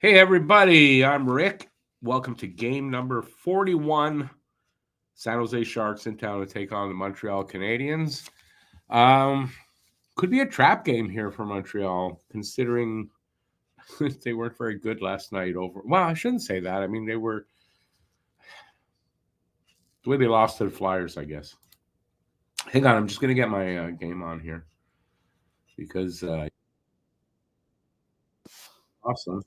Hey, everybody, I'm Rick. Welcome to game number 41. San Jose Sharks in town to take on the Montreal Canadiens. Could be a trap game here for Montreal, considering they weren't very good last night over. Well, I shouldn't say that. I mean, they were the way they lost to the Flyers, I guess. Hang on, I'm just going to get my game on here because awesome.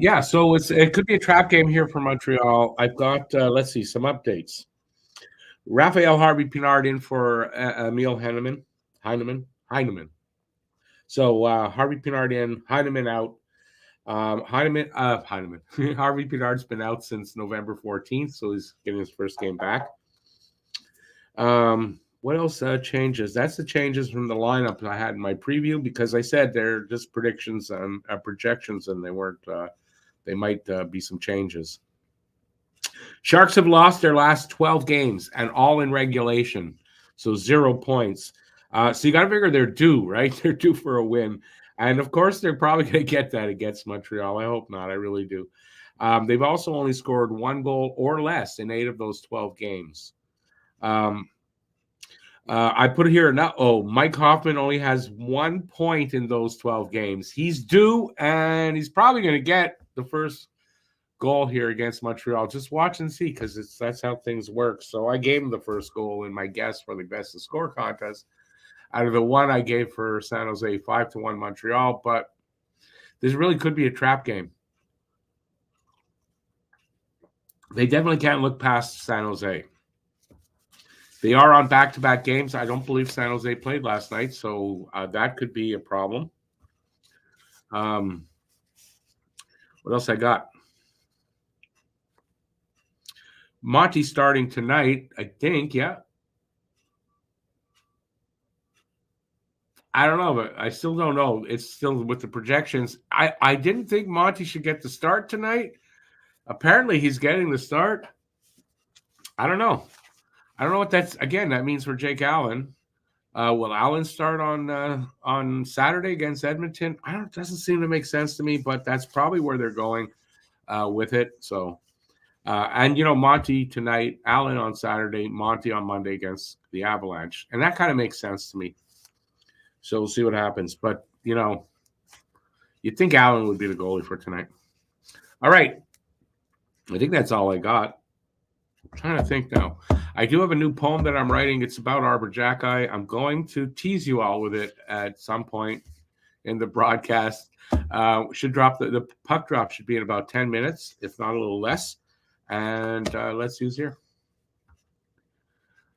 Yeah, so it could be a trap game here for Montreal. I've got let's see some updates. Raphael Harvey Pinard in for Emil Heineman. So Harvey Pinard in, Heineman out. Heineman. Harvey Pinard's been out since November 14th, so he's getting his first game back. What else changes? That's the changes from the lineup I had in my preview because I said they're just predictions and projections, and they weren't. They might be some changes. Sharks have lost their last 12 games and all in regulation, so 0 points. So you got to figure they're due, right? They're due for a win. And, of course, they're probably going to get that against Montreal. I hope not. I really do. They've also only scored 1 goal or less in 8 of those 12 games. I put it here now. Oh, Mike Hoffman only has 1 point in those 12 games. He's due, and he's probably going to get the first goal here against Montreal. Just watch and see because that's how things work. So I gave him the first goal in my guess for the best of score contest out of the one I gave for San Jose, 5-1 Montreal. But this really could be a trap game. They definitely can't look past San Jose. They are on back-to-back games. I don't believe San Jose played last night, so that could be a problem. What else I got? Monty starting tonight, I think, yeah. I don't know, but I still don't know. It's still with the projections. I didn't think Monty should get the start tonight. Apparently, he's getting the start. I don't know. I don't know what that's. Again, that means for Jake Allen. Will Allen start on Saturday against Edmonton? It doesn't seem to make sense to me, but that's probably where they're going with it. So, and Monty tonight, Allen on Saturday, Monty on Monday against the Avalanche, and that kind of makes sense to me. So we'll see what happens. But you'd think Allen would be the goalie for tonight. All right, I think that's all I got. I'm trying to think now. I do have a new poem that I'm writing. It's about Arbor Jackeye. I'm going to tease you all with it at some point in the broadcast. Should drop the puck drop should be in about 10 minutes, if not a little less. And let's use here.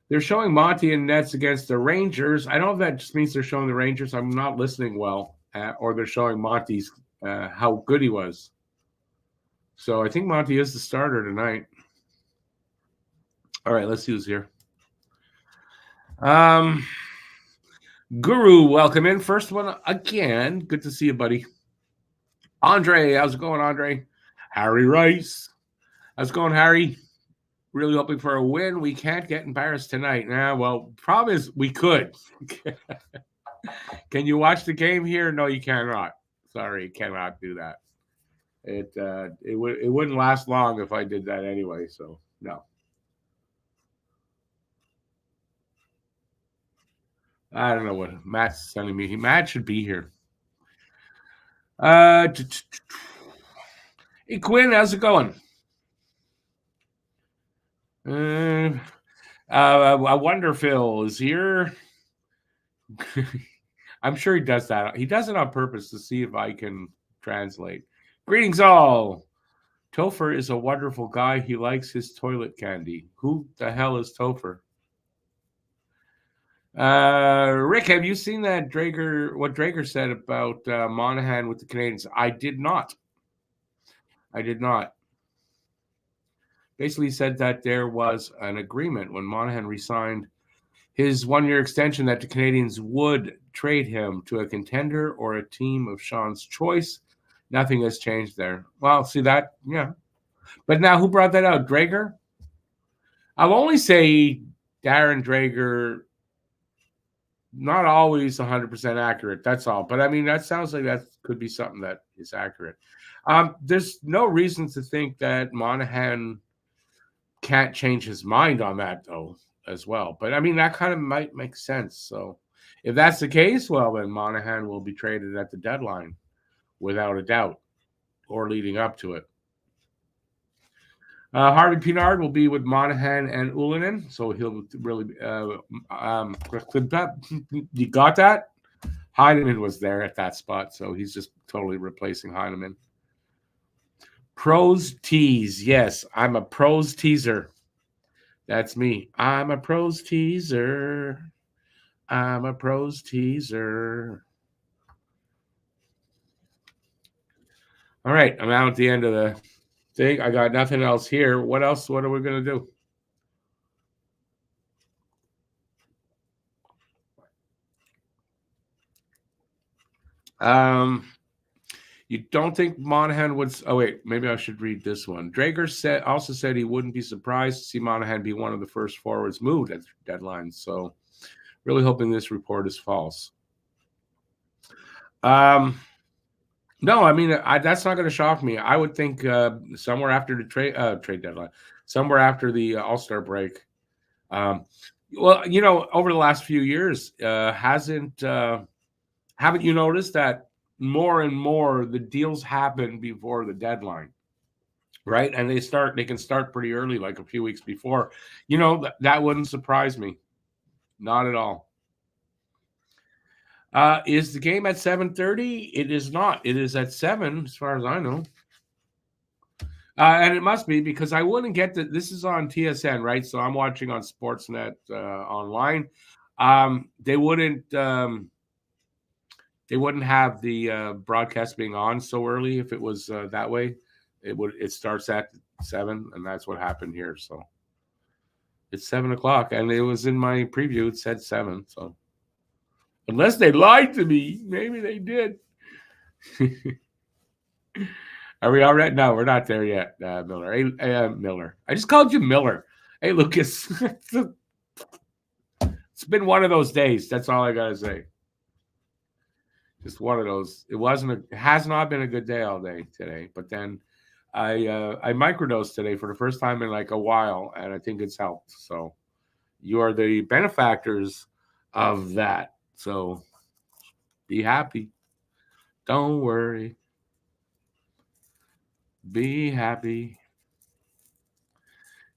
They're showing Monty in nets against the Rangers. I don't know if that just means they're showing the Rangers. I'm not listening well, or they're showing Monty's how good he was. So I think Monty is the starter tonight. All right, let's use here. Guru, welcome in. First one again. Good to see you, buddy. Andre, how's it going, Andre? Harry Rice. How's it going, Harry? Really hoping for a win. We can't get embarrassed tonight. Well, problem is we could. Can you watch the game here? No, you cannot. Sorry, you cannot do that. It wouldn't last long if I did that anyway. So no. I don't know what Matt's sending me. Matt should be here. Hey Quinn, how's it going? I wonder Phil is here. I'm sure he does that. He does it on purpose to see if I can translate. Greetings all. Topher is a wonderful guy. He likes his toilet candy. Who the hell is Topher? Rick, have you seen that what Drager said about Monahan with the Canadiens? I did not. Basically said that there was an agreement when Monahan resigned his 1-year extension that the Canadiens would trade him to a contender or a team of Sean's choice. Nothing has changed there. Well, see that? Yeah. But now who brought that out? Drager? I'll only say Darren Drager, not always 100% accurate. That's all. But I mean, that sounds like that's could be something that is accurate. There's no reason to think that Monahan can't change his mind on that though, as well. But I mean, that kind of might make sense. So if that's the case, well, then Monahan will be traded at the deadline without a doubt, or leading up to it. Harvey Pinard will be with Monahan and Ullinen, so he'll really. You got that? Heineman was there at that spot, so he's just totally replacing Heineman. Pros tease. Yes, I'm a pros teaser. That's me. I'm a pros teaser. I'm a pros teaser. All right, I'm out at the end of the thing. I got nothing else here. What else? What are we going to do? You don't think Monahan would? Oh wait, maybe I should read this one. Drager also said he wouldn't be surprised to see Monahan be one of the first forwards moved at the deadline. So, really hoping this report is false. No, I mean that's not going to shock me. I would think somewhere after the trade deadline, somewhere after the All-Star break. Well, over the last few years, haven't you noticed that more and more the deals happen before the deadline, right? And they can start pretty early, like a few weeks before. That wouldn't surprise me, not at all. Is the game at 7:30? It is not. It is at 7, as far as I know. And it must be, because I wouldn't get that. This is on TSN, right? So I'm watching on Sportsnet online. They wouldn't have the broadcast being on so early if it was that way. It starts at 7, and that's what happened here. So it's 7:00, and it was in my preview. It said 7. So unless they lied to me, maybe they did. Are we all right? No, we're not there yet, Miller. Hey, Miller. I just called you Miller. Hey, Lucas. It's been one of those days. That's all I gotta say. Just one of those. It has not been a good day all day today. But then I microdosed today for the first time in like a while, and I think it's helped. So you are the benefactors of that. So be happy. Don't worry. Be happy.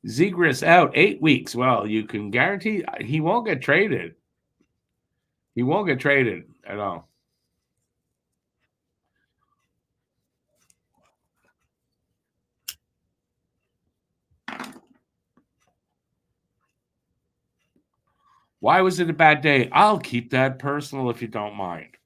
Zegras out 8 weeks. Well, you can guarantee he won't get traded. He won't get traded at all. Why was it a bad day? I'll keep that personal if you don't mind.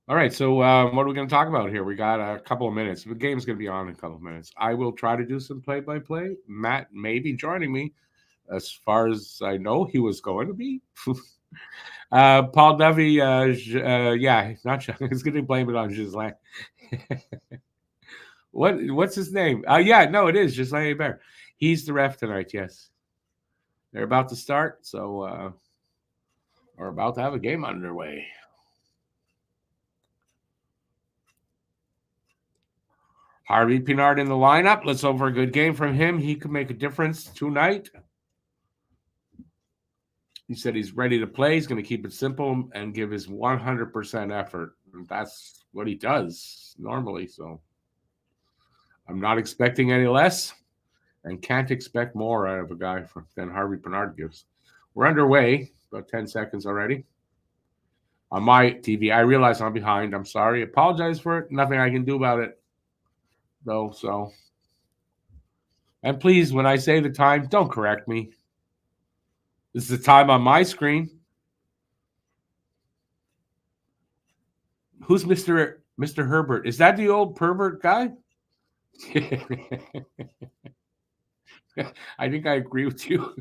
All right, so what are we going to talk about here? We got a couple of minutes. The game's going to be on in a couple of minutes. I will try to do some play-by-play. Matt may be joining me. As far as I know, he was going to be. Paul Dovey, yeah, not sure. He's going to blame it on Ghislain. What's his name? Yeah, no, it is Ghislain Bear. He's the ref tonight, yes. They're about to start, so we're about to have a game underway. Harvey Pinard in the lineup. Let's hope for a good game from him. He could make a difference tonight. He said he's ready to play. He's going to keep it simple and give his 100% effort. And that's what he does normally. So I'm not expecting any less and can't expect more out of a guy than Harvey Pinard gives. We're underway, about 10 seconds already. On my TV, I realize I'm behind. I'm sorry. Apologize for it. Nothing I can do about it, though. So, and please, when I say the time, don't correct me. This is the time on my screen. Who's Mr. Herbert? Is that the old pervert guy? I think I agree with you.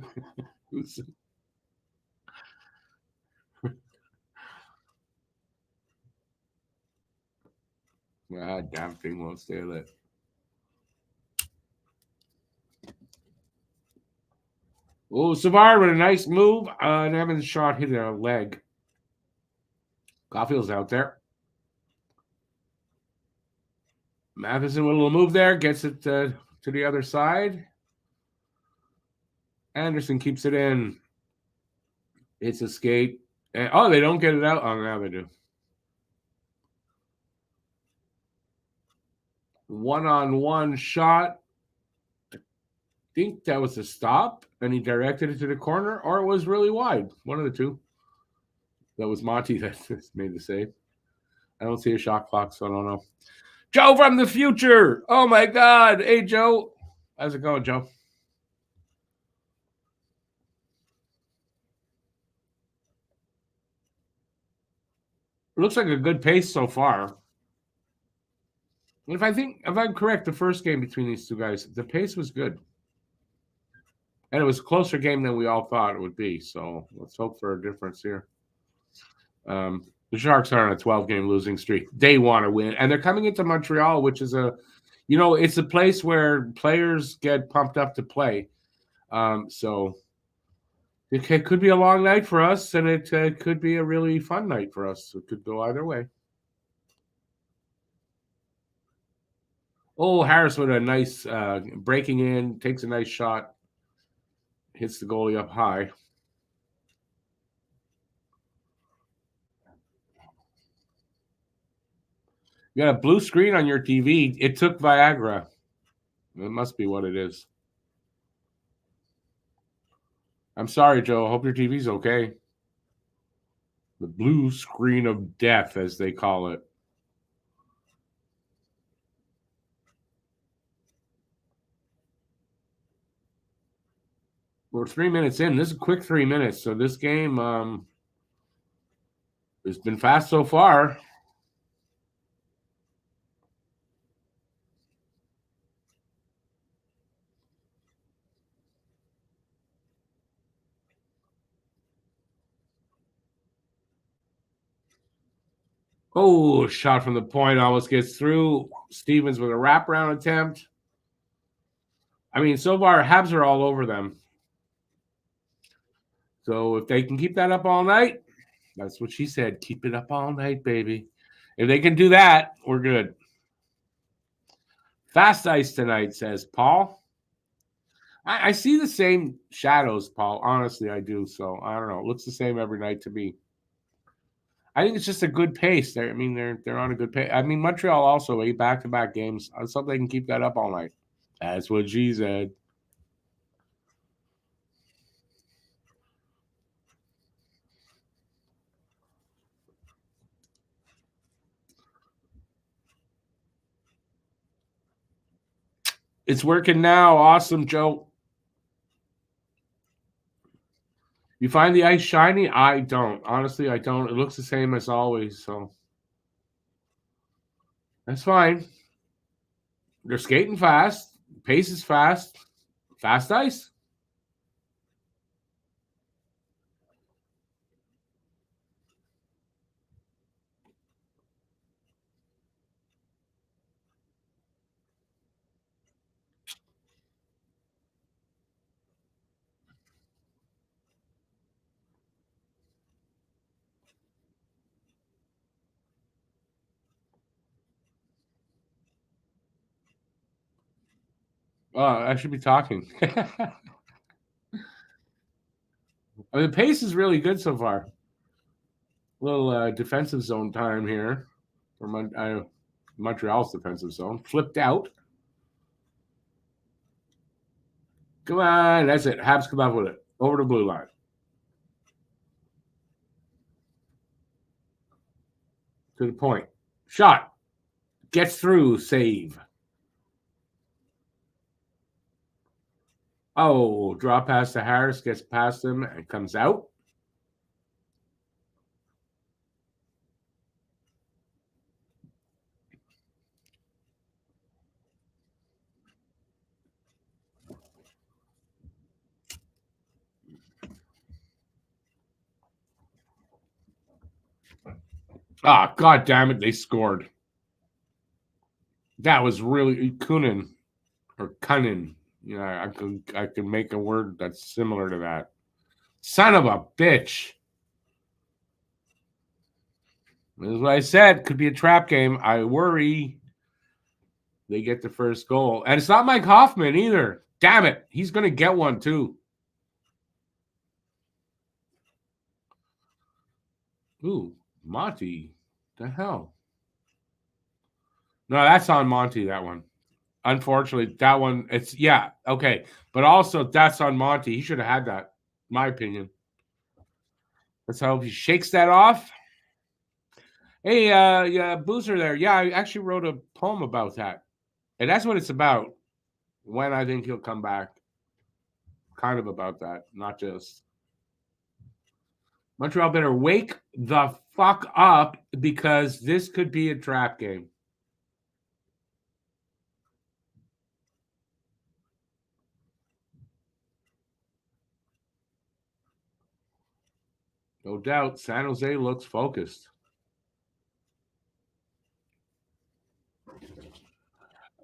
Ah, damn thing won't stay lit. Oh, Savard with a nice move. And Evans' shot hit a leg. Caulfield's out there. Matheson with a little move there. Gets it to the other side. Anderson keeps it in. It's a skate. And, oh, they don't get it out. Oh, now they do. One-on-one shot. I think that was a stop, and he directed it to the corner, or it was really wide. One of the two. That was Monty that made the save. I don't see a shot clock, so I don't know. Joe from the future. Oh, my God. Hey, Joe. How's it going, Joe? It looks like a good pace so far. If I'm correct, the first game between these two guys, the pace was good. And it was a closer game than we all thought it would be. So let's hope for a difference here. The Sharks are on a 12-game losing streak. They want to win. And they're coming into Montreal, which is it's a place where players get pumped up to play. So it could be a long night for us, and it could be a really fun night for us. It could go either way. Oh, Harris with a nice breaking in, takes a nice shot, hits the goalie up high. You got a blue screen on your TV. It took Viagra. It must be what it is. I'm sorry, Joe. I hope your TV's okay. The blue screen of death, as they call it. We're 3 minutes in. This is a quick 3 minutes. So this game has been fast so far. Oh, shot from the point almost gets through. Stevens with a wraparound attempt. I mean, so far, Habs are all over them. So if they can keep that up all night, that's what she said. Keep it up all night, baby. If they can do that, we're good. Fast ice tonight, says Paul. I see the same shadows, Paul. Honestly, I do. So I don't know. It looks the same every night to me. I think it's just a good pace. They're on a good pace. I mean, Montreal also 8 back-to-back games. I hope they can keep that up all night. That's what she said. It's working now. Awesome, Joe. You find the ice shiny? I don't. Honestly, I don't. It looks the same as always, so that's fine. They're skating fast. Pace is fast. Fast ice. I should be talking. I mean, the pace is really good so far. A little defensive zone time here for Montreal's defensive zone. Flipped out. Come on. That's it. Habs come up with it. Over the blue line. To the point. Shot. Gets through. Save. Oh, draw pass to Harris. Gets past him and comes out. Ah, God damn it. They scored. That was really Kunin or Cunnin. I could make a word that's similar to that. Son of a bitch. This is what I said. Could be a trap game. I worry they get the first goal. And it's not Mike Hoffman either. Damn it. He's going to get one too. Ooh, Monty. The hell? No, that's on Monty, that one. Unfortunately, that one, okay. But also, that's on Monty. He should have had that, in my opinion. Let's hope he shakes that off. Hey, yeah, Boozer there. Yeah, I actually wrote a poem about that. And that's what it's about. When I think he'll come back. Kind of about that, not just. Montreal better wake the fuck up because this could be a trap game. No doubt, San Jose looks focused.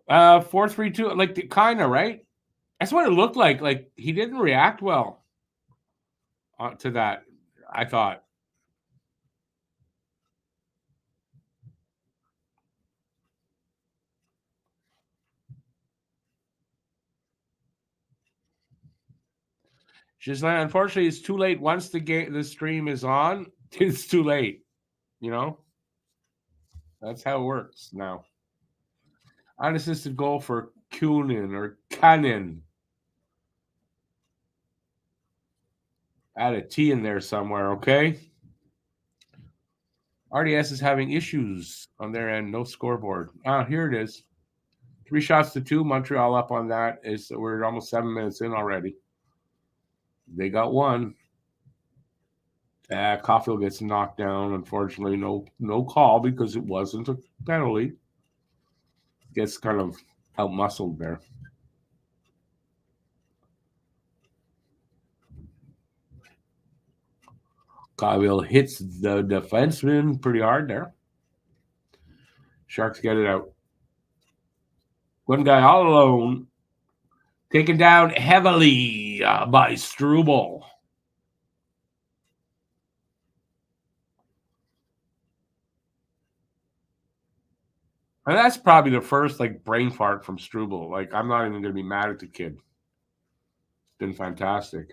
4-3-2, like kind of, right? That's what it looked like. Like he didn't react well to that, I thought. Just unfortunately, it's too late. Once the stream is on, it's too late. That's how it works now. Unassisted goal for Kunin or Cannon. Add a T in there somewhere, okay? RDS is having issues on their end. No scoreboard. Here it is. 3-2. Montreal up on that. We're almost 7 minutes in already. They got one. Caulfield gets knocked down. Unfortunately, no call because it wasn't a penalty. Gets kind of out-muscled there. Caulfield hits the defenseman pretty hard there. Sharks get it out. One guy all alone. Taken down heavily by Struble. And that's probably the first brain fart from Struble. I'm not even going to be mad at the kid. It's been fantastic.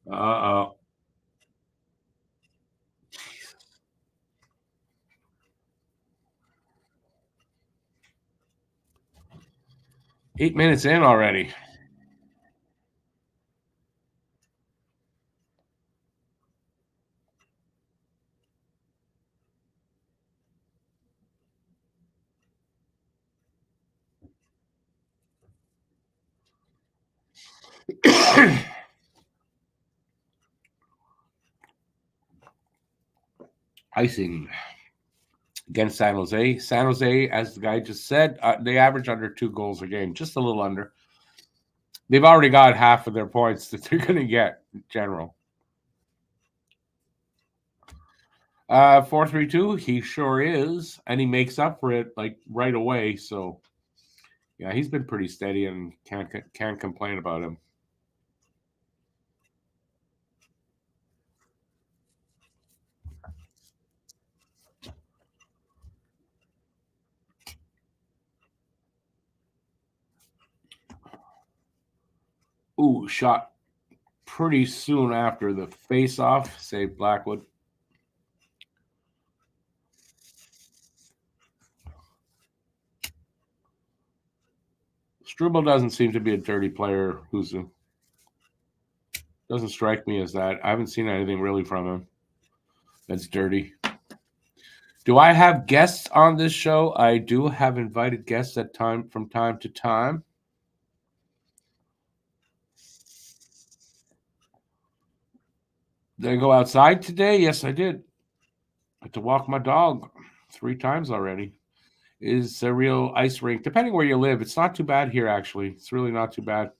Uh-oh. 8 minutes in already. Icing against San Jose. San Jose, as the guy just said, they average under 2 goals a game, just a little under. They've already got half of their points that they're going to get in general. 4-3-2, he sure is, and he makes up for it right away. So, yeah, he's been pretty steady and can't complain about him. Ooh, shot pretty soon after the face-off. Save Blackwood. Struble doesn't seem to be a dirty player, Husu. Doesn't strike me as that. I haven't seen anything really from him that's dirty. Do I have guests on this show? I do have invited guests from time to time. Did I go outside today? Yes, I did. I had to walk my dog 3 times already. It's a real ice rink. Depending where you live, it's not too bad here, actually. It's really not too bad.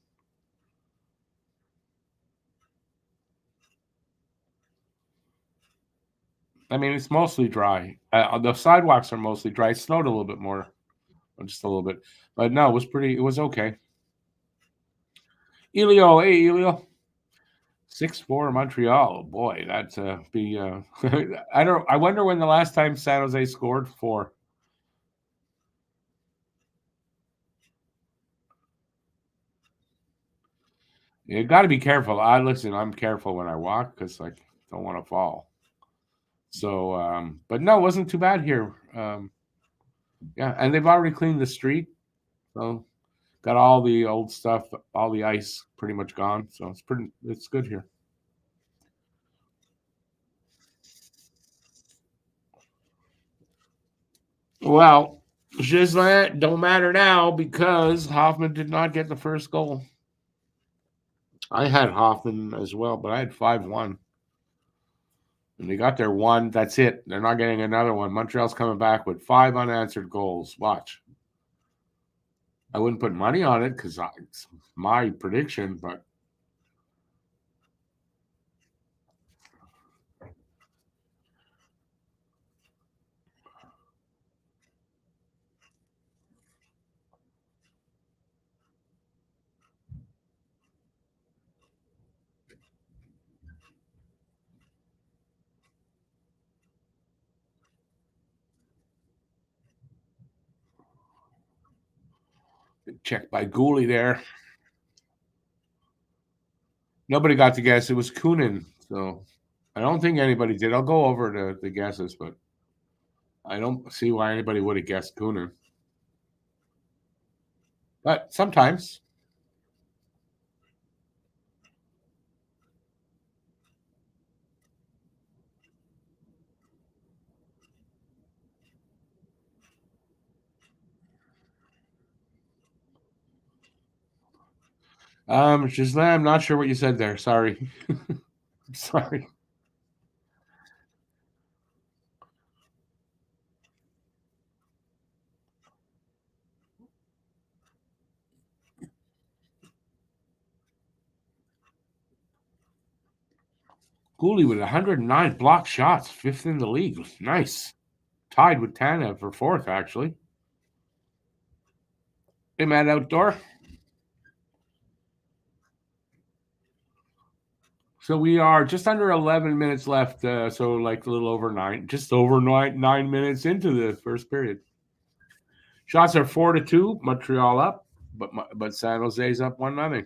I mean, it's mostly dry. The sidewalks are mostly dry. It snowed a little bit more, just a little bit, but no, it was pretty. It was okay. Elio, hey Elio, 6-4 Montreal. Boy, that's be. I don't. I wonder when the last time San Jose scored 4. You got to be careful. I listen. I'm careful when I walk because I don't want to fall. So, but no, it wasn't too bad here. Yeah, and they've already cleaned the street, so got all the old stuff, all the ice pretty much gone. So it's good here. Well, Gislain don't matter now because Hoffman did not get the first goal. I had Hoffman as well, but I had 5-1. And they got their one. That's it. They're not getting another one. Montreal's coming back with 5 unanswered goals. Watch. I wouldn't put money on it because it's my prediction, but checked by Gooley there. Nobody got to guess. It was Kunin. So I don't think anybody did. I'll go over the guesses, but I don't see why anybody would have guessed Kunin. But sometimes. Gislain, I'm not sure what you said there. Sorry. Sorry. Gooley with 109 blocked shots, 5th in the league. Nice. Tied with Tanev for 4th, actually. Hey, Matt Outdoor. So we are just under 11 minutes left. So like a little over 9, just over 9 minutes into the first period. Shots are 4-2. Montreal up, but San Jose's up 1-0.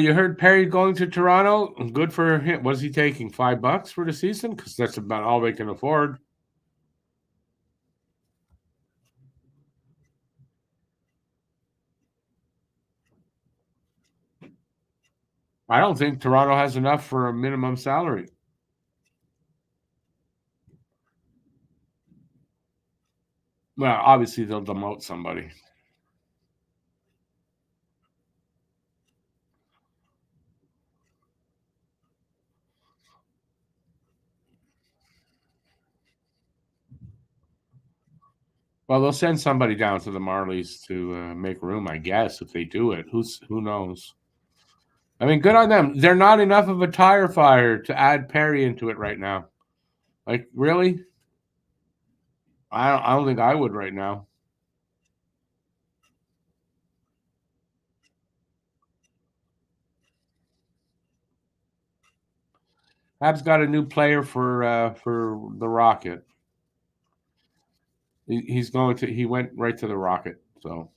You heard Perry going to Toronto. Good for him. What's he taking? $5 for the season? Because that's about all they can afford. I don't think Toronto has enough for a minimum salary. Well, obviously they'll demote somebody. Well, they'll send somebody down to the Marlies to make room, I guess, if they do it. Who knows? I mean, good on them. They're not enough of a tire fire to add Perry into it right now. Like, really? I don't think I would right now. Habs got a new player for the Rocket. He's going to. He went right to the Rocket. So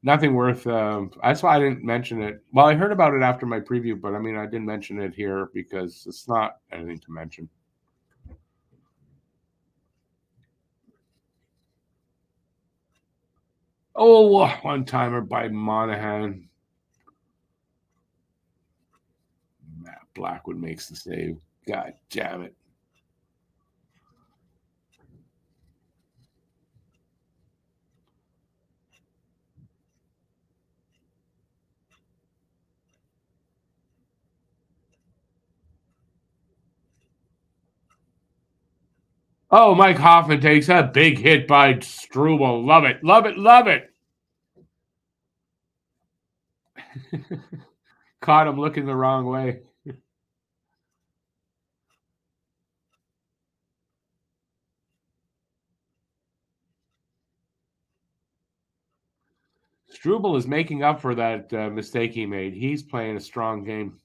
nothing worth. That's why I didn't mention it. Well, I heard about it after my preview, but I mean, I didn't mention it here because it's not anything to mention. Oh, one timer by Monahan. Matt Blackwood makes the save. God damn it. Oh, Mike Hoffman takes a big hit by Struble. Love it. Love it. Love it. Caught him looking the wrong way. Struble is making up for that mistake he made. He's playing a strong game.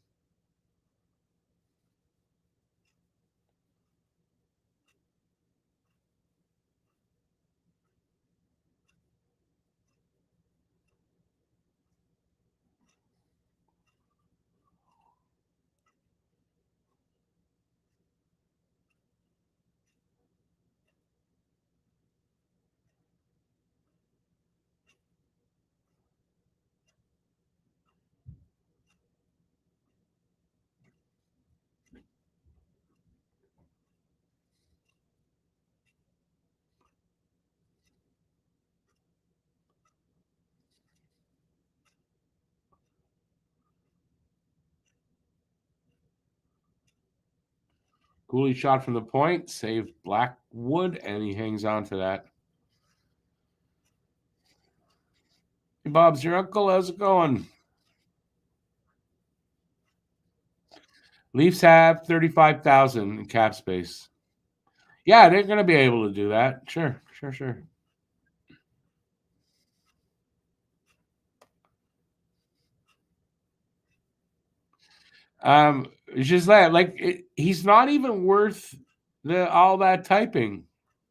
Cooley shot from the point, saved Blackwood, and he hangs on to that. Hey, Bob's your uncle. How's it going? Leafs have 35,000 in cap space. Yeah, they're going to be able to do that. Sure. It's just that, he's not even worth all that typing.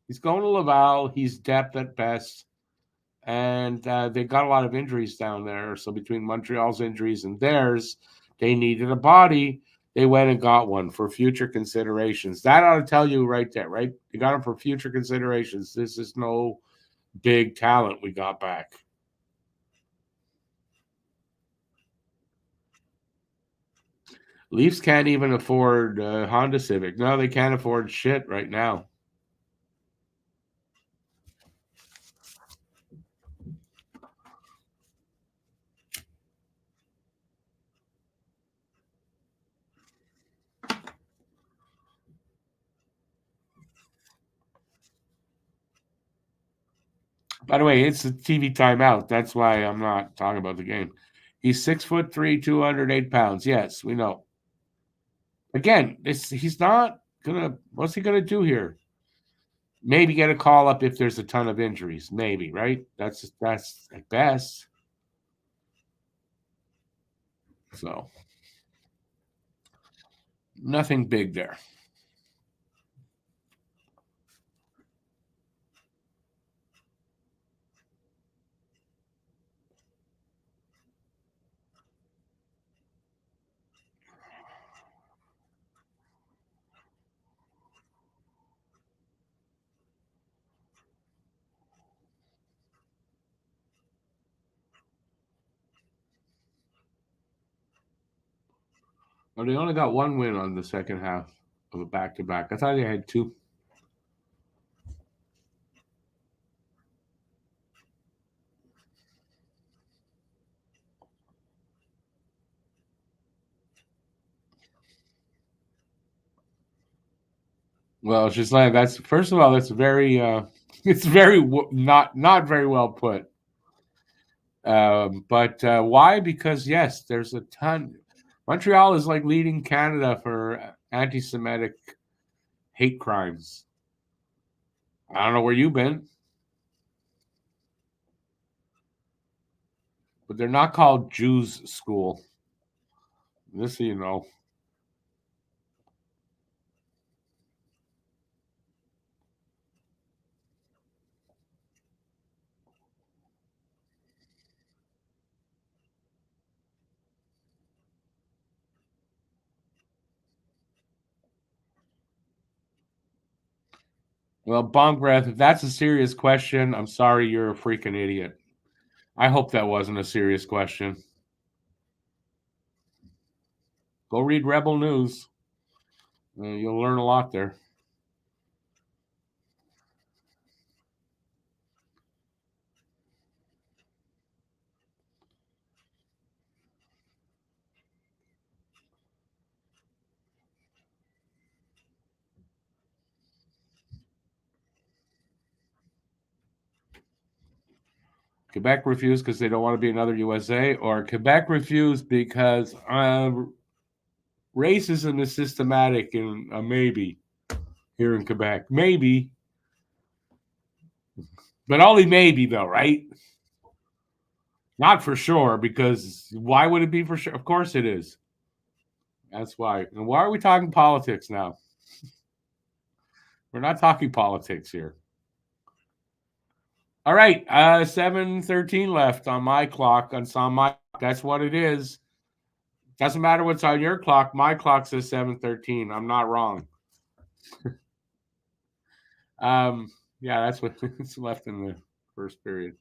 He's going to Laval. He's depth at best, and they got a lot of injuries down there. So between Montreal's injuries and theirs, they needed a body. They went and got one for future considerations. That ought to tell you right there, right? They got him for future considerations. This is no big talent we got back. Leafs can't even afford Honda Civic. No, they can't afford shit right now. By the way, it's a TV timeout. That's why I'm not talking about the game. He's 6'3", 208 pounds. Yes, we know. Again, he's not gonna. What's he gonna do here? Maybe get a call up if there's a ton of injuries. Maybe, right? That's at best. So nothing big there. Well, they only got one win on the second half of a back-to-back. I thought they had two. Well, it's just like that's first of all, that's very it's very not very well put. But why? Because yes, there's a ton. Montreal is like leading Canada for anti-Semitic hate crimes. I don't know where you've been, but they're not called Jews school. This you know. Well, Bong Breath, if that's a serious question, I'm sorry, you're a freaking idiot. I hope that wasn't a serious question. Go read Rebel News. You'll learn a lot there. Quebec refused because they don't want to be another USA, or Quebec refused because racism is systematic, and maybe here in Quebec. Maybe. But only maybe, though, right? Not for sure, because why would it be for sure? Of course it is. That's why. And why are we talking politics now? We're not talking politics here. All right, 7:13 left on my clock. That's what it is. Doesn't matter what's on your clock. My clock says 7:13. I'm not wrong. Yeah, that's what's left in the first period.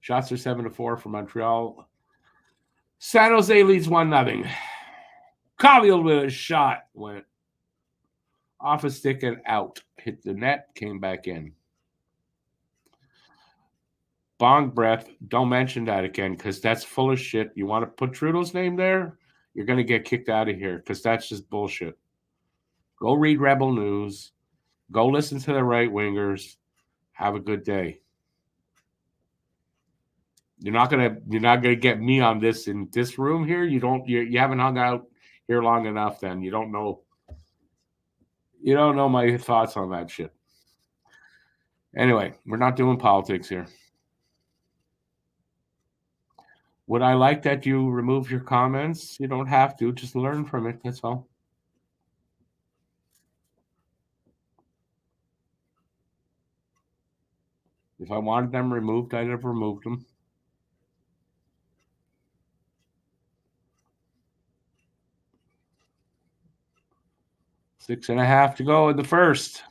Shots are 7-4 for Montreal. San Jose leads 1-0. Caulfield with a shot went off a stick and out. Hit the net, came back in. Bong breath. Don't mention that again because that's full of shit. You want to put Trudeau's name there? You're going to get kicked out of here because that's just bullshit. Go read Rebel News. Go listen to the right wingers. Have a good day. You're not gonna get me on this in this room here. You haven't hung out here long enough. Then you don't know. You don't know my thoughts on that shit. Anyway, we're not doing politics here. Would I like that you remove your comments? You don't have to. Just learn from it. That's all. If I wanted them removed, I'd have removed them. Six and a half to go in the first.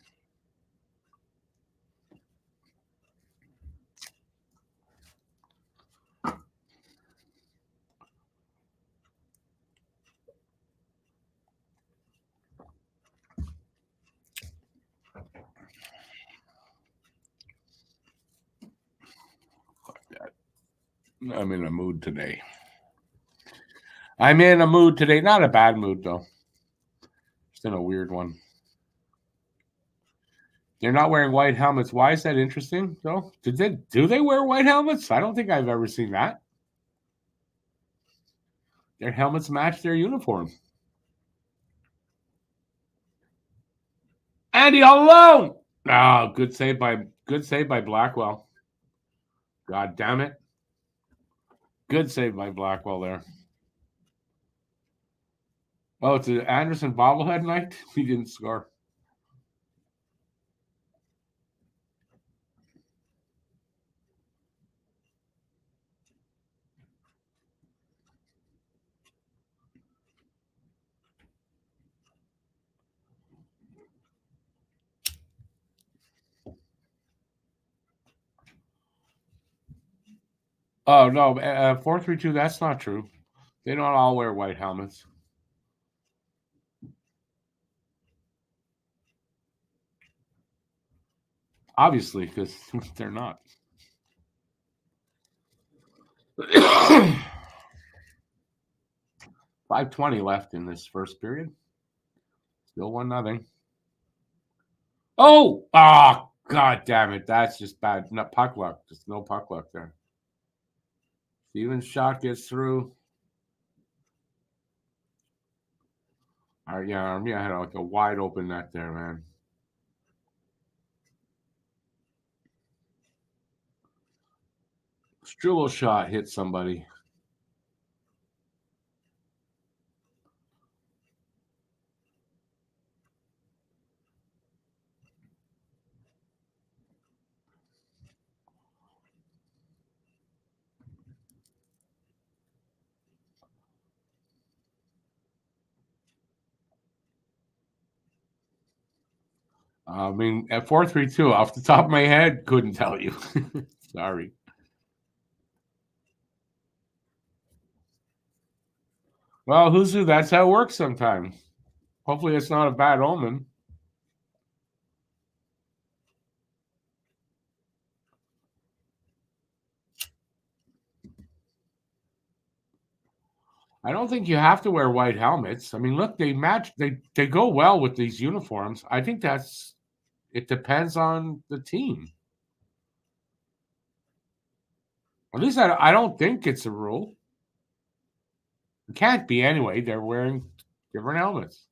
I'm in a mood today. Not a bad mood, though. Just in a weird one. They're not wearing white helmets. Why is that interesting, though? Do they wear white helmets? I don't think I've ever seen that. Their helmets match their uniform. Andy alone. Oh, good save by Blackwell. God damn it. Good save by Blackwell there. Oh, it's an Anderson bobblehead night? He didn't score. Oh, no. 4-3-2, that's not true. They don't all wear white helmets. Obviously, because they're not. $5:20 left in this first period. Still 1-0. Oh, God damn it. That's just bad. No puck luck. Just no puck luck there. Steven's shot gets through. All right, yeah, Armia had like a wide open net there, man. Struble shot hit somebody. I mean, at 4-3-2, off the top of my head, couldn't tell you. Sorry. Well, who's who? That's how it works sometimes. Hopefully, it's not a bad omen. I don't think you have to wear white helmets. I mean, look, they match. They go well with these uniforms. I think it depends on the team. At least I don't think it's a rule. It can't be anyway. They're wearing different helmets.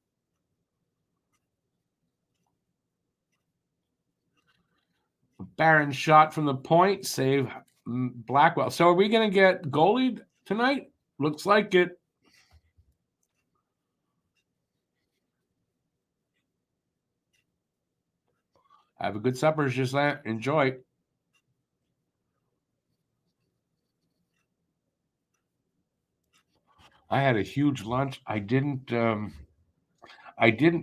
Barron shot from the point, save Blackwell. So are we going to get goalied tonight? Looks like it. Have a good supper, Gislain. Enjoy. I had a huge lunch. I didn't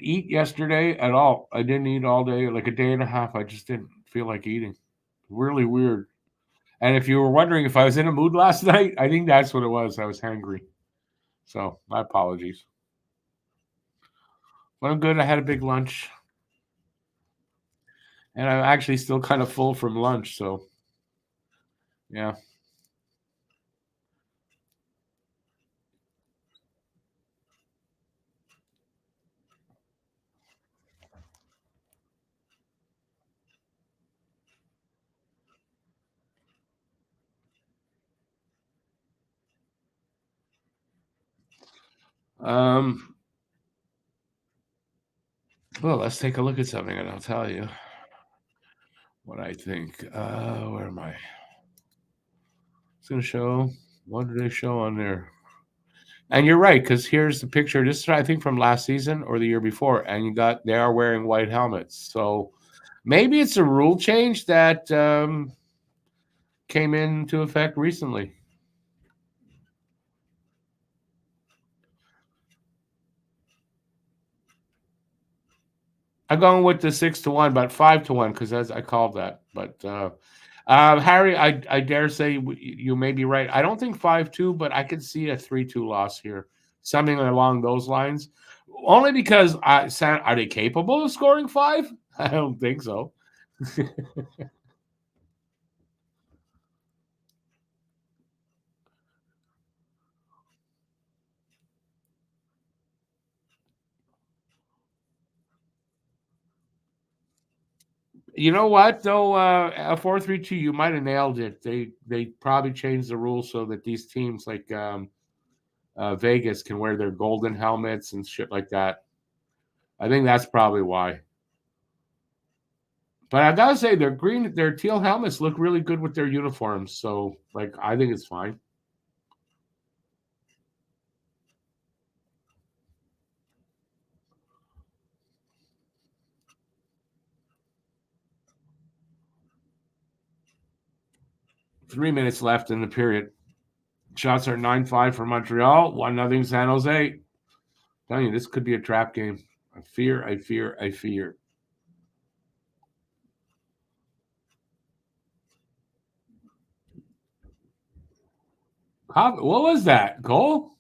eat yesterday at all. I didn't eat all day, like a day and a half. I just didn't feel like eating. Really weird. And if you were wondering if I was in a mood last night, I think that's what it was. I was hangry. So my apologies. But I'm good. I had a big lunch. And I'm actually still kind of full from lunch. So yeah. Um well, let's take a look at something and I'll tell you what I think. Where am I? It's gonna show. What did they show on there? And you're right, because here's the picture. This is, I think, from last season or the year before, and they are wearing white helmets. So maybe it's a rule change that came into effect recently. I'm going with the 6-1, but 5-1 because I called that. But Harry, I dare say you may be right. I don't think 5-2, but I could see a 3-2 loss here, something along those lines. Only because are they capable of scoring 5? I don't think so. You know what though? A 4-3-2, you might have nailed it. They probably changed the rules so that these teams like Vegas can wear their golden helmets and shit like that. I think that's probably why. But I gotta say, their teal helmets look really good with their uniforms. So, like, I think it's fine. Three minutes left in the period. Shots are 9-5 for Montreal, 1-0 San Jose. Telling you, this could be a trap game. I fear, I fear, I fear. What was that? Goal?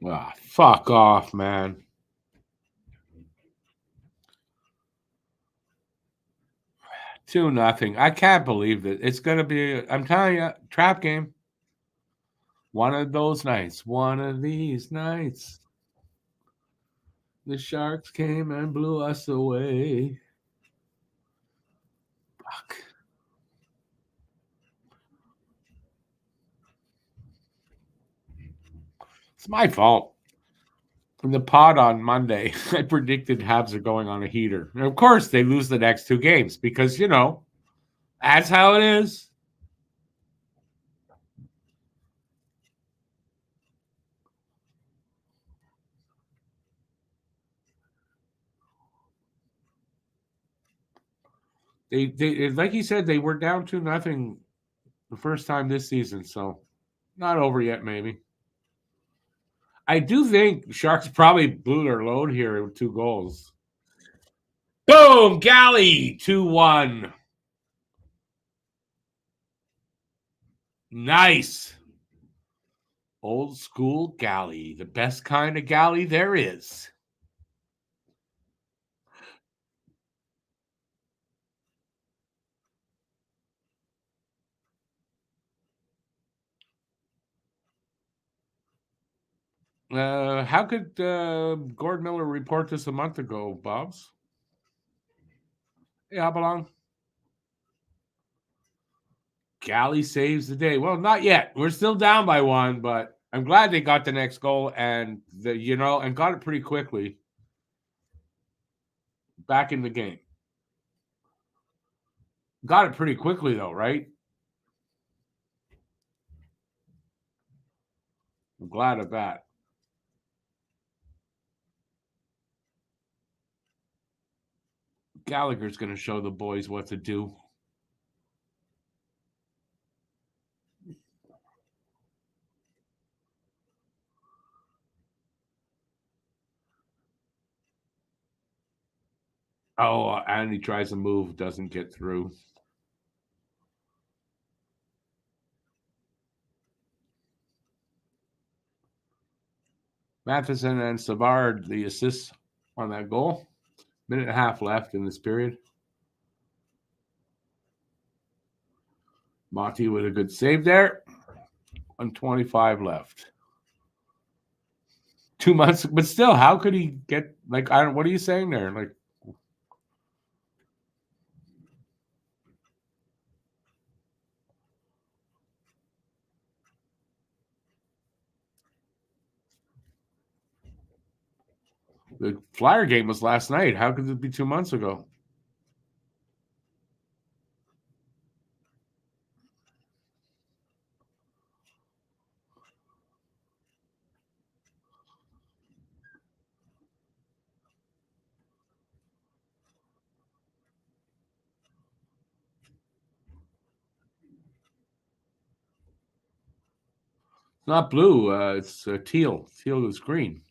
Ah, fuck off, man. 2-0. I can't believe it. It's gonna be. I'm telling you, trap game. One of those nights. One of these nights. The Sharks came and blew us away. Fuck. It's my fault. In the pod on Monday, I predicted Habs are going on a heater. And of course, they lose the next two games because, that's how it is. They like you said, they were down 2-0 the first time this season. So not over yet, maybe. I do think Sharks probably blew their load here with two goals. Boom! Galley 2-1. Nice. Old school galley. The best kind of galley there is. How could Gord Miller report this a month ago, Bobs? Hey, hop along. Galley saves the day. Well, not yet. We're still down by one, but I'm glad they got the next goal and and got it pretty quickly. Back in the game. Got it pretty quickly though, right? I'm glad of that. Gallagher's going to show the boys what to do. Oh, and he tries to move, doesn't get through. Matheson and Savard, the assists on that goal. Minute and a half left in this period. Monty with a good save there. 125 left. 2 months, but still, how could he get what are you saying there? Like, the Flyer game was last night. How could it be 2 months ago? It's not blue. It's teal. Teal is green.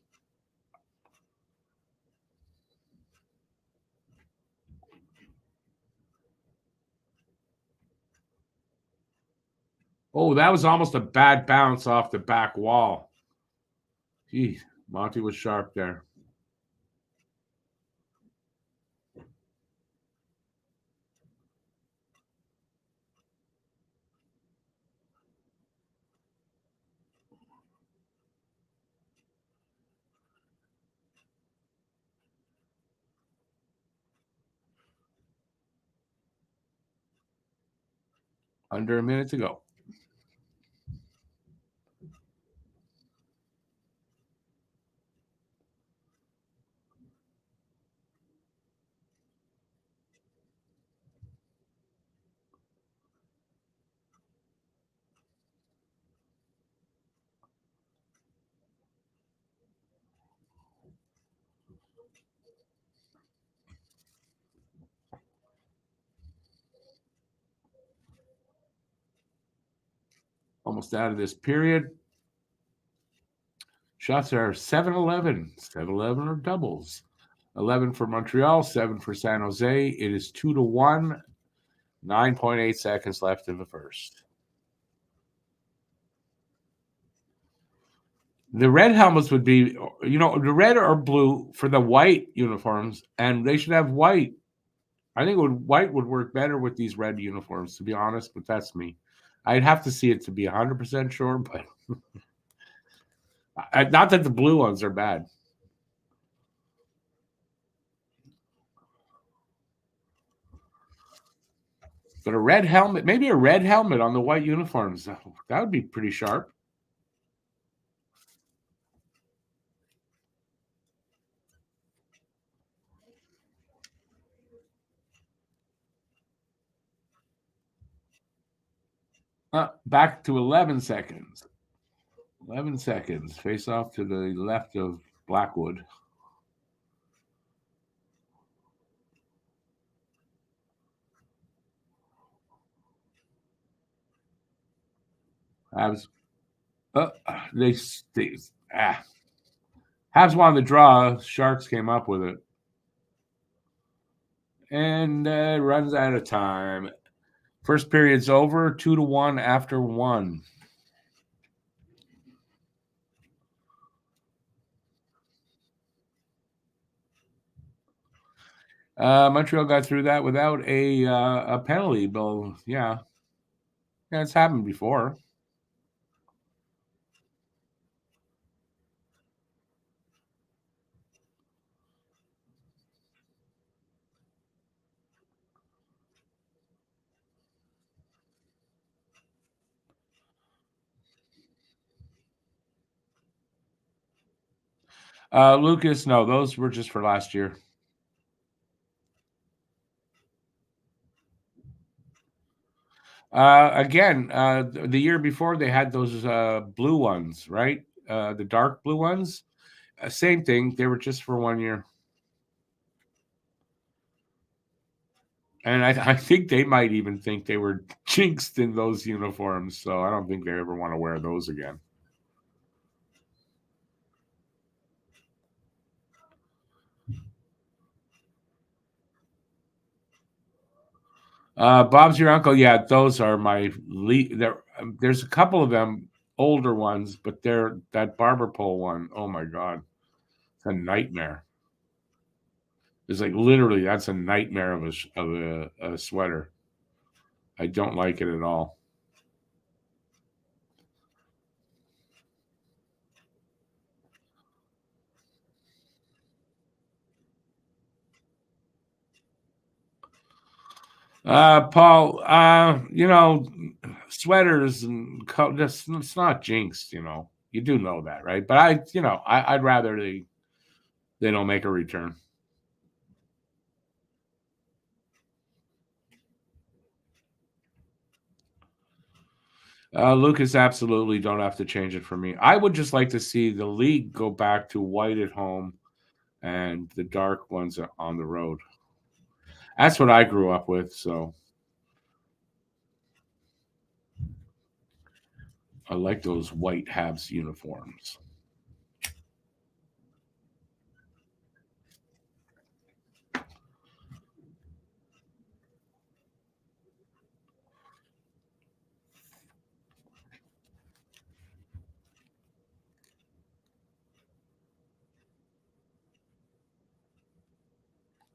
Oh, that was almost a bad bounce off the back wall. Gee, Monty was sharp there. Under a minute to go. Almost out of this period. Shots are 7-11. 7-11 are doubles. 11 for Montreal, 7 for San Jose. It is 2-1. 9.8 seconds left in the first. The red helmets would be, the red or blue for the white uniforms, and they should have white. I think white would work better with these red uniforms, to be honest, but that's me. I'd have to see it to be 100% sure, but not that the blue ones are bad. But a red helmet, maybe a red helmet on the white uniforms, that would be pretty sharp. Back to 11 seconds. 11 seconds. Face off to the left of Blackwood. Habs. Habs wanted the draw. Sharks came up with it. And runs out of time. First period's over. 2-1 after 1. Montreal got through that without a penalty, Bill. Yeah, it's happened before. Lucas, no, those were just for last year. Again, the year before they had those blue ones, right? The dark blue ones. Same thing. They were just for 1 year. And I think they might even think they were jinxed in those uniforms. So I don't think they ever want to wear those again. Bob's Your Uncle. Yeah, those are my lead. There's a couple of them older ones, but they're that barber pole one. Oh my God. It's a nightmare. It's like literally that's a nightmare of a sweater. I don't like it at all. Paul, sweaters and that's it's not jinxed, You do know that, right? But I'd rather they don't make a return. Lucas, absolutely don't have to change it for me. I would just like to see the league go back to white at home and the dark ones are on the road. That's what I grew up with, so I like those white Habs uniforms.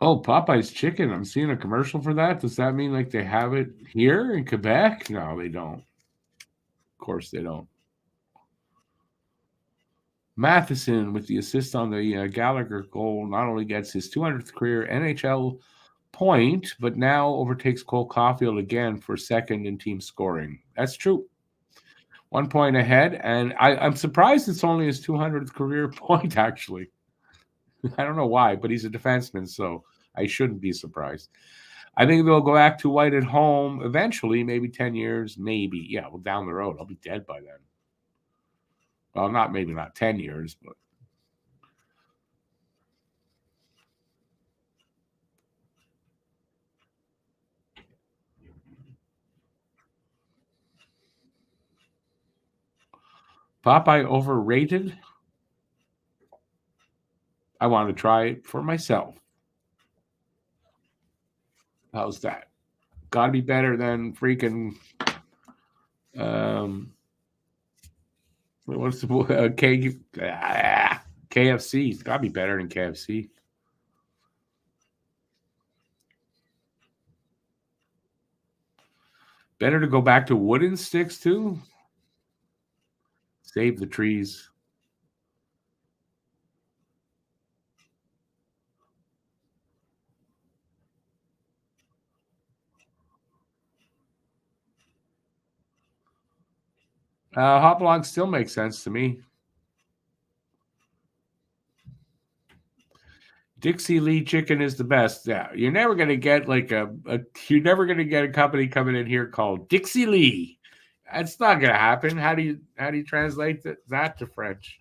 Oh, Popeye's chicken. I'm seeing a commercial for that. Does that mean like they have it here in Quebec? No, they don't. Of course they don't. Matheson with the assist on the Gallagher goal not only gets his 200th career NHL point, but now overtakes Cole Caulfield again for second in team scoring. That's true. 1 point ahead, and I'm surprised it's only his 200th career point, actually. I don't know why, but he's a defenseman, so I shouldn't be surprised. I think they'll go back to white at home eventually, maybe 10 years, maybe. Yeah, well, down the road. I'll be dead by then. Well, maybe not 10 years, but Popeye overrated. I want to try it for myself. How's that? Got to be better than freaking what's the KFC? It's got to be better than KFC. Better to go back to wooden sticks too. Save the trees. Hot blog still makes sense to me. Dixie Lee chicken is the best. Yeah, you're never gonna get like you're never gonna get a company coming in here called Dixie Lee. That's not gonna happen. How do you translate that to French?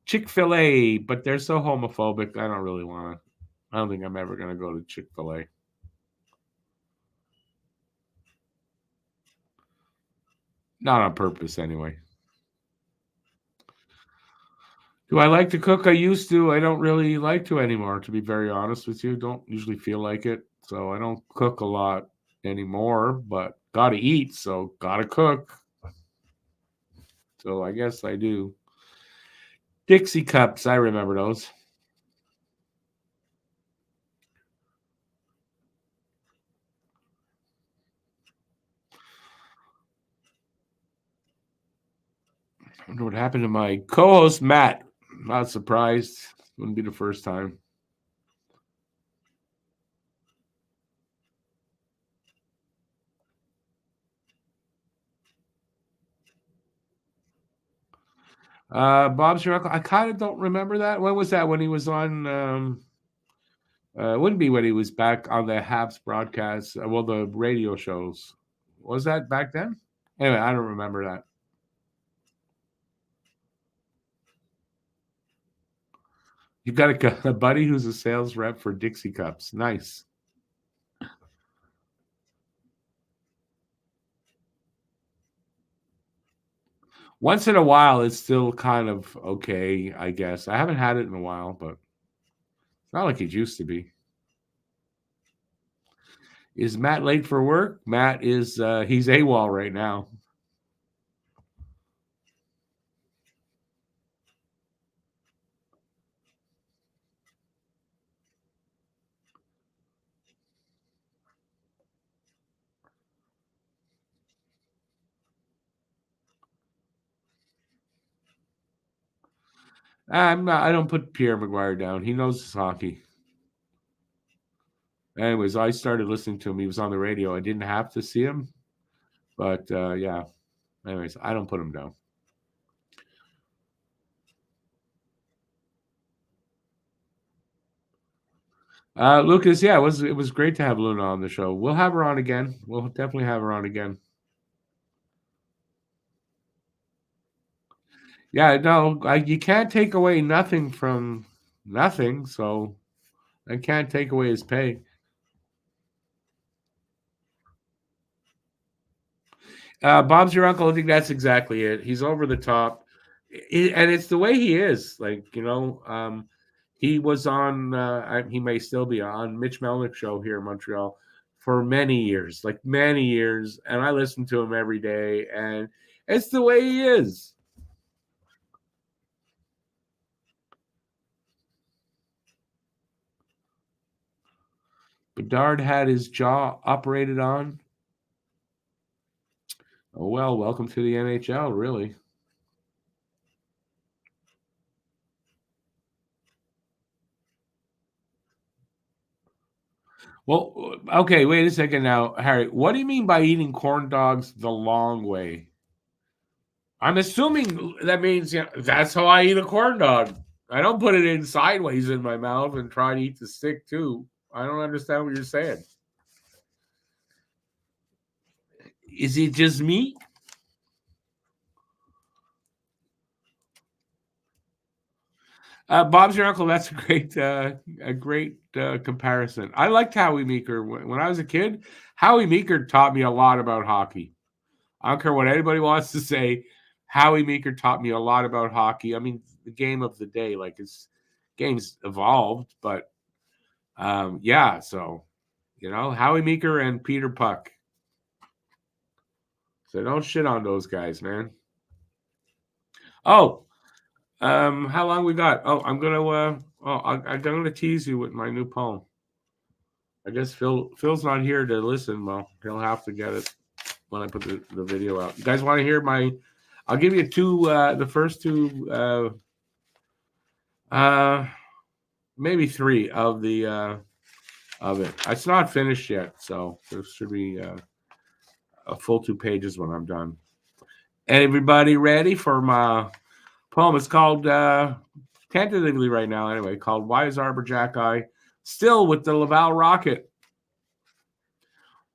Chick-fil-A, but they're so homophobic. I don't really want to. I don't think I'm ever gonna go to Chick-fil-A. Not on purpose, anyway. Do I like to cook? I used to. I don't really like to anymore, to be very honest with you. Don't usually feel like it. So I don't cook a lot anymore, but gotta eat, so gotta cook. So I guess I do. Dixie cups, I remember those. I wonder what happened to my co-host Matt. Not surprised. Wouldn't be the first time. Bob's your uncle. I kind of don't remember that. When was that? When he was on? It wouldn't be when he was back on the Habs broadcast. Well, the radio shows. Was that back then? Anyway, I don't remember that. You've got a buddy who's a sales rep for Dixie Cups. Nice. Once in a while, it's still kind of okay, I guess. I haven't had it in a while, but it's not like it used to be. Is Matt late for work? Matt is he's AWOL right now. I don't put Pierre McGuire down. He knows his hockey. Anyways, I started listening to him. He was on the radio. I didn't have to see him, but yeah. Anyways, I don't put him down. Lucas, yeah, it was great to have Luna on the show. We'll have her on again. We'll definitely have her on again. Yeah, no, you can't take away nothing from nothing, so I can't take away his pay. Bob's your uncle. I think that's exactly it. He's over the top, and it's the way he is. Like he was on. He may still be on Mitch Melnick's show here in Montreal for many years, like many years, and I listen to him every day, and it's the way he is. Bedard had his jaw operated on. Oh well, welcome to the NHL, really. Well, okay, wait a second now, Harry. What do you mean by eating corn dogs the long way? I'm assuming that means that's how I eat a corn dog. I don't put it in sideways in my mouth and try to eat the stick too. I don't understand what you're saying. Is it just me? Bob's your uncle. That's a great comparison. I liked Howie Meeker when I was a kid. Howie Meeker taught me a lot about hockey. I don't care what anybody wants to say. Howie Meeker taught me a lot about hockey. I mean, the game of the day, like his game's evolved, but yeah. So Howie Meeker and Peter Puck. So don't shit on those guys, man. Oh, how long we got? Oh, I'm gonna tease you with my new poem. I guess Phil's not here to listen. Well, he'll have to get it when I put the video out. You guys want to hear my? I'll give you the first two, maybe three of the of it. It's not finished yet, so there should be a full 2 pages when I'm done. Everybody ready for my poem? It's called tentatively right now anyway, called Why is Arbor Jackeye Still with the Laval Rocket?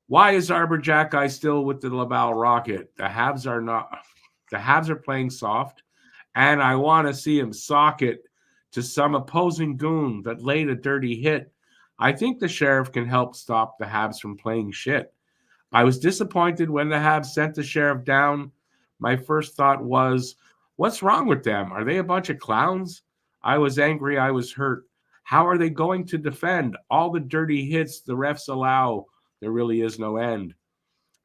Why is Arbor Jackeye still with the Laval Rocket? The Habs are playing soft, and I want to see him sock it to some opposing goon that laid a dirty hit. I think the sheriff can help stop the Habs from playing shit. I was disappointed when the Habs sent the sheriff down. My first thought was, what's wrong with them? Are they a bunch of clowns? I was angry. I was hurt. How are they going to defend all the dirty hits the refs allow? There really is no end.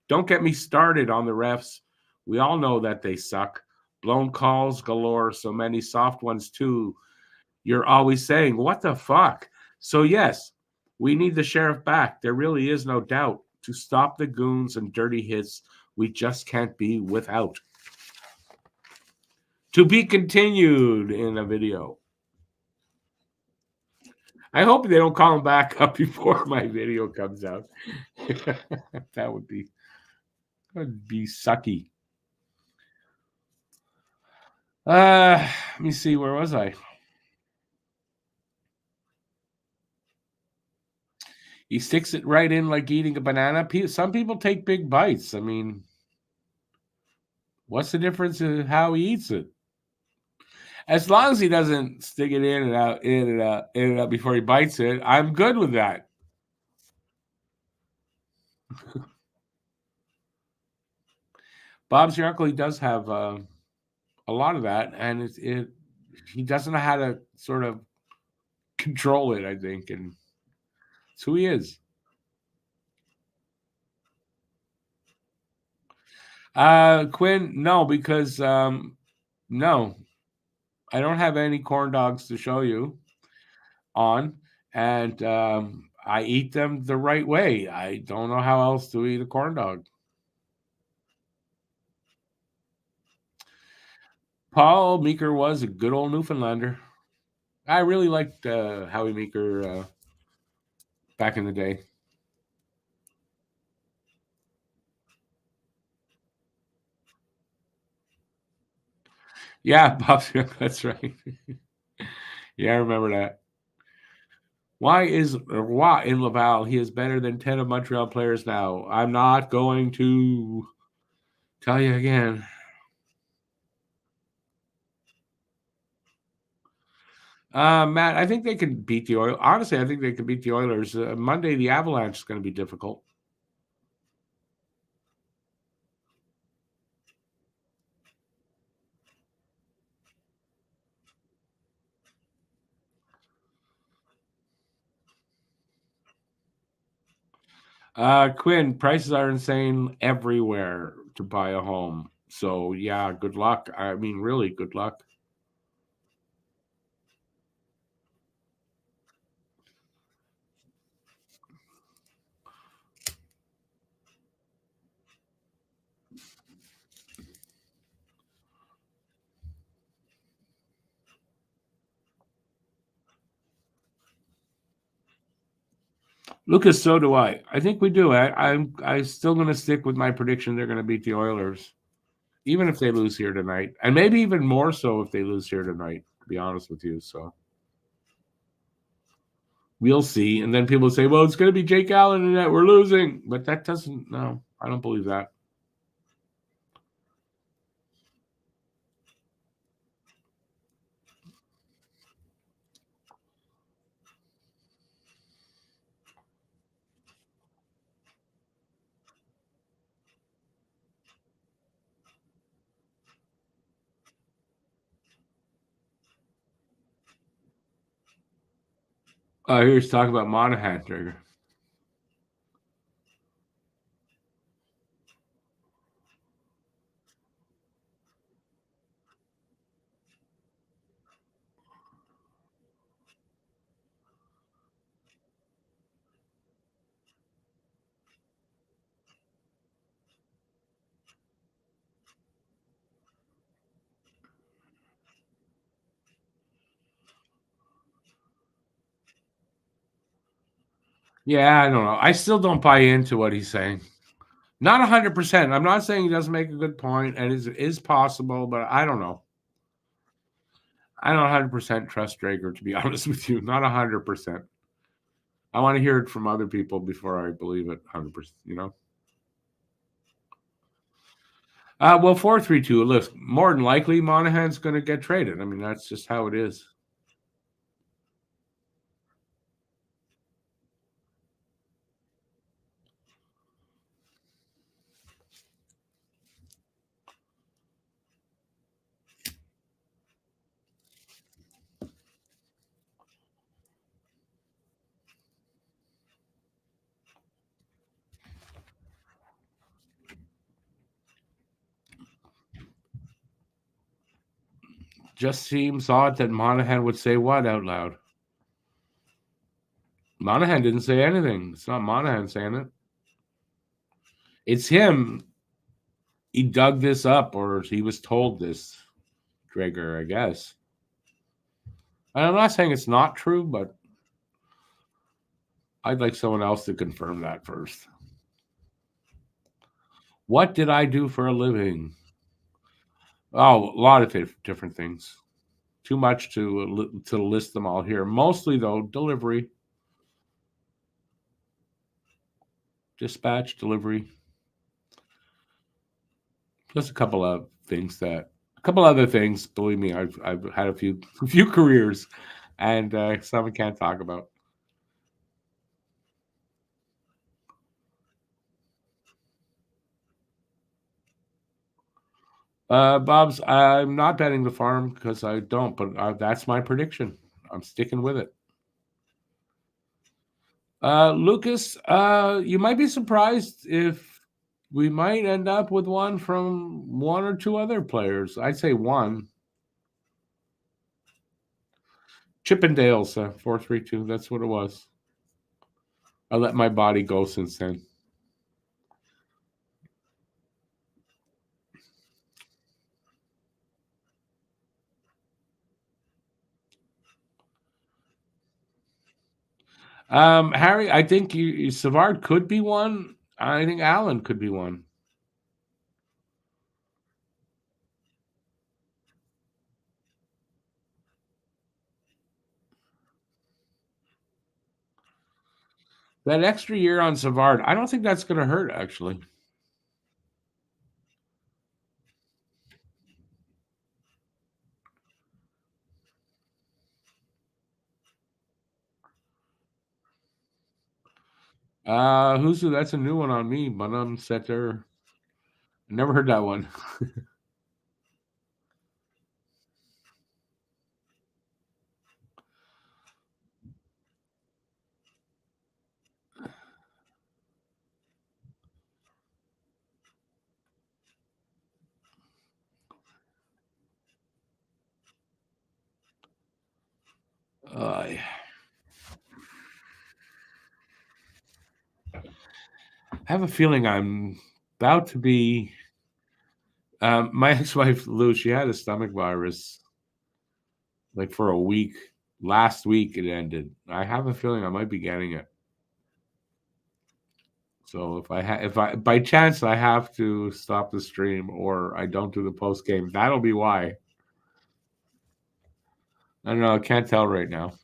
Don't get me started on the refs. We all know that they suck. Blown calls galore, so many soft ones too. You're always saying, what the fuck? So yes, we need the sheriff back. There really is no doubt. To stop the goons and dirty hits, we just can't be without. To be continued in a video. I hope they don't call him back up before my video comes out. That would be sucky. Let me see. Where was I? He sticks it right in like eating a banana. Some people take big bites. I mean, what's the difference in how he eats it? As long as he doesn't stick it in and out, in and out, in and out before he bites it, I'm good with that. Bob's your uncle. He does have a lot of that, and he doesn't know how to sort of control it. I think, and it's who he is. Quinn, no, because no, I don't have any corn dogs to show you on, and I eat them the right way. I don't know how else to eat a corn dog. Paul Meeker was a good old Newfoundlander. I really liked Howie Meeker back in the day. Yeah, Bob, that's right. Yeah, I remember that. Why in Laval he is better than 10 of Montreal players now? I'm not going to tell you again. Matt, I think they can beat the Oilers. Honestly, I think they can beat the Oilers. Monday, the Avalanche is going to be difficult. Quinn, prices are insane everywhere to buy a home. So, yeah, good luck. I mean, really, good luck. Lucas, so do I. I think we do. I'm still going to stick with my prediction. They're going to beat the Oilers, even if they lose here tonight, and maybe even more so if they lose here tonight. To be honest with you, so we'll see. And then people say, "Well, it's going to be Jake Allen and that we're losing," but that doesn't. No, I don't believe that. Here's talking about Monahan trigger. Yeah, I don't know. I still don't buy into what he's saying. Not 100%. I'm not saying he doesn't make a good point, and it is possible, but I don't know. I don't 100% trust Drager, to be honest with you. Not 100%. I want to hear it from other people before I believe it 100%, you know? Well, 4-3-2. Look, more than likely, Monahan's going to get traded. I mean, that's just how it is. Just seems odd that Monahan would say what out loud? Monahan didn't say anything. It's not Monahan saying it. It's him. He dug this up, or he was told this, Drager, I guess. And I'm not saying it's not true, but I'd like someone else to confirm that first. What did I do for a living? Oh, a lot of different things. Too much to list them all here. Mostly though, delivery, dispatch, delivery. Plus a couple other things. Believe me, I've had a few careers, and some I can't talk about. Bob's, I'm not betting the farm because I don't, but that's my prediction. I'm sticking with it. Lucas, you might be surprised if we might end up with one from one or two other players. I'd say one. Chippendales, 4-3-2. That's what it was. I let my body go since then. Harry, I think Savard could be one. I think Allen could be one. That extra year on Savard, I don't think that's going to hurt, actually. That's a new one on me. Bonham Setter. Never heard that one. I have a feeling I'm about to be. My ex-wife Lou, she had a stomach virus like for a week. Last week it ended. I have a feeling I might be getting it. So if I by chance I have to stop the stream or I don't do the post game, that'll be why. I don't know. I can't tell right now.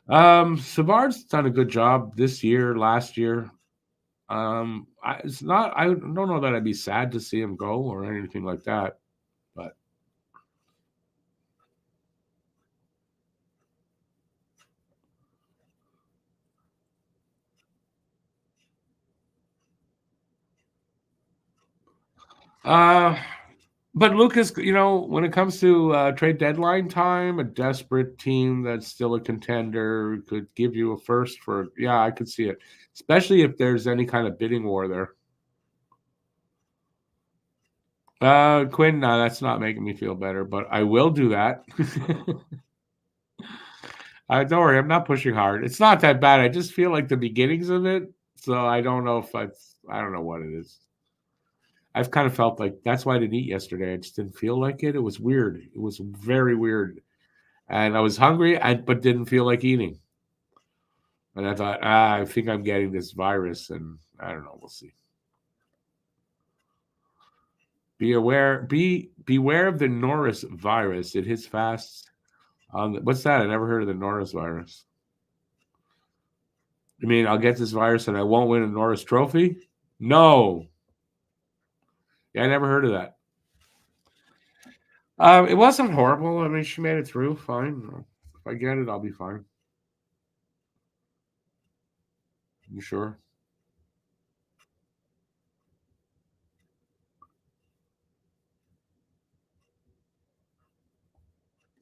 Savard's done a good job this year, last year. It's not. I don't know that I'd be sad to see him go or anything like that. But uh, but Lucas, when it comes to trade deadline time, a desperate team that's still a contender could give you a first for. Yeah, I could see it, especially if there's any kind of bidding war there. Quinn, no, that's not making me feel better, but I will do that. Don't worry, I'm not pushing hard. It's not that bad. I just feel like the beginnings of it. So I don't know if I don't know what it is. I've kind of felt like that's why I didn't eat yesterday. I just didn't feel like it. It was weird. It was very weird. And I was hungry, but didn't feel like eating. And I thought, I think I'm getting this virus, and I don't know. We'll see. Beware of the Norris virus. It hits fast. What's that? I never heard of the Norris virus. You mean I'll get this virus and I won't win a Norris Trophy? No. Yeah, I never heard of that. It wasn't horrible. I mean, she made it through fine. If I get it, I'll be fine. You sure?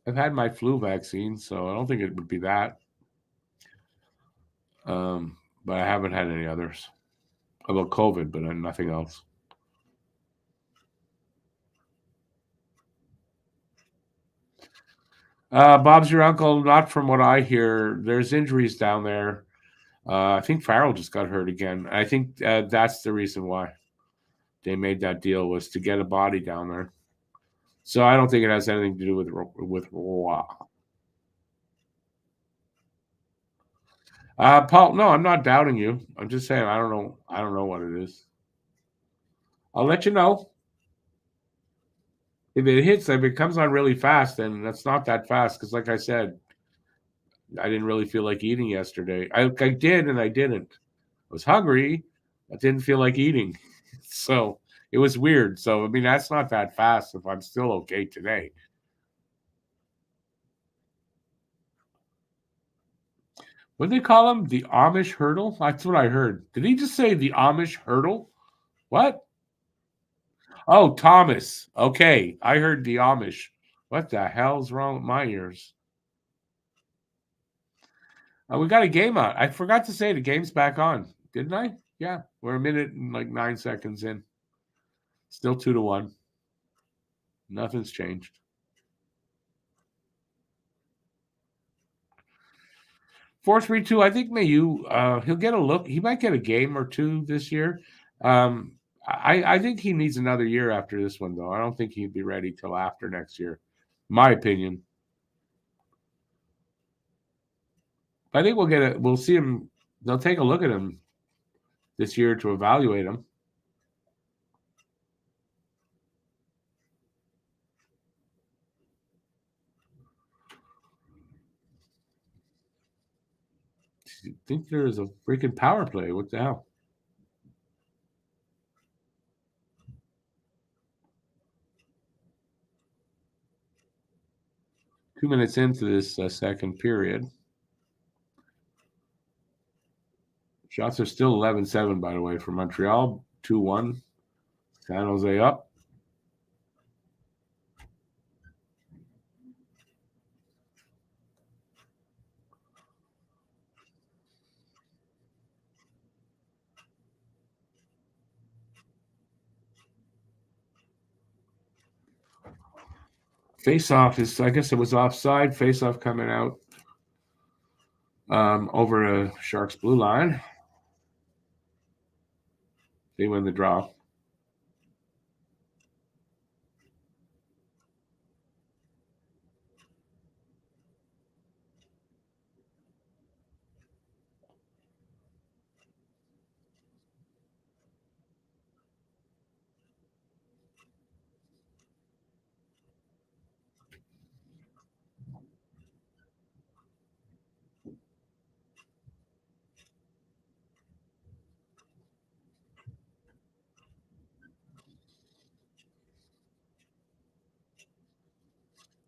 I've had my flu vaccine, so I don't think it would be that. But I haven't had any others. About COVID, but nothing else. Bob's your uncle. Not from what I hear. There's injuries down there. I think Farrell just got hurt again. I think that's the reason why they made that deal was to get a body down there. So I don't think it has anything to do with Roy. Paul, no, I'm not doubting you. I'm just saying I don't know. I don't know what it is. I'll let you know if it hits. If it comes on really fast, then that's not that fast. Because, like I said, I didn't really feel like eating yesterday. I did and I didn't. I was hungry. I didn't feel like eating, so it was weird. So I mean, that's not that fast. If I'm still okay today. What do they call him? The Amish hurdle? That's what I heard. Did he just say the Amish hurdle? What? Oh, Thomas. Okay. I heard the Amish. What the hell's wrong with my ears? We got a game on. I forgot to say the game's back on, didn't I? Yeah. We're a minute and like 9 seconds in. Still 2-1. Nothing's changed. Four three two. I think Mayu. He'll get a look. He might get a game or two this year. I think he needs another year after this one, though. I don't think he'd be ready till after next year. My opinion. I think we'll get it. We'll see him. They'll take a look at him this year to evaluate him. I think there's a freaking power play. What the hell? Two minutes into this second period. Shots are still 11-7, by the way, for Montreal. 2-1. San Jose up. Face-off is, I guess it was offside. Face-off coming out over a Sharks blue line. They win the draw.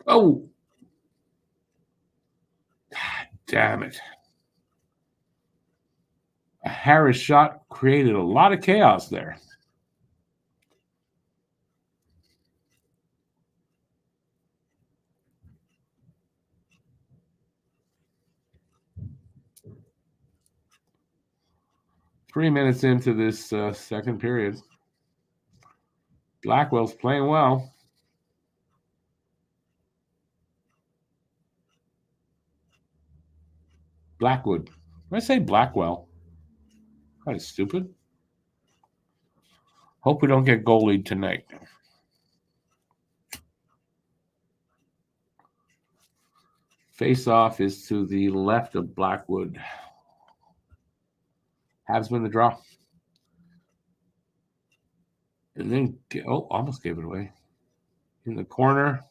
Oh, damn it. A Harris shot created a lot of chaos there. Three minutes into this second period. Blackwell's playing well. Blackwood. Did I say Blackwell? Kind of stupid. Hope we don't get goalied tonight. Face off is to the left of Blackwood. Habs win the draw. And then, almost gave it away. In the corner.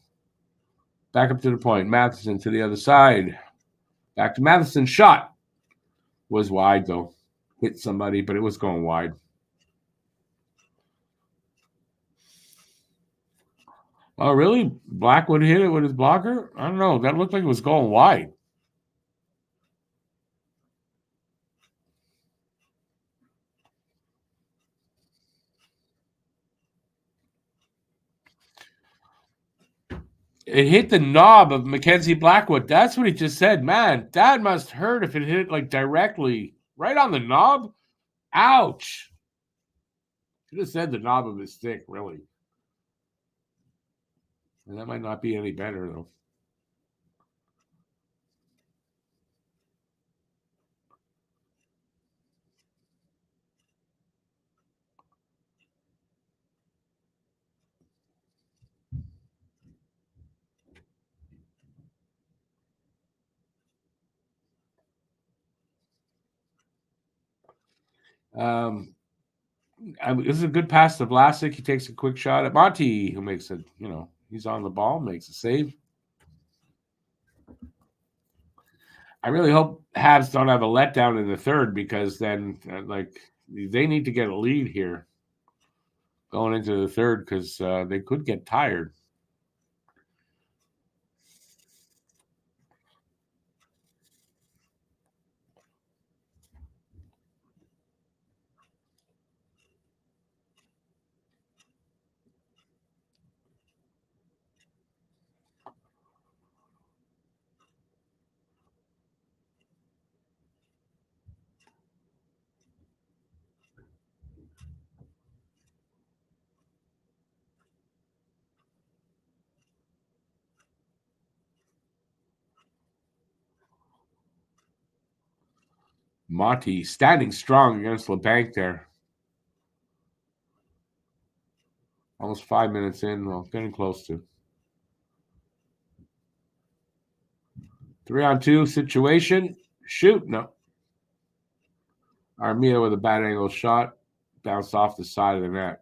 Back up to the point. Matheson to the other side. Back to Matheson. Shot. Was wide, though. Hit somebody, but it was going wide. Oh, really? Blackwood hit it with his blocker? I don't know. That looked like it was going wide. It hit the knob of Mackenzie Blackwood. That's what he just said. Man, that must hurt if it hit like directly right on the knob. Ouch. Should have said the knob of his stick, really. And that might not be any better, though. This is a good pass to Vlasic. He takes a quick shot at Monty, who makes it. He's on the ball, makes a save. I really hope Habs don't have a letdown in the third because then, they need to get a lead here going into the third because they could get tired. Monty standing strong against LeBanc there. Almost 5 minutes in. Well, getting close to. 3-on-2 situation. Shoot. No. Armia with a bad angle shot. Bounced off the side of the net.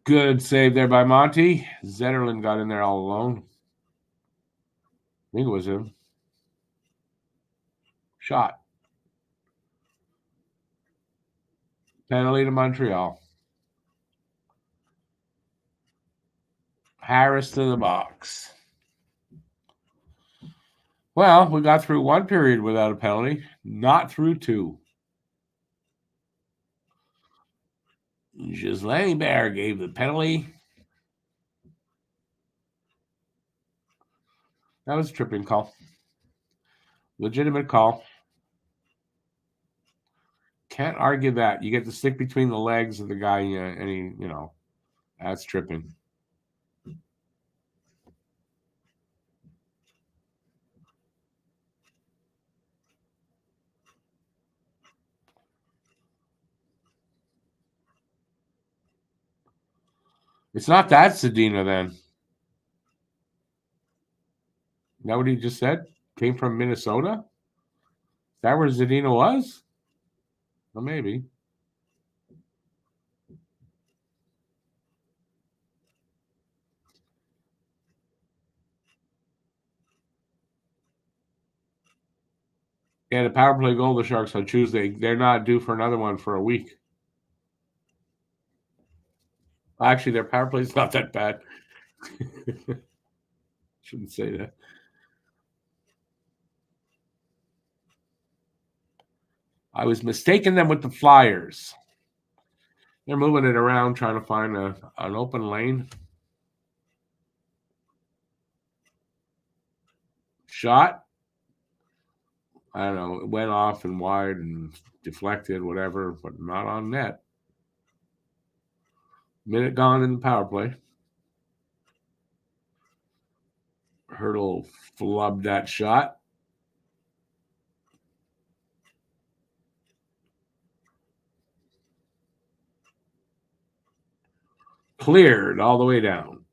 Good save there by Monty. Zetterlund got in there all alone. I think it was him. Shot. Penalty to Montreal. Harris to the box. Well, we got through one period without a penalty, not through two. Ghislain Bear gave the penalty. That was a tripping call. Legitimate call. Can't argue that. You get the stick between the legs of the guy, and that's tripping. It's not that Zadina then. Is that what he just said? Came from Minnesota? Is that where Zadina was? Well, maybe. Yeah, the power play goal, the Sharks on Tuesday. They're not due for another one for a week. Actually, their power play is not that bad. Shouldn't say that. I was mistaking them with the Flyers. They're moving it around, trying to find an open lane. Shot. I don't know. It went off and wide and deflected, whatever, but not on net. Minute gone in the power play. Hurdle flubbed that shot. Cleared all the way down.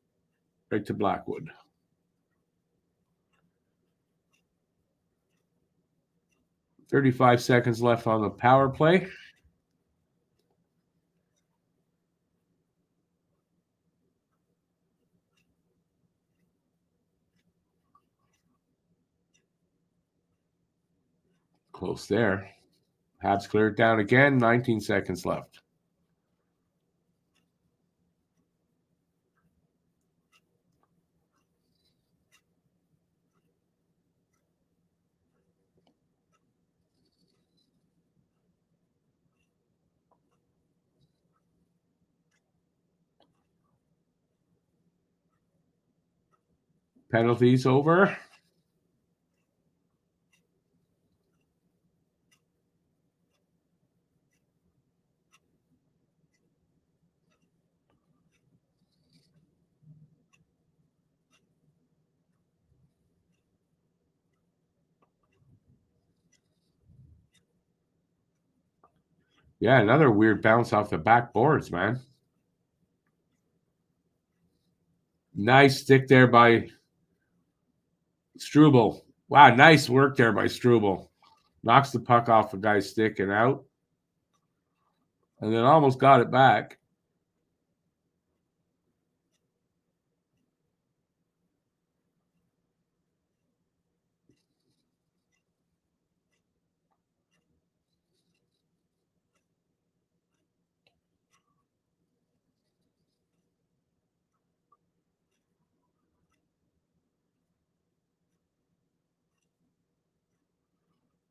Right to Blackwood. .35 seconds left on the power play. Close there. Habs cleared down again. 19 seconds left. Penalties over. Yeah, another weird bounce off the backboards, man. Nice stick there by Struble. Wow, nice work there by Struble. Knocks the puck off the guy's stick and out. And then almost got it back.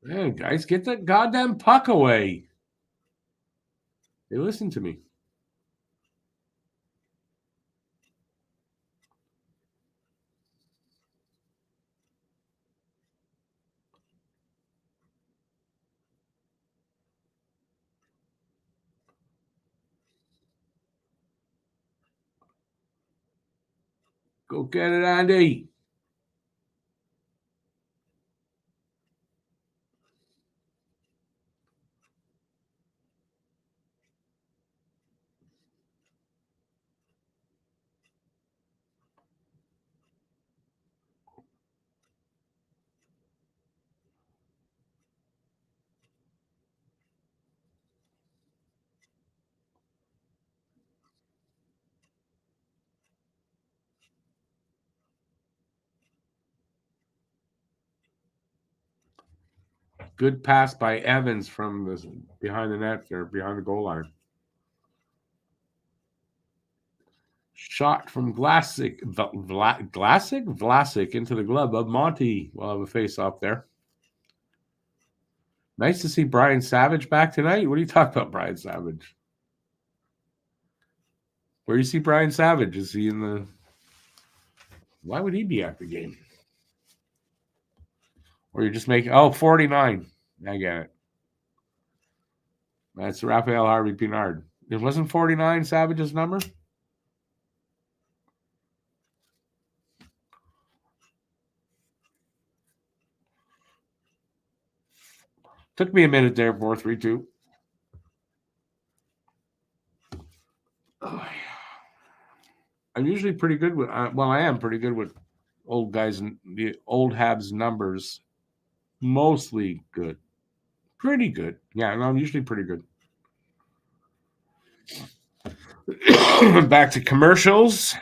Man, guys, get that goddamn puck away. Hey, listen to me. Go get it, Andy. Good pass by Evans from behind the net or behind the goal line. Shot from Vlasic into the glove of Monty. We'll have a face off there. Nice to see Brian Savage back tonight. What are you talking about, Brian Savage? Where do you see Brian Savage? Is he in the... Why would he be at the game? Or you're just making... Oh, 49. I get it. That's Raphael Harvey Pinard. It wasn't 49 Savage's number? Took me a minute there, 4-3-2. Oh, I'm usually pretty good with... I am pretty good with old guys and the old Habs numbers. Mostly good. Pretty good. Yeah, no, I'm usually pretty good. Back to commercials.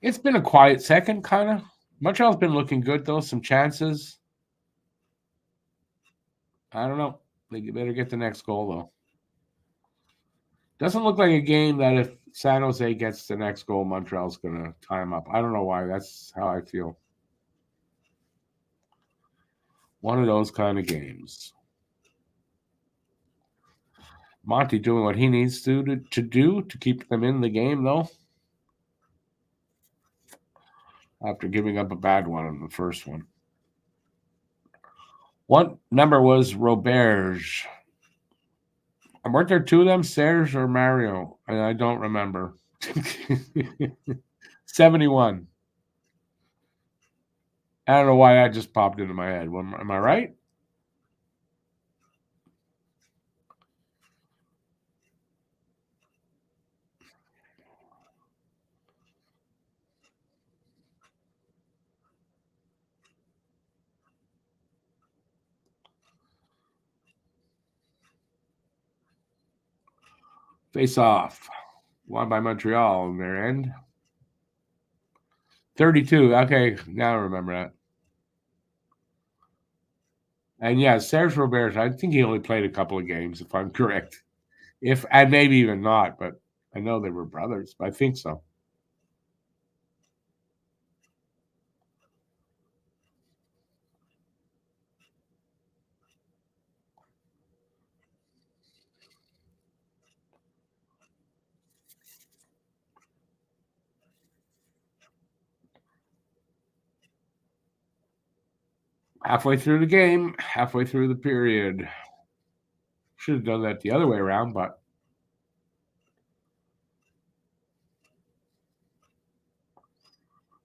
It's been a quiet second, kind of. Montreal's been looking good, though. Some chances. I don't know. They better get the next goal, though. Doesn't look like a game that if San Jose gets the next goal, Montreal's going to tie them up. I don't know why. That's how I feel. One of those kind of games. Monty doing what he needs to do to keep them in the game, though. After giving up a bad one in the first one. What number was Roberge? And weren't there two of them, Serge or Mario? I don't remember. 71. I don't know why that just popped into my head. Am I right? Face off. Won by Montreal in their end. 32. Okay, now I remember that. And yeah, Serge Robert, I think he only played a couple of games, if I'm correct. And maybe even not, but I know they were brothers. I think so. Halfway through the game, halfway through the period. Should have done that the other way around, but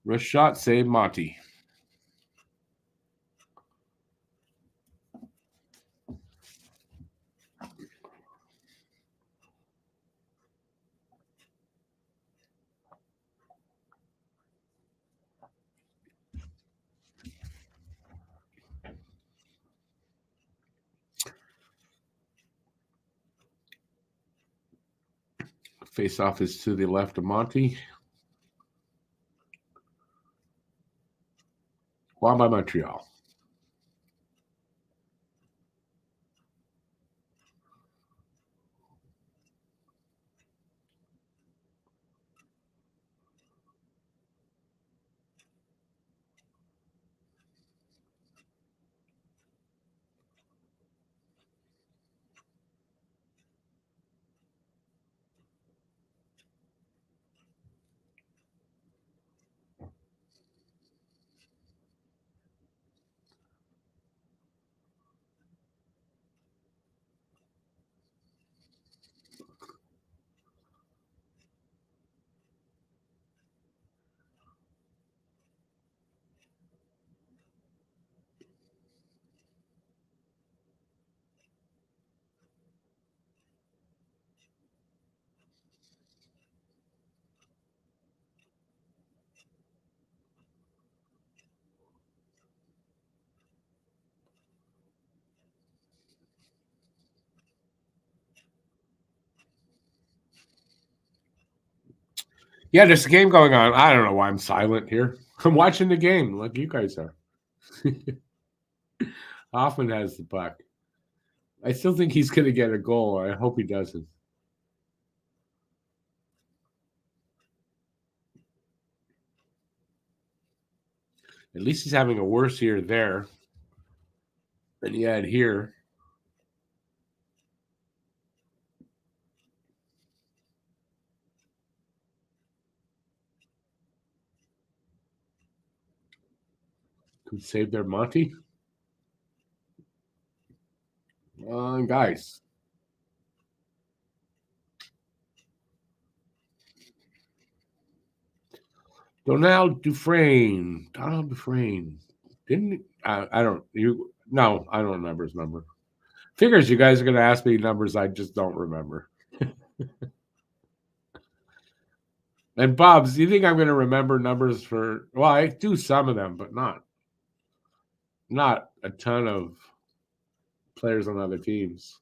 wrist shot saved Monty. Face off is to the left of Monty. Won by Montreal. Yeah, there's a game going on. I don't know why I'm silent here. I'm watching the game like you guys are. Hoffman has the puck. I still think he's going to get a goal. I hope he doesn't. At least he's having a worse year there than he had here. Could save their Monty. Guys. Donald Dufresne. Didn't I don't you no, I don't remember his number. Figures you guys are gonna ask me numbers I just don't remember. And Bob's, do you think I'm gonna remember numbers for well, I do some of them, but not a ton of players on other teams.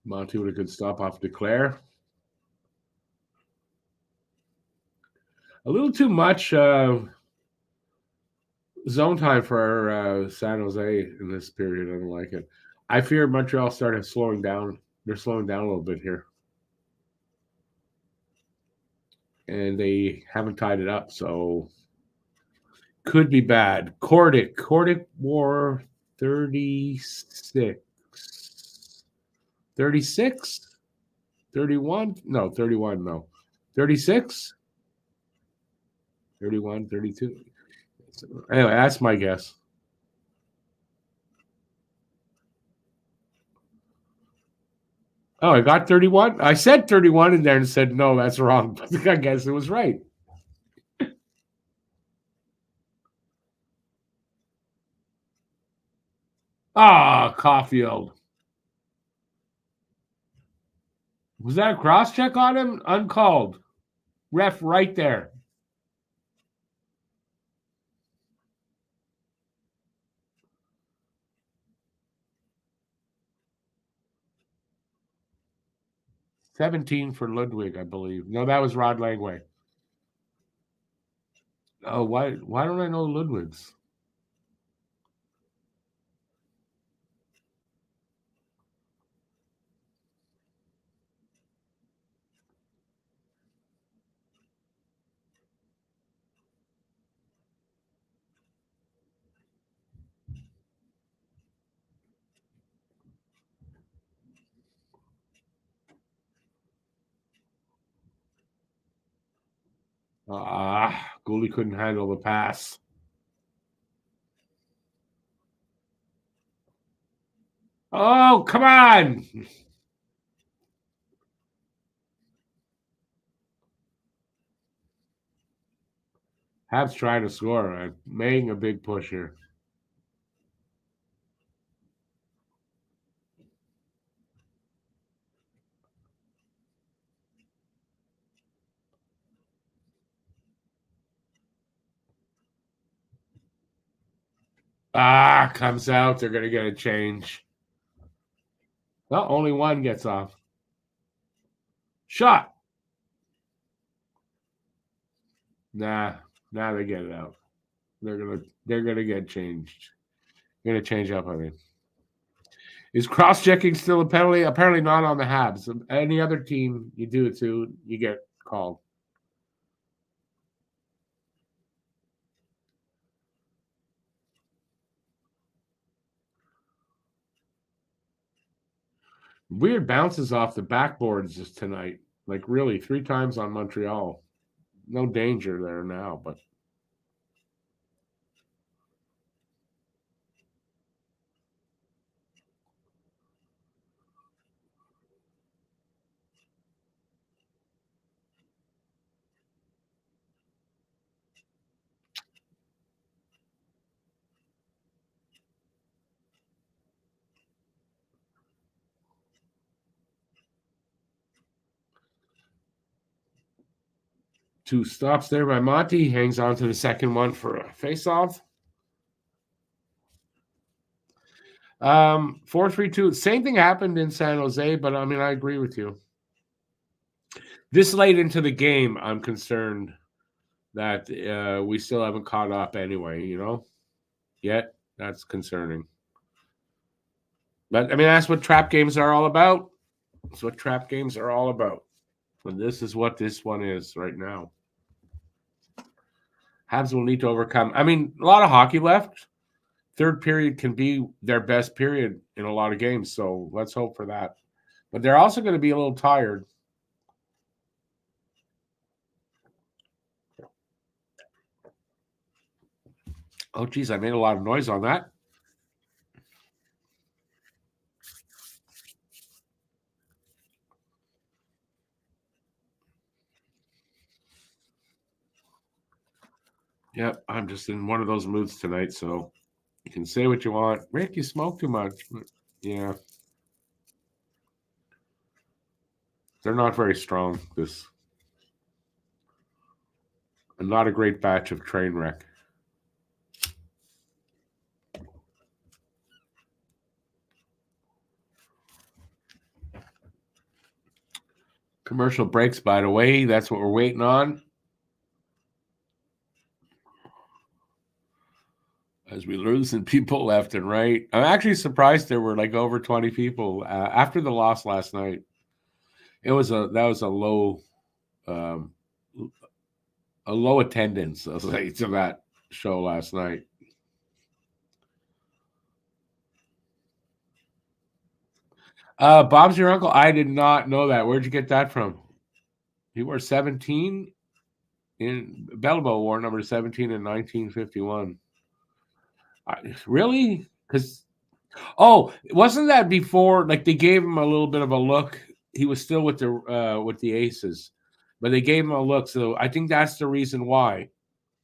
Monty with a good stop off Declare. A little too much zone time for San Jose in this period. I don't like it. I fear Montreal started slowing down. They're slowing down a little bit here. And they haven't tied it up, so could be bad. Cordic wore 36. 36? 31? No, 31, no. 36? 31, 32. Anyway, that's my guess. Oh, I got 31? I said 31 in there and said, no, that's wrong. I guess it was right. Caulfield. Was that a cross check on him? Uncalled. Ref right there. $17 for Ludwig, I believe. No, that was Rod Langway. Oh, why don't I know Ludwig's? Goalie couldn't handle the pass. Oh, come on. Habs trying to score. Making a big push here. Comes out. They're going to get a change. Well, only one gets off. Shot. Nah, they get it out. They're gonna get changed. They're gonna change up. I mean, is cross checking still a penalty? Apparently not on the Habs. Any other team you do it to, you get called. Weird bounces off the backboards just tonight. Like really, 3 times on Montreal. No danger there now, but 2 stops there by Monty. Hangs on to the second one for a face-off. 4-3-2. Same thing happened in San Jose, but I mean, I agree with you. This late into the game, I'm concerned that we still haven't caught up anyway, yet. That's concerning. But I mean, that's what trap games are all about. That's what trap games are all about. And this is what this one is right now. Habs will need to overcome. I mean, a lot of hockey left. Third period can be their best period in a lot of games, so let's hope for that. But they're also going to be a little tired. Oh, geez, I made a lot of noise on that. Yep, I'm just in one of those moods tonight, so you can say what you want. Rick, you smoke too much. Yeah. They're not very strong. And not a great batch of train wreck. Commercial breaks, by the way. That's what we're waiting on. As we losing people left and right. I'm actually surprised there were like over 20 people after the loss last night. That was a low attendance, I'll say, to that show last night. Bob's your uncle? I did not know that. Where'd you get that from? He wore 17 in Belleville wore number 17 in 1951. Really? Because wasn't that before? Like they gave him a little bit of a look. He was still with the Aces, but they gave him a look. So I think that's the reason why.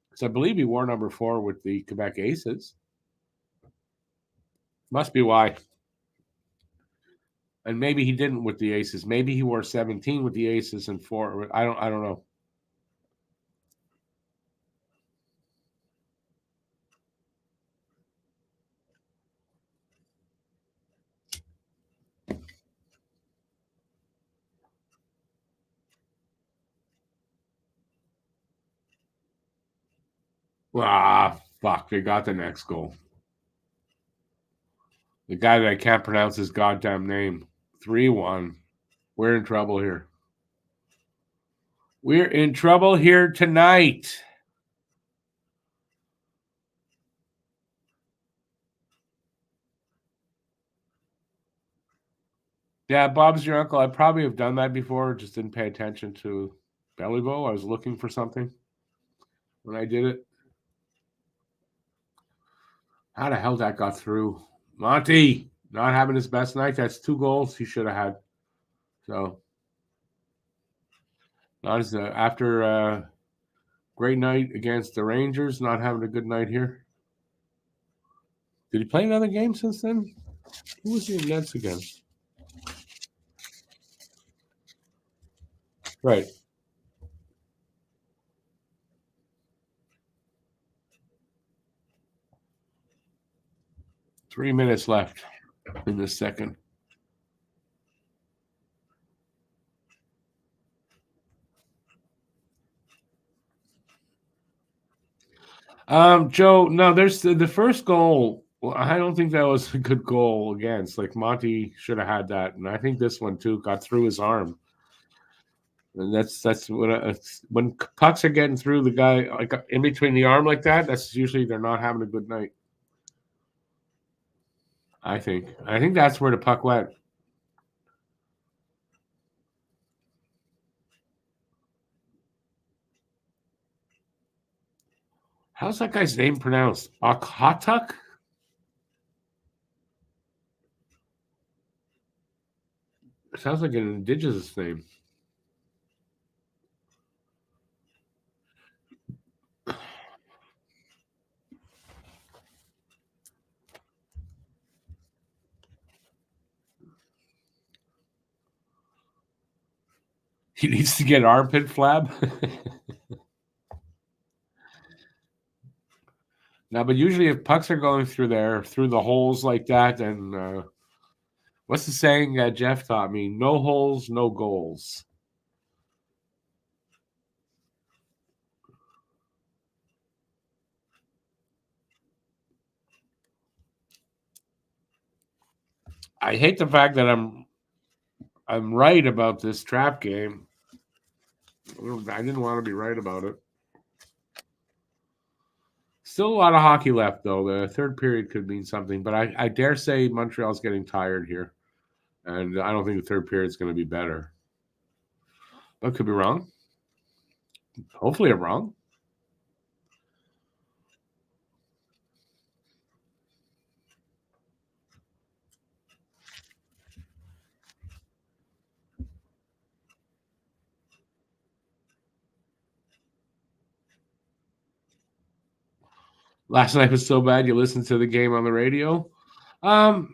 Because I believe he wore number 4 with the Quebec Aces. Must be why. And maybe he didn't with the Aces. Maybe he wore 17 with the Aces and 4. I don't know. Fuck. They got the next goal. The guy that I can't pronounce his goddamn name. 3-1. We're in trouble here. We're in trouble here tonight. Yeah, Bob's your uncle. I probably have done that before. Just didn't pay attention to Belleville. I was looking for something when I did it. How the hell that got through? Monty, not having his best night. That's 2 goals he should have had. So, not as after a great night against the Rangers, not having a good night here. Did he play another game since then? Who was he in Nets against? Right. 3 minutes left in the second. Joe, no, there's the first goal. Well, I don't think that was a good goal against. Like Monty should have had that, and I think this one too got through his arm. And that's when pucks are getting through the guy like in between the arm like that. That's usually they're not having a good night. I think that's where the puck went. How's that guy's name pronounced? Akhatuk? Sounds like an indigenous name. He needs to get armpit flab. No, but usually if pucks are going through the holes like that, then what's the saying that Jeff taught me? No holes, no goals. I hate the fact that I'm right about this trap game. I didn't want to be right about it. Still a lot of hockey left, though. The third period could mean something, but I dare say Montreal's getting tired here, and I don't think the third period is going to be better. But could be wrong. Hopefully, I'm wrong. Last night was so bad. You listened to the game on the radio. I don't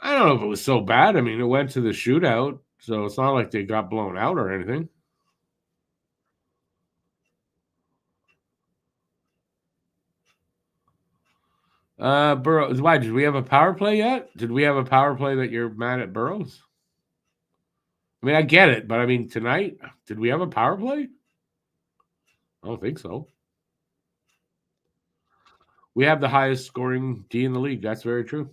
know if it was so bad. I mean, it went to the shootout, so it's not like they got blown out or anything. Burrows. Why did we have a power play yet? Did we have a power play that you're mad at Burrows? I mean, I get it, but I mean, tonight, did we have a power play? I don't think so. We have the highest scoring D in the league. That's very true.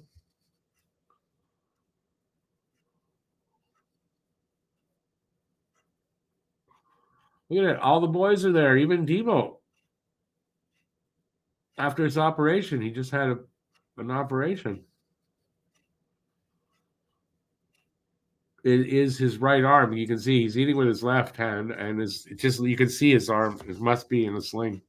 Look at it. All the boys are there, even Debo. After his operation, he just had an operation. It is his right arm. You can see he's eating with his left hand, and you can see his arm. It must be in a sling.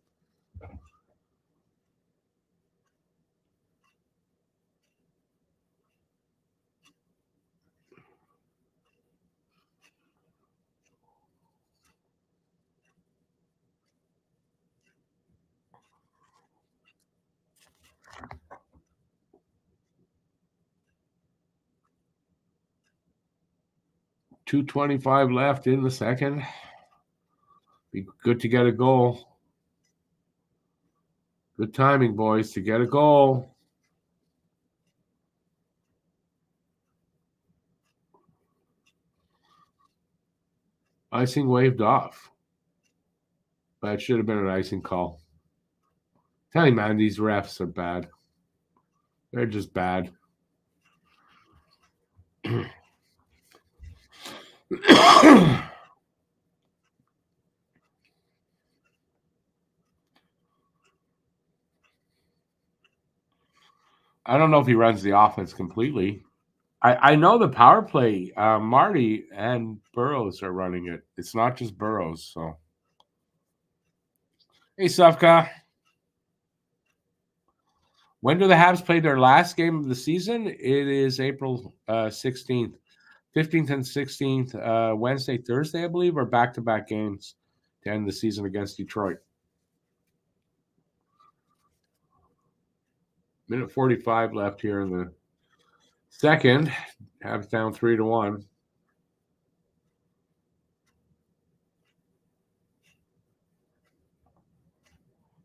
.225 left in the second. Be good to get a goal. Good timing, boys, to get a goal. Icing waved off. That should have been an icing call. Tell you, man, these refs are bad. They're just bad. I don't know if he runs the offense completely. I know the power play. Marty and Burrows are running it. It's not just Burrows. So, hey, Sufka. When do the Habs play their last game of the season? It is April 16th. 15th and 16th, Wednesday, Thursday, I believe, are back-to-back games to end the season against Detroit. Minute 45 left here in the second. Habs down 3-1.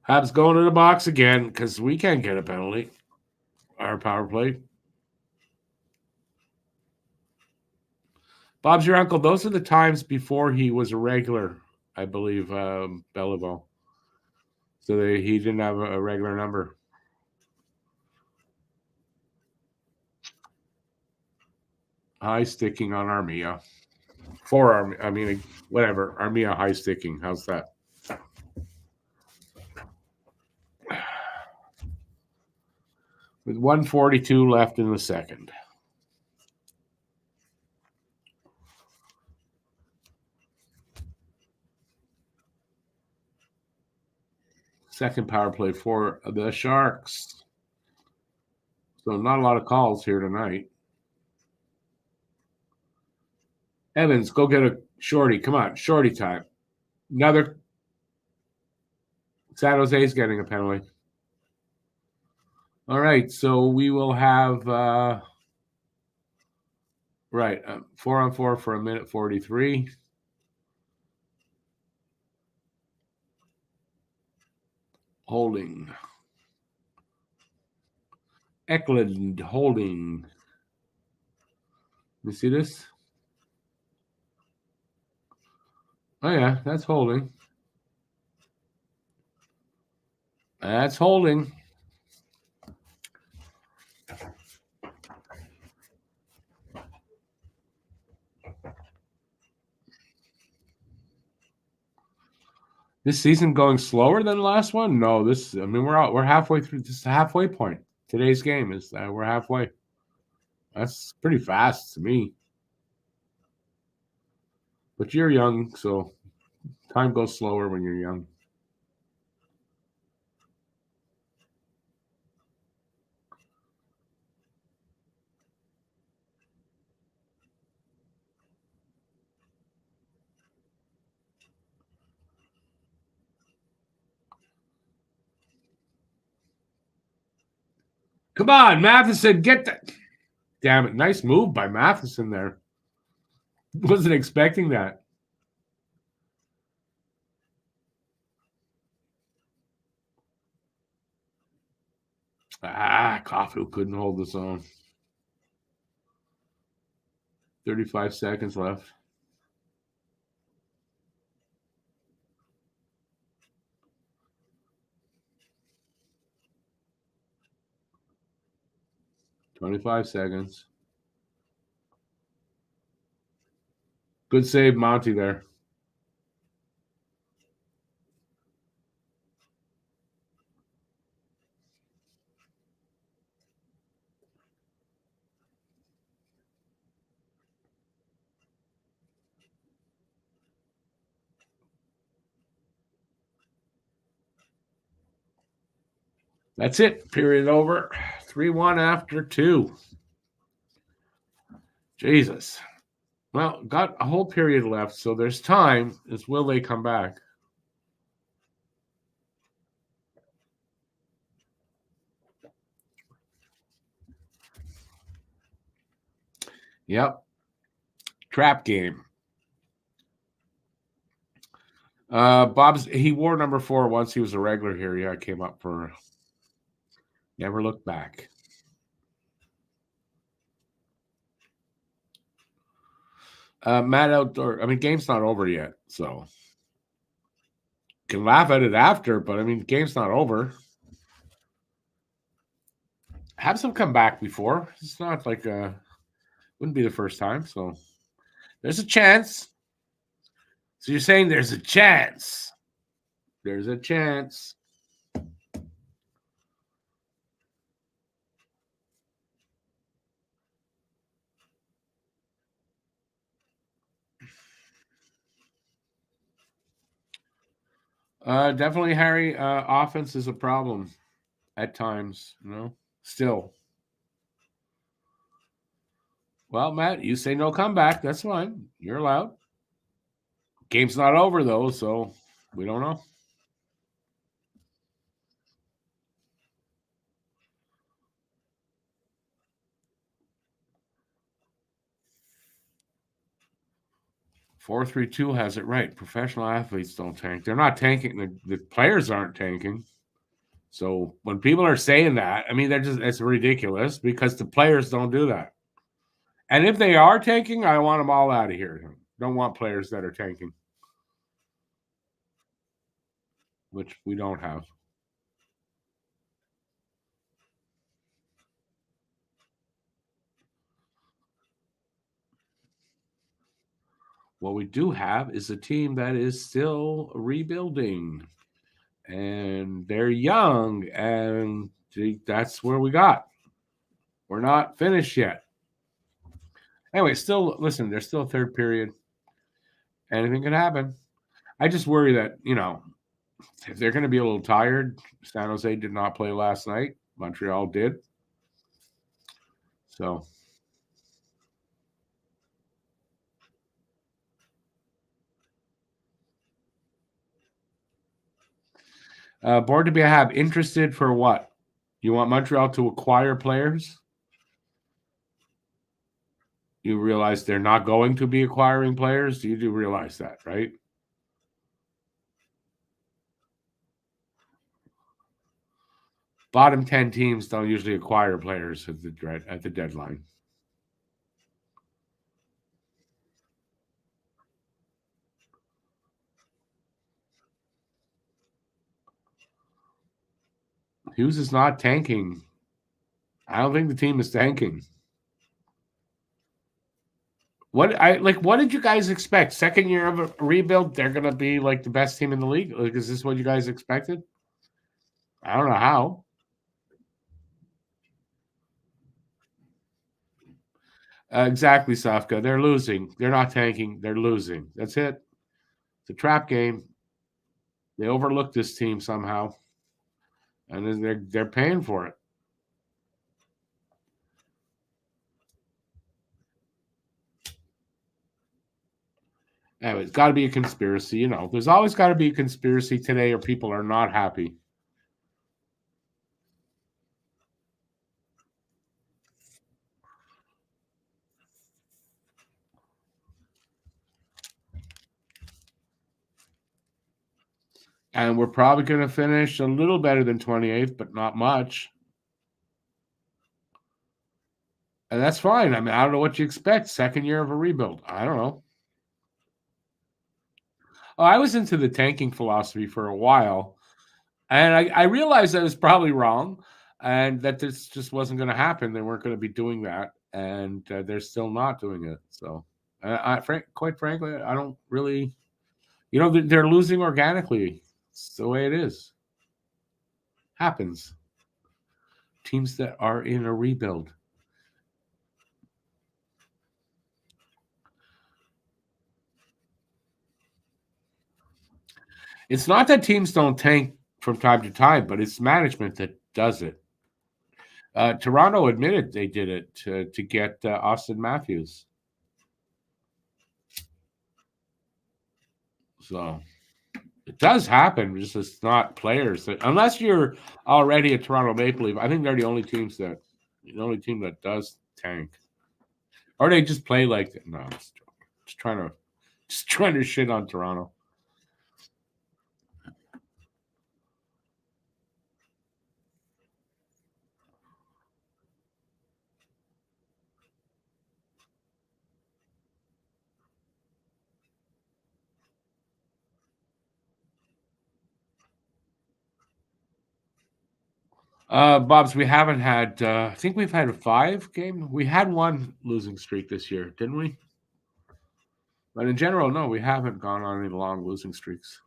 Habs going to the box again because we can't get a penalty. Our power play. Bob's your uncle. Those are the times before he was a regular, I believe, Belleville. So he didn't have a regular number. High sticking on Armia. Whatever. Armia high sticking. How's that? With 1:42 left in the second. Second power play for the Sharks. So not a lot of calls here tonight. Evans, go get a shorty. Come on, shorty time. Another. San Jose's getting a penalty. All right, so we will have 4-on-4 for a minute 43. Holding. Eklund holding. You see this? Oh, yeah, that's holding. That's holding. This season going slower than the last one? No, we're halfway through. This is the halfway point. Today's game is we're halfway. That's pretty fast to me. But you're young, so time goes slower when you're young. Come on, Matheson, get that. Damn it. Nice move by Matheson there. Wasn't expecting that. Caulfield couldn't hold his own. 35 seconds left. $25 seconds. Good save, Monty, there. That's it. Period over. 3-1 after 2. Jesus. Well, got a whole period left, so there's time. It's will they come back? Yep. Trap game. He wore number 4 once he was a regular here. Yeah, came up for never looked back. Matt Outdoor. Game's not over yet, so can laugh at it after, but game's not over. Habs have come back before. It's not like wouldn't be the first time, so there's a chance. So you're saying there's a chance. There's a chance. Definitely, Harry. Offense is a problem at times, still. Well, Matt, you say no comeback. That's fine. You're allowed. Game's not over, though, so we don't know. $4-3-2 has it right. Professional athletes don't tank. They're not tanking. The players aren't tanking. So when people are saying that, it's ridiculous because the players don't do that. And if they are tanking, I want them all out of here. Don't want players that are tanking, which we don't have. What we do have is a team that is still rebuilding, and they're young, and that's where we got. We're not finished yet. Anyway, still, listen, there's still a third period. Anything can happen. I just worry that, if they're going to be a little tired, San Jose did not play last night. Montreal did. So, board to be a Hab. Interested for what? You want Montreal to acquire players? You realize they're not going to be acquiring players? You do realize that, right? Bottom 10 teams don't usually acquire players at the deadline. Hughes is not tanking. I don't think the team is tanking. What did you guys expect? Second year of a rebuild, they're gonna be like the best team in the league? Like, is this what you guys expected? I don't know how. Exactly, Safka. They're losing. They're not tanking. They're losing. That's it. It's a trap game. They overlooked this team somehow, and then they're paying for it. Anyway, it's got to be a conspiracy. There's always got to be a conspiracy today, or people are not happy. And we're probably going to finish a little better than 28th, but not much. And that's fine. I mean, I don't know what you expect. Second year of a rebuild. I don't know. Oh, I was into the tanking philosophy for a while, and I realized I was probably wrong, and that this just wasn't going to happen. They weren't going to be doing that, and they're still not doing it. So, quite frankly, I don't really, they're losing organically. It's the way it is. Happens. Teams that are in a rebuild. It's not that teams don't tank from time to time, but it's management that does it. Toronto admitted they did it to get Austin Matthews. So it does happen. Just it's not players unless you're already a Toronto Maple Leaf. I think they're the only team that does tank, or they just play like that. No, just trying to shit on Toronto. Bob's, we haven't had. I think we've had a 5-game. We had one losing streak this year, didn't we? But in general, no, we haven't gone on any long losing streaks.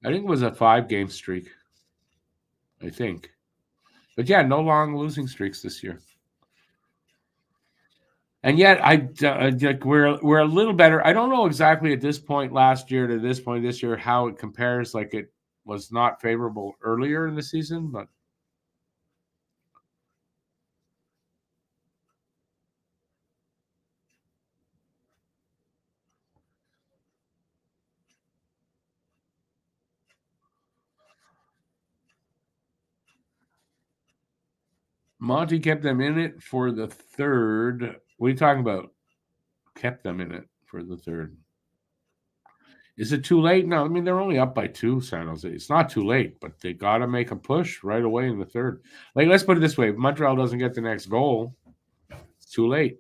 I think it was a 5-game streak. I think, but yeah, no long losing streaks this year. And yet, we're a little better. I don't know exactly at this point last year to this point this year how it compares. Like it was not favorable earlier in the season, but Monty kept them in it for the third. What are you talking about? kept them in it for the third. Is it too late? No, I mean, they're only up by 2, San Jose. It's not too late, but they got to make a push right away in the third. Like, let's put it this way. If Montreal doesn't get the next goal, it's too late.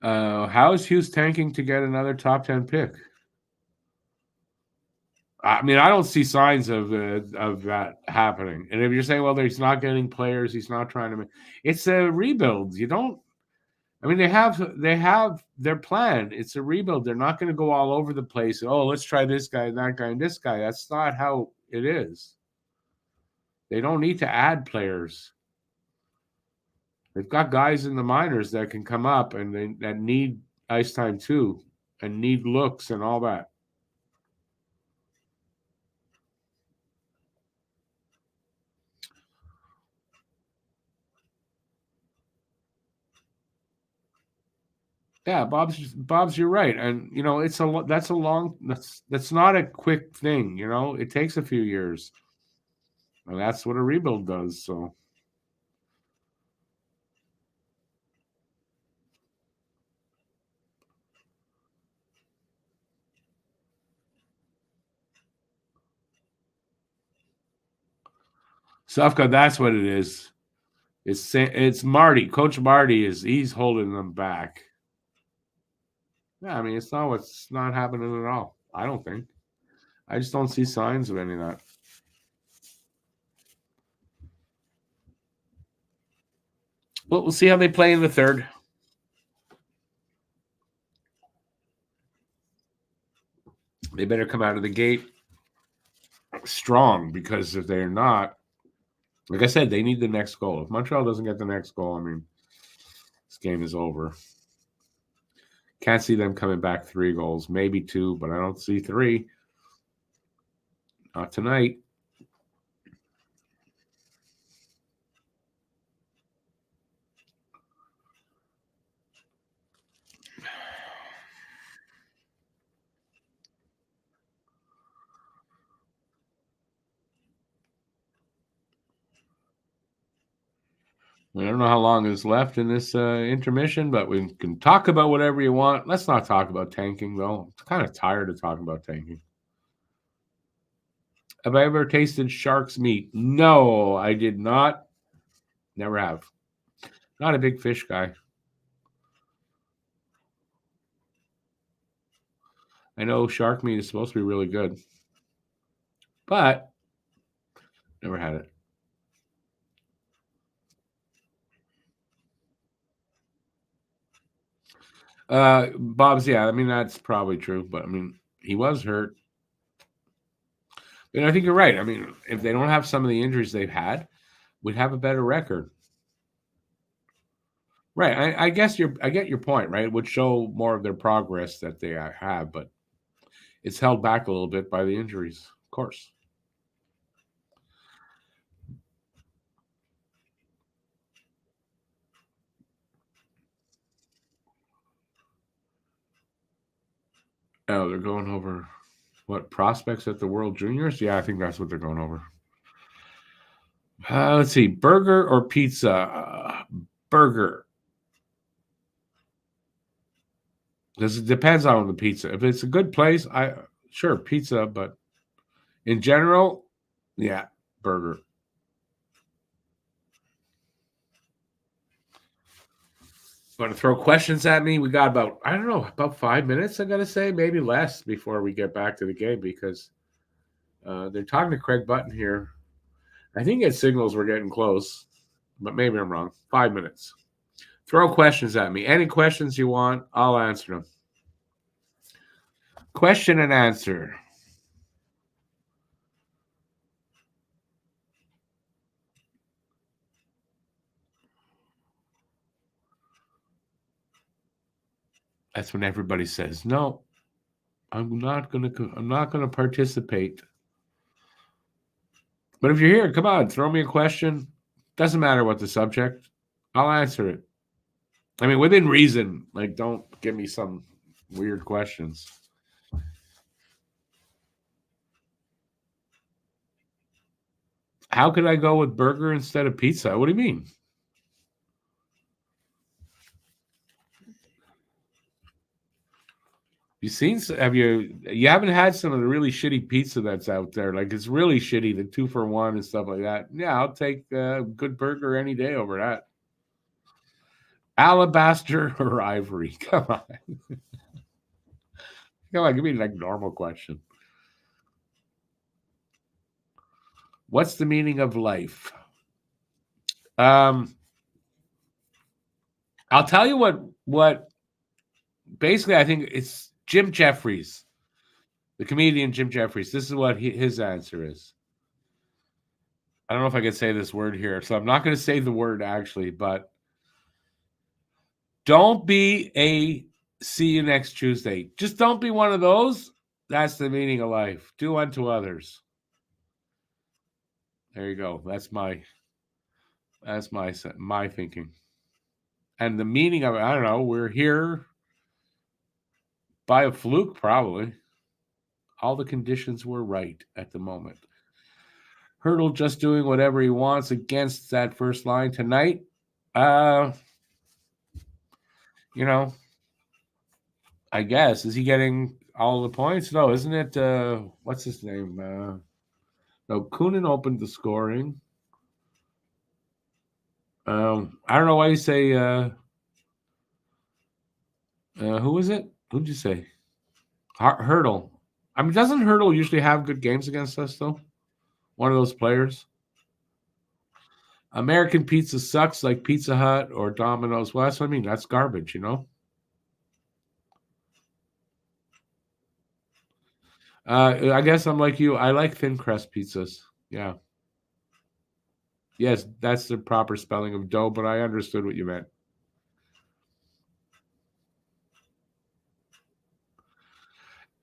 How is Hughes tanking to get another top 10 pick? I mean, I don't see signs of that happening. And if you're saying, well, he's not getting players, he's not trying to. It's a rebuild. You don't. I mean, they have their plan. It's a rebuild. They're not going to go all over the place. Oh, let's try this guy, that guy, and this guy. That's not how it is. They don't need to add players. They've got guys in the minors that can come up and that need ice time too, and need looks and all that. Yeah, Bob's. You're right, and you know that's not a quick thing. You know, it takes a few years, and that's what a rebuild does. So. Sufka, that's what it is. It's Marty. Coach Marty he's holding them back. Yeah, I mean it's not what's not happening at all. I don't think. I just don't see signs of any of that. Well, we'll see how they play in the third. They better come out of the gate strong, because if they're not, like I said, they need the next goal. If Montreal doesn't get the next goal, I mean, this game is over. Can't see them coming back 3 goals, maybe 2, but I don't see 3. Not tonight. I don't know how long is left in this intermission, but we can talk about whatever you want. Let's not talk about tanking, though. I'm kind of tired of talking about tanking. Have I ever tasted shark's meat? No, I did not. Never have. Not a big fish guy. I know shark meat is supposed to be really good, but never had it. Bob's, yeah, I mean, that's probably true, but I mean, he was hurt. And I think you're right. I mean, if they don't have some of the injuries they've had, we'd have a better record. Right. I guess I get your point, right? It would show more of their progress that they have, but it's held back a little bit by the injuries, of course. Oh, they're going over what, prospects at the World Juniors? Yeah, I think that's what they're going over. Let's see, burger or pizza? Burger. Because it depends on the pizza. If it's a good place, sure pizza, but in general, yeah, burger. Want to throw questions at me? We got about 5 minutes, I gotta say, maybe less, before we get back to the game, because they're talking to Craig Button here. I think it signals we're getting close, but maybe I'm wrong. 5 minutes. Throw questions at me. Any questions you want, I'll answer them. Question and answer. That's when everybody says, "No, I'm not gonna participate." But if you're here, come on, throw me a question. Doesn't matter what the subject. I'll answer it. I mean, within reason. Like, don't give me some weird questions. How could I go with burger instead of pizza? What do you mean? You haven't had some of the really shitty pizza that's out there? Like it's really shitty, the 2-for-1 and stuff like that. Yeah, I'll take a good burger any day over that. Alabaster or ivory? Come on. Come on, give me like normal question. What's the meaning of life? I'll tell you what basically I think it's Jim Jeffries, the comedian Jim Jeffries. This is what his answer is. I don't know if I can say this word here, so I'm not going to say the word actually, but don't be a see you next Tuesday. Just don't be one of those. That's the meaning of life. Do unto others. There you go. That's my thinking. And the meaning of it, I don't know. We're here by a fluke, probably. All the conditions were right at the moment. Hurdle just doing whatever he wants against that first line tonight. You know, I guess. Is he getting all the points? No, isn't it? What's his name? No, Kunin opened the scoring. I don't know why you say. Who is it? Who'd you say? Hurdle. I mean, doesn't Hurdle usually have good games against us, though? One of those players. American pizza sucks like Pizza Hut or Domino's. Well, that's what I mean. That's garbage, you know? I guess I'm like you. I like thin crust pizzas. Yeah. Yes, that's the proper spelling of dough, but I understood what you meant.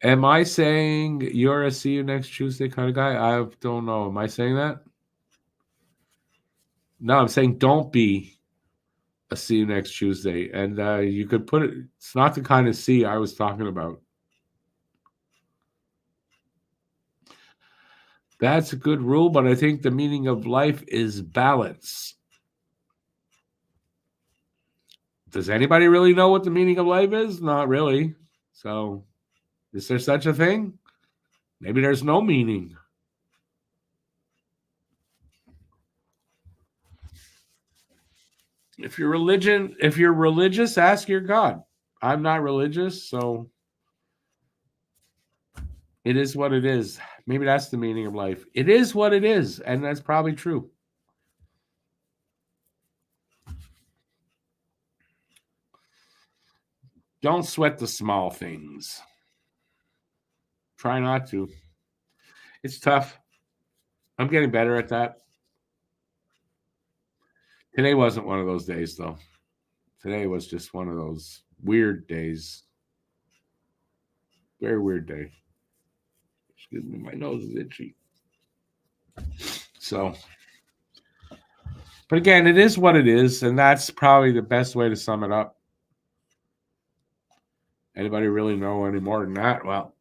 Am I saying you're a see you next Tuesday kind of guy? I don't know. Am I saying that? No, I'm saying don't be a see you next Tuesday. And you could put it, it's not the kind of see I was talking about. That's a good rule, but I think the meaning of life is balance. Does anybody really know what the meaning of life is? Not really. So, is there such a thing? Maybe there's no meaning. If you're religious, ask your God. I'm not religious, so it is what it is. Maybe that's the meaning of life. It is what it is, and that's probably true. Don't sweat the small things. Try not to. It's tough. I'm getting better at that. Today wasn't one of those days, though. Today was just one of those weird days. Very weird day. Excuse me, my nose is itchy. So, but again, it is what it is, and that's probably the best way to sum it up. Anybody really know any more than that? Well,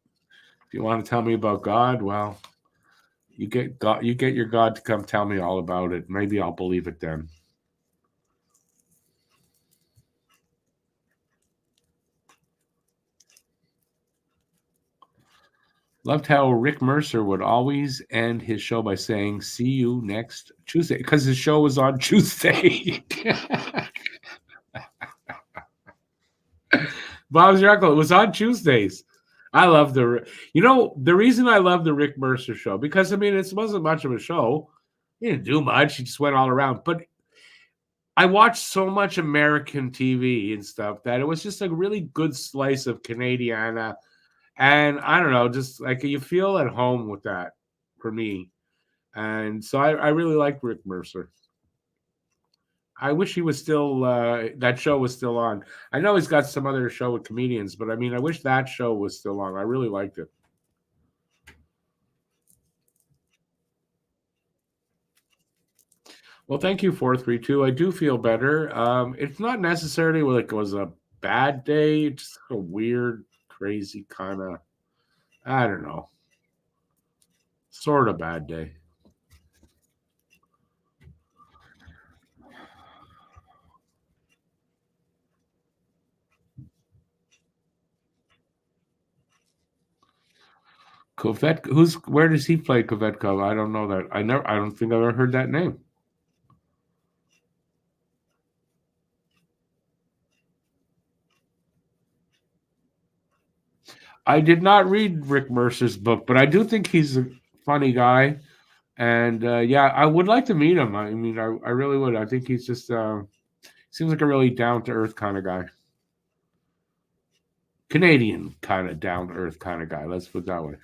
if you want to tell me about God, well, you get your God to come tell me all about it. Maybe I'll believe it then. Loved how Rick Mercer would always end his show by saying, "See you next Tuesday," because his show was on Tuesday. Bob's your uncle. It was on Tuesdays. I love the reason I love the Rick Mercer show, because I mean it wasn't much of a show. He didn't do much. He just went all around. But I watched so much American TV and stuff that it was just a really good slice of Canadiana. And I don't know, just like you feel at home with that for me. And so I really like Rick Mercer. I wish he was still, that show was still on. I know he's got some other show with comedians, but I mean, I wish that show was still on. I really liked it. Well, thank you, 432. I do feel better. It's not necessarily like it was a bad day, it's just a weird, crazy kind of, I don't know, sort of bad day. Where does he play Kovetkov? I don't know that. I don't think I've ever heard that name. I did not read Rick Mercer's book, but I do think he's a funny guy. And yeah, I would like to meet him. I mean, I really would. I think he's just seems like a really down to earth kind of guy. Canadian kind of down to earth kind of guy. Let's put it that way.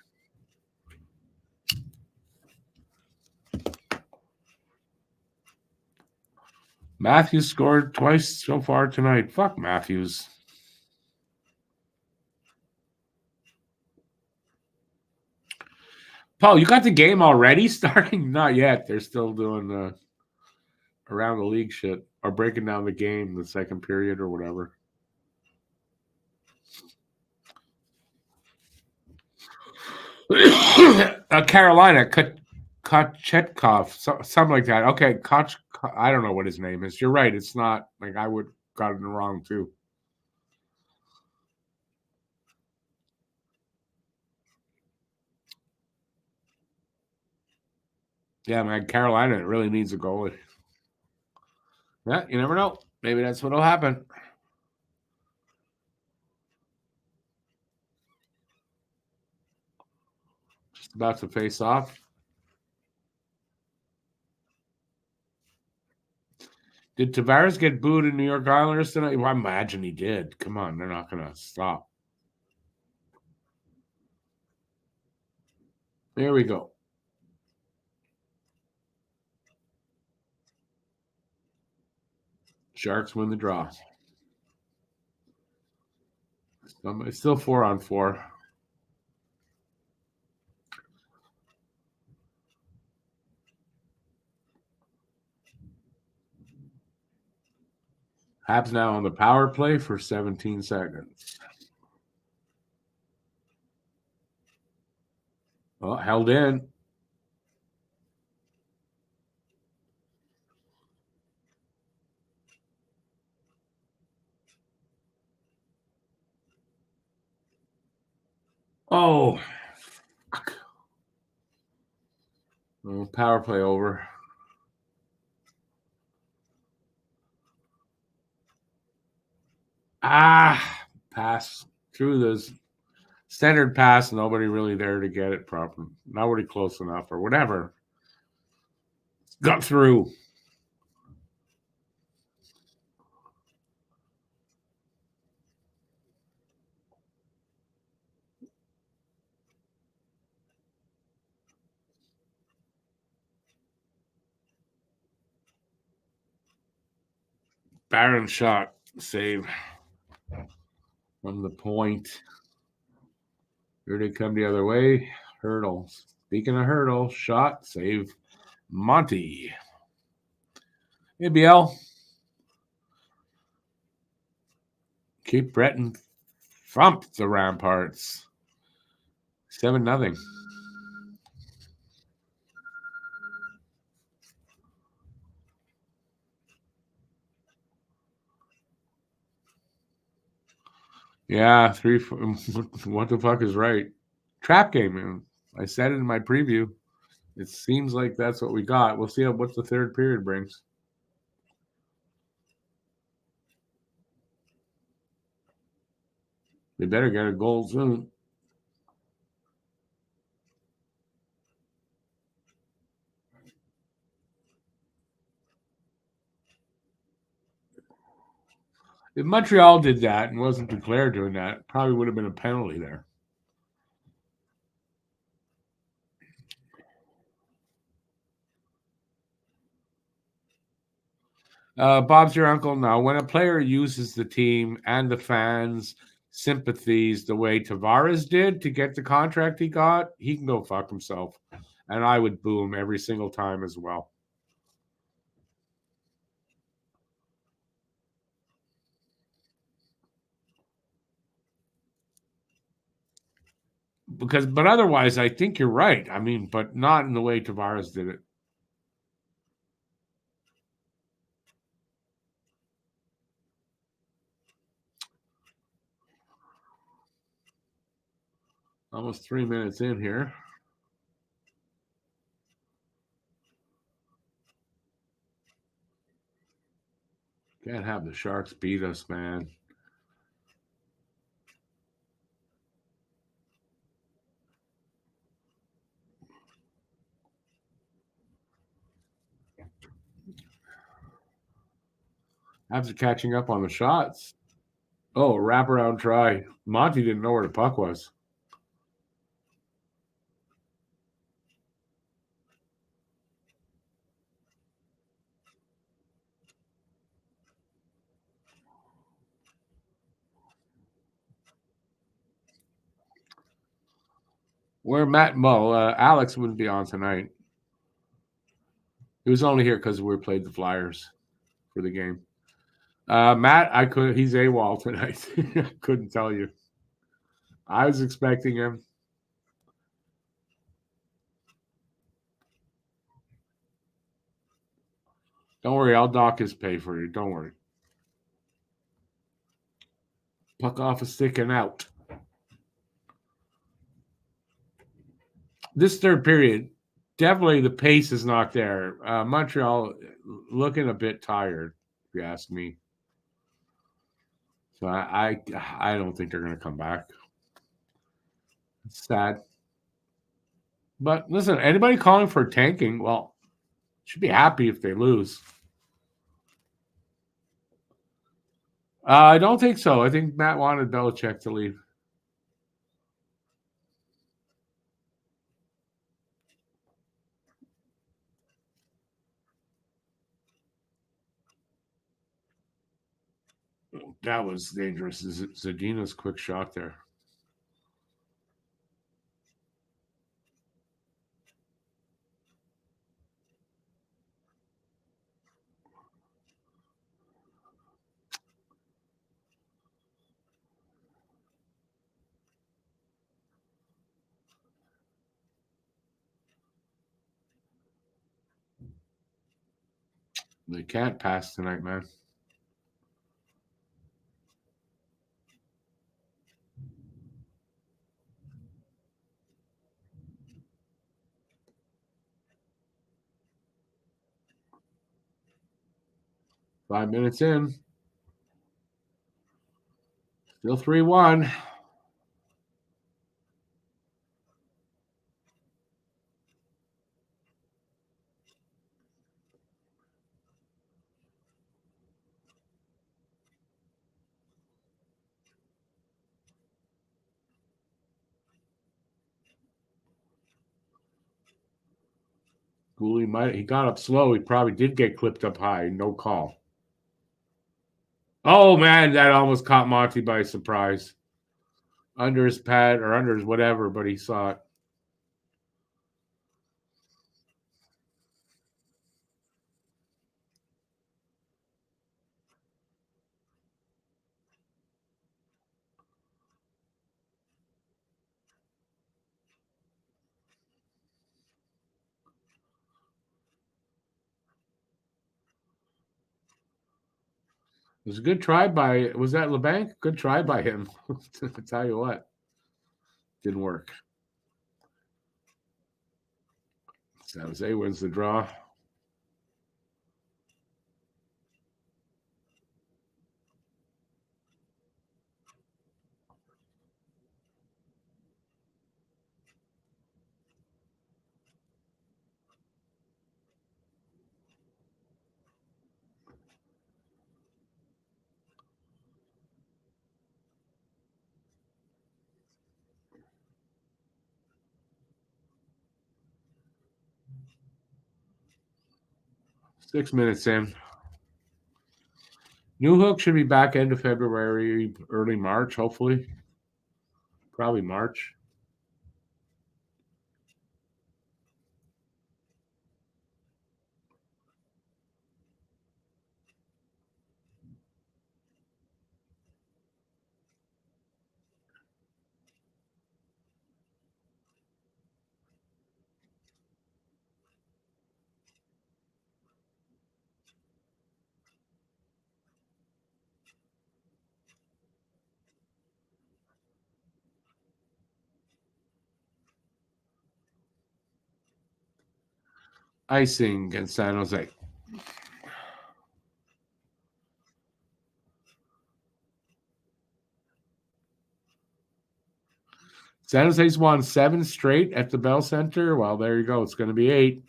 Matthews scored twice so far tonight. Fuck Matthews. Paul, you got the game already starting? Not yet. They're still doing around the league shit or breaking down the game, the second period or whatever. Carolina, Kochetkov, something like that. Okay, I don't know what his name is. You're right. It's not like I would got it wrong too. Yeah, man, Carolina really needs a goalie. Yeah, you never know. Maybe that's what'll happen. Just about to face off. Did Tavares get booed in New York Islanders tonight? Well, I imagine he did. Come on, they're not going to stop. There we go. Sharks win the draw. It's still 4-on-4. Habs now on the power play for 17 seconds. Well, held in. Oh, fuck. Oh, power play over. Pass through this standard pass. Nobody really there to get it proper. Nobody close enough or whatever. Got through. Barron shot save from the point. Here they come the other way. Hurdle. Speaking of hurdle, shot save. Monty. Hey, BL. Cape Breton thumped the Ramparts. 7-0. Yeah, what the fuck is right? Trap game, man. I said it in my preview. It seems like that's what we got. We'll see what the third period brings. They better get a goal soon. If Montreal did that and wasn't declared doing that, probably would have been a penalty there. Bob's your uncle. Now, when a player uses the team and the fans' sympathies the way Tavares did to get the contract he got, he can go fuck himself. And I would boo him every single time as well. But otherwise, I think you're right. I mean, but not in the way Tavares did it. Almost 3 minutes in here. Can't have the Sharks beat us, man. Habs are catching up on the shots. Oh, wraparound try. Monty didn't know where the puck was. Where Matt Mo, Alex wouldn't be on tonight. He was only here because we played the Flyers for the game. Matt, he's AWOL tonight. I couldn't tell you. I was expecting him. Don't worry, I'll dock his pay for you. Don't worry. Puck off a stick and out. This third period, definitely the pace is not there. Montreal looking a bit tired, if you ask me. So I don't think they're going to come back. It's sad. But listen, anybody calling for tanking, well, should be happy if they lose. I don't think so. I think Matt wanted Belichick to leave. That was dangerous. Zadina's quick shot there. They can't pass tonight, man. Five minutes in. Still 3-1. He got up slow. He probably did get clipped up high. No call. Oh, man, that almost caught Monty by surprise. Under his pad or under his whatever, but he saw it. It was a good try was that LeBanc? Good try by him. I tell you what. Didn't work. San Jose wins the draw. Six minutes in. Newhook should be back end of February, early March, hopefully. Probably March. icing against San Jose. San Jose's won 7 straight at the Bell Center. Well, there you go. It's going to be 8.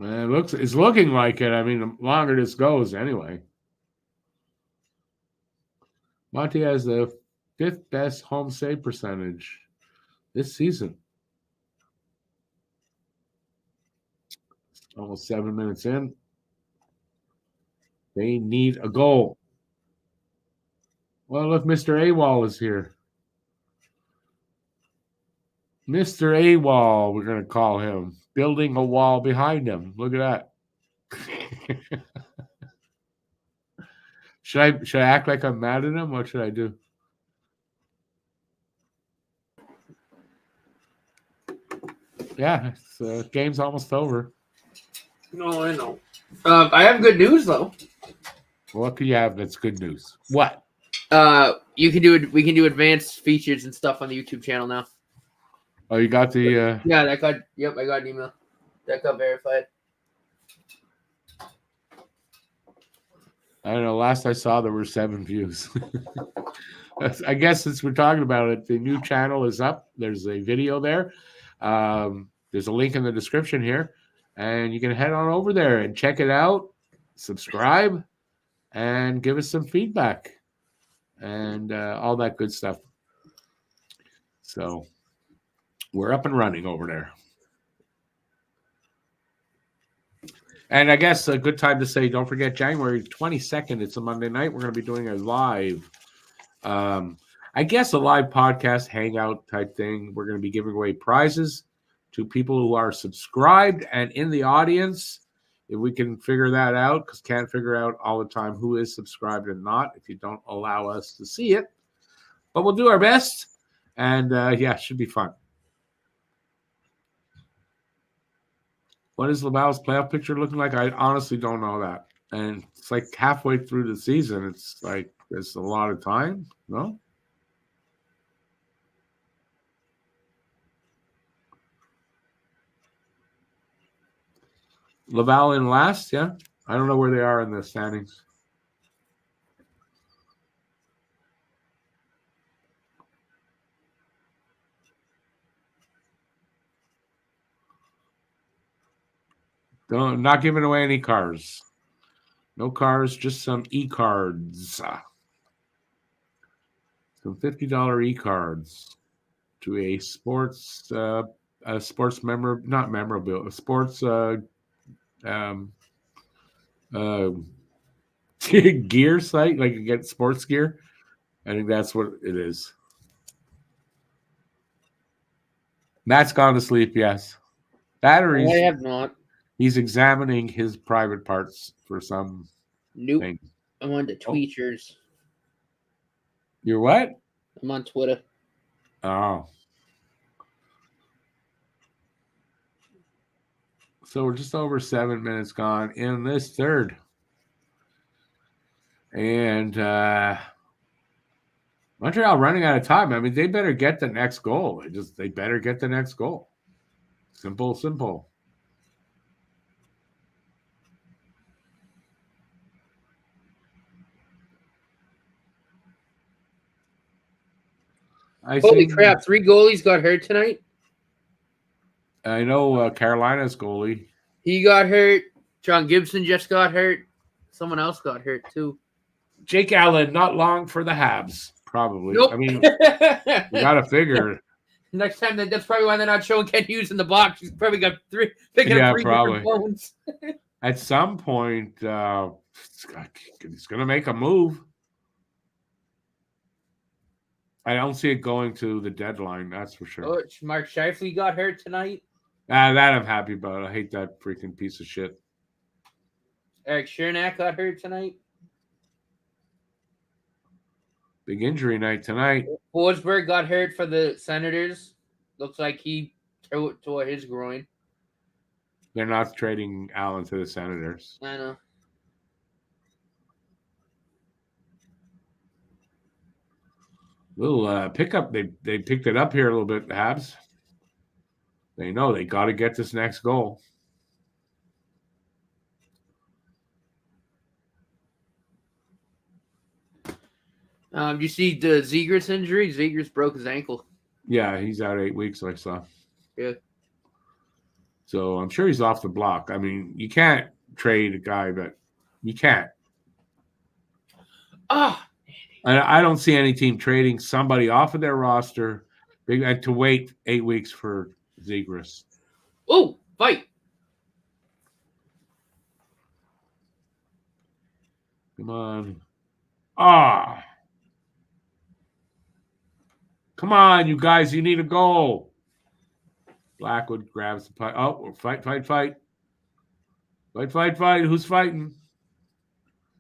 It's looking like it. I mean, the longer this goes, anyway. Monty has the 5th best home save percentage this season. Almost 7 minutes in. They need a goal. Well, look, Mr. AWOL is here. Mr. AWOL, we're going to call him. Building a wall behind him. Look at that. Should I act like I'm mad at him? What should I do? Yeah, game's almost over. No, I know. I have good news though. What can you have that's good news? What? We can do advanced features and stuff on the YouTube channel now. Oh, you got the Yeah, I got an email. That got verified. I don't know. Last I saw, there were 7 views. I guess since we're talking about it, the new channel is up. There's a video there. There's a link in the description here, and you can head on over there and check it out, subscribe, and give us some feedback and all that good stuff. So we're up and running over there. And I guess a good time to say, don't forget, January 22nd, it's a Monday night. We're going to be doing a live, I guess a live podcast hangout type thing. We're going to be giving away prizes to people who are subscribed and in the audience. If we can figure that out, because can't figure out all the time who is subscribed and not, if you don't allow us to see it. But we'll do our best. And yeah, it should be fun. What is Laval's playoff picture looking like? I honestly don't know that. And it's like halfway through the season. It's like there's a lot of time. No? Laval in last, yeah? I don't know where they are in the standings. Not giving away any cars. No cars, just some e-cards. Some $50 e-cards to a sports memorabilia, not memorabilia, a sports gear site, like you get sports gear. I think that's what it is. Matt's gone to sleep, yes. Batteries. I have not. He's examining his private parts for some. Nope. Thing. I'm on the tweeters. You're what? I'm on Twitter. Oh. So we're just over 7 minutes gone in this third. And Montreal running out of time. I mean, they better get the next goal. They better get the next goal. Simple. Holy crap, 3 goalies got hurt tonight? I know Carolina's goalie. He got hurt. John Gibson just got hurt. Someone else got hurt, too. Jake Allen, not long for the Habs, probably. Nope. I mean, you got to figure. Next time, that's probably why they're not showing Ken Hughes in the box. He's probably got picking up 3 different phones. At some point, he's going to make a move. I don't see it going to the deadline, that's for sure. Oh, Mark Scheifele got hurt tonight. That I'm happy about. I hate that freaking piece of shit. Eric Chernak got hurt tonight. Big injury night tonight. Forsberg got hurt for the Senators. Looks like he tore his groin. They're not trading Allen to the Senators. I know. Little pickup. They picked it up here a little bit, the Habs. They know they got to get this next goal. You see the Zegras injury? Zegras broke his ankle. Yeah, he's out 8 weeks, I saw. Yeah. So I'm sure he's off the block. I mean, you can't trade a guy, but you can't. I don't see any team trading somebody off of their roster to wait 8 weeks for Zegras. Oh, fight. Come on. Ah. Come on, you guys. You need a goal. Blackwood grabs the puck. Oh, fight. Fight. Who's fighting?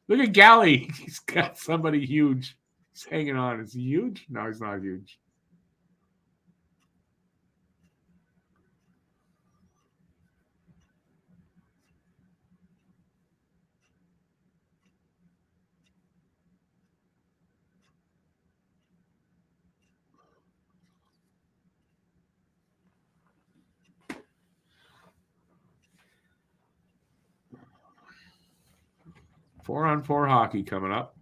Look at Galley. He's got somebody huge. He's hanging on. Is he huge? No, he's not huge. Four-on-four hockey coming up.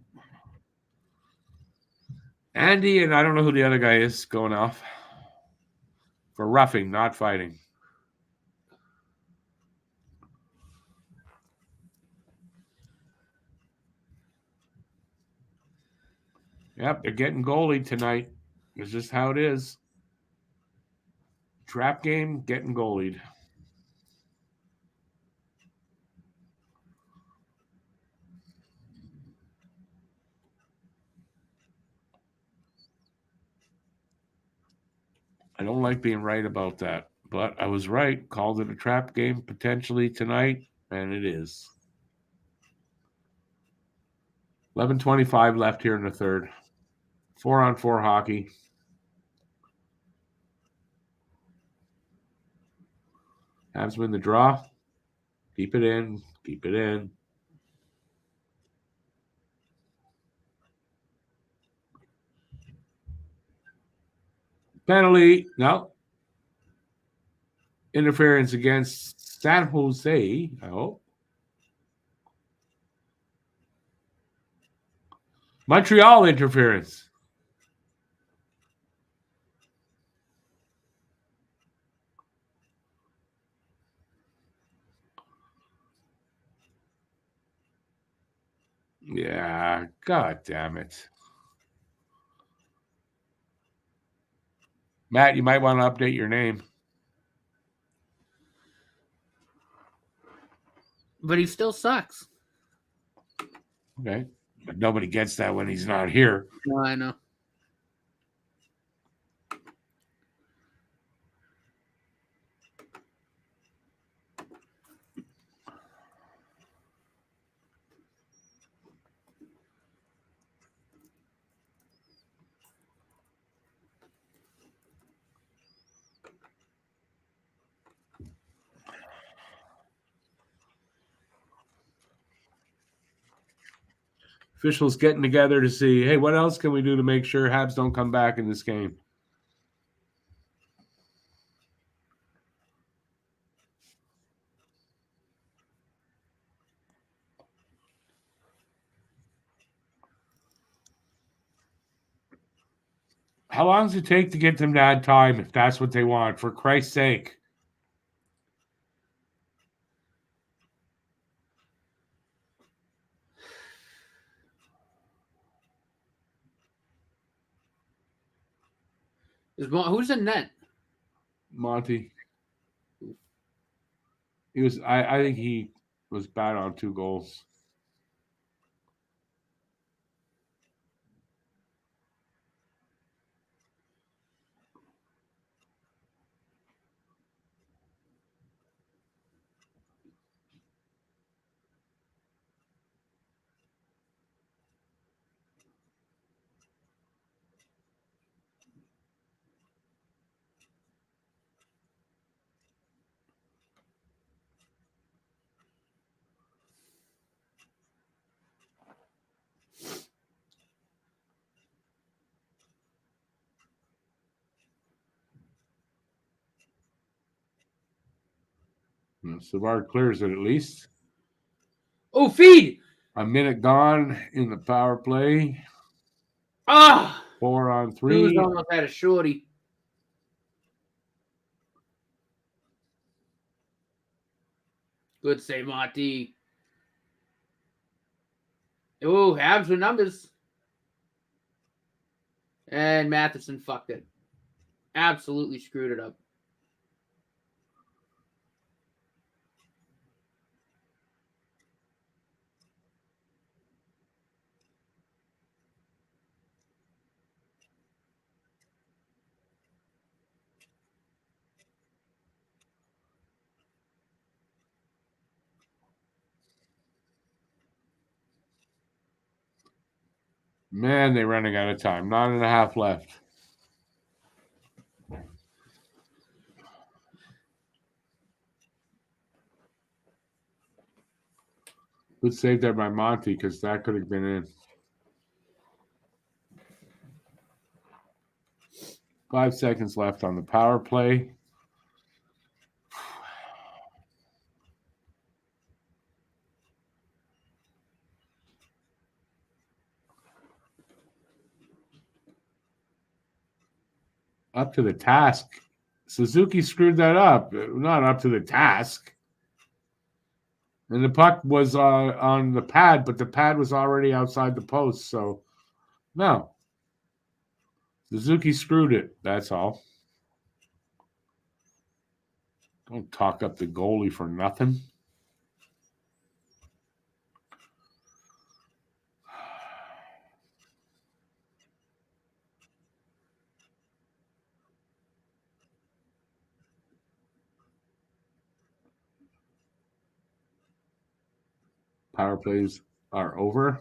Andy and I don't know who the other guy is going off for roughing, not fighting. Yep, they're getting goalied tonight. It's just how it is. Trap game, getting goalied. I don't like being right about that, but I was right. Called it a trap game potentially tonight, and it is. 11:25 left here in the third. 4-on-4 hockey. Habs win the draw. Keep it in. Penalty. No. Interference against San Jose. I hope. Montreal interference. Yeah, god damn it. Matt, you might want to update your name. But he still sucks. Okay. But nobody gets that when he's not here. No, I know. Officials getting together to see, hey, what else can we do to make sure Habs don't come back in this game? How long does it take to get them to add time if that's what they want? For Christ's sake. Who's in net? Monty. He was. I think he was bad on 2 goals. Savard clears it at least. Oh, feed! A minute gone in the power play. Ah! 4-on-3. Hughes almost had a shorty. Good save, Monty. Oh, Habs with numbers. And Matheson fucked it. Absolutely screwed it up. Man, they're running out of time. 9.5 left. Good save there by Monty because that could have been in. 5 seconds left on the power play. Up to the task. Suzuki screwed that up. Not up to the task. And the puck was on the pad, but the pad was already outside the post. So, no. Suzuki screwed it. That's all. Don't talk up the goalie for nothing. Power plays are over.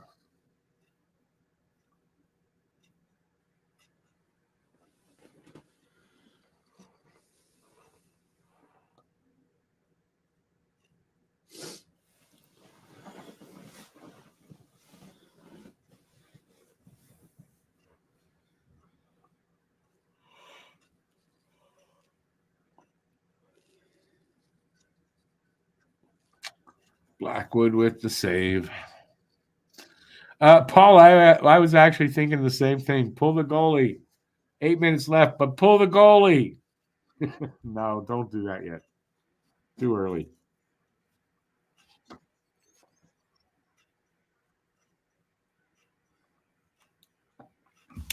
Blackwood with the save. Paul, I was actually thinking the same thing. Pull the goalie. 8 minutes left, but pull the goalie. No, don't do that yet. Too early.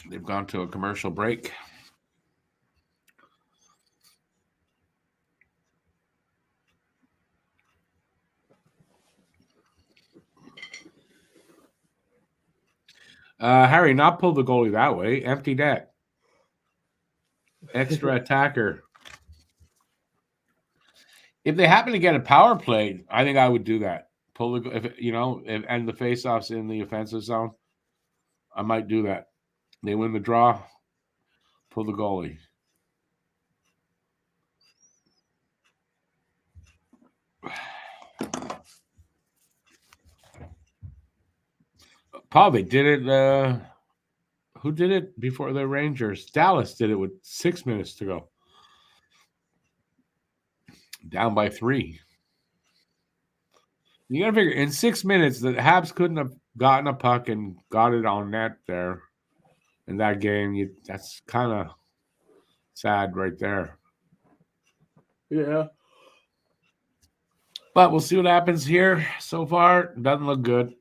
They've gone to a commercial break. Harry, not pull the goalie that way. Empty net. Extra attacker. If they happen to get a power play, I think I would do that. Pull the and the faceoffs in the offensive zone. I might do that. They win the draw. Pull the goalie. Paul, they did it. Who did it before the Rangers? Dallas did it with 6 minutes to go. Down by 3. You got to figure in 6 minutes the Habs couldn't have gotten a puck and got it on net there in that game. That's kind of sad right there. Yeah. But we'll see what happens here. So far, doesn't look good.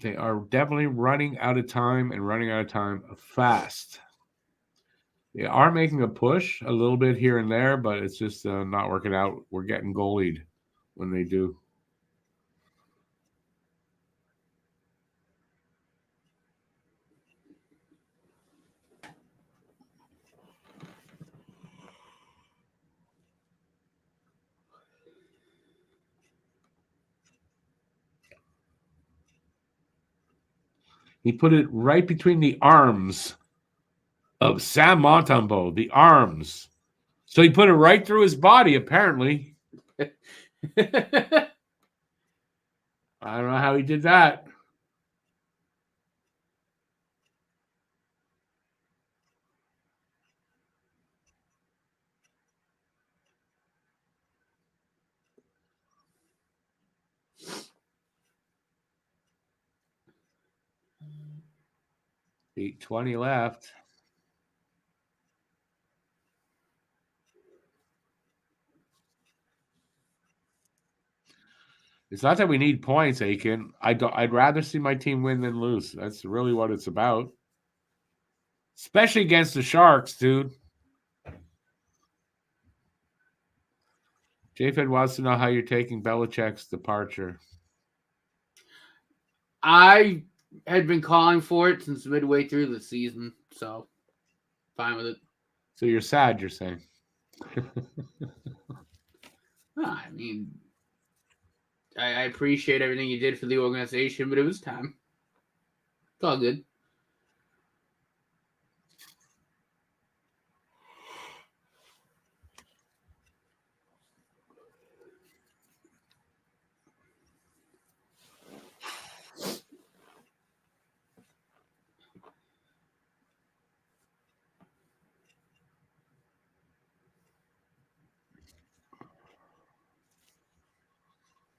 They are definitely running out of time and running out of time fast. They are making a push a little bit here and there, but it's just not working out. We're getting goalied when they do. He put it right between the arms of Sam Montembeault, the arms. So he put it right through his body, apparently. I don't know how he did that. 8:20 left. It's not that we need points, Aiken. I'd rather see my team win than lose. That's really what it's about. Especially against the Sharks, dude. JFed wants to know how you're taking Belichick's departure. I had been calling for it since midway through the season, so fine with it. So you're sad, you're saying? I mean, I appreciate everything you did for the organization, but it was time. It's all good.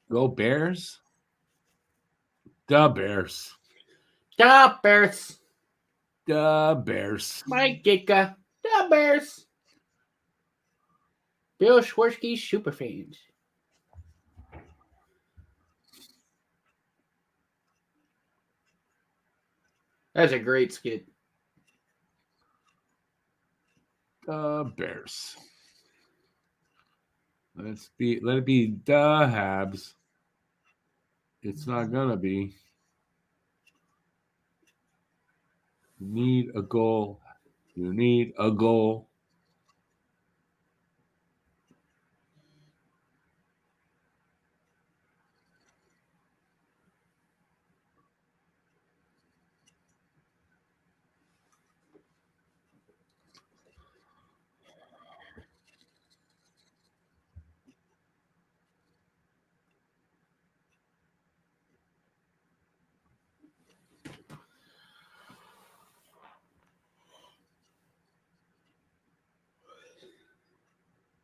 Go Bears. The Bears. The Bears. The Bears. Mike Ditka. The Bears. Bill Schwarzkopf superfans. That's a great skit. The Bears. Let it be the Habs. It's not gonna be. You need a goal. You need a goal.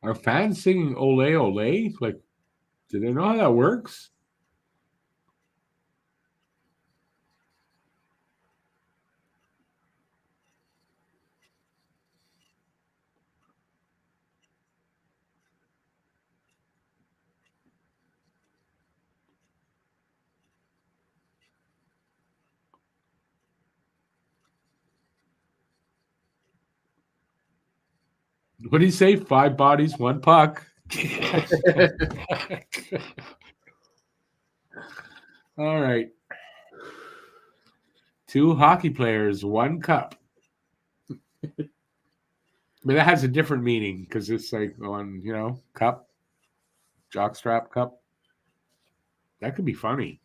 Are fans singing "Ole Ole"? Like, do they know how that works? What do you say? 5 bodies, 1 puck. All right. 2 hockey players, 1 cup. But that has a different meaning because it's like on, cup, jockstrap cup. That could be funny.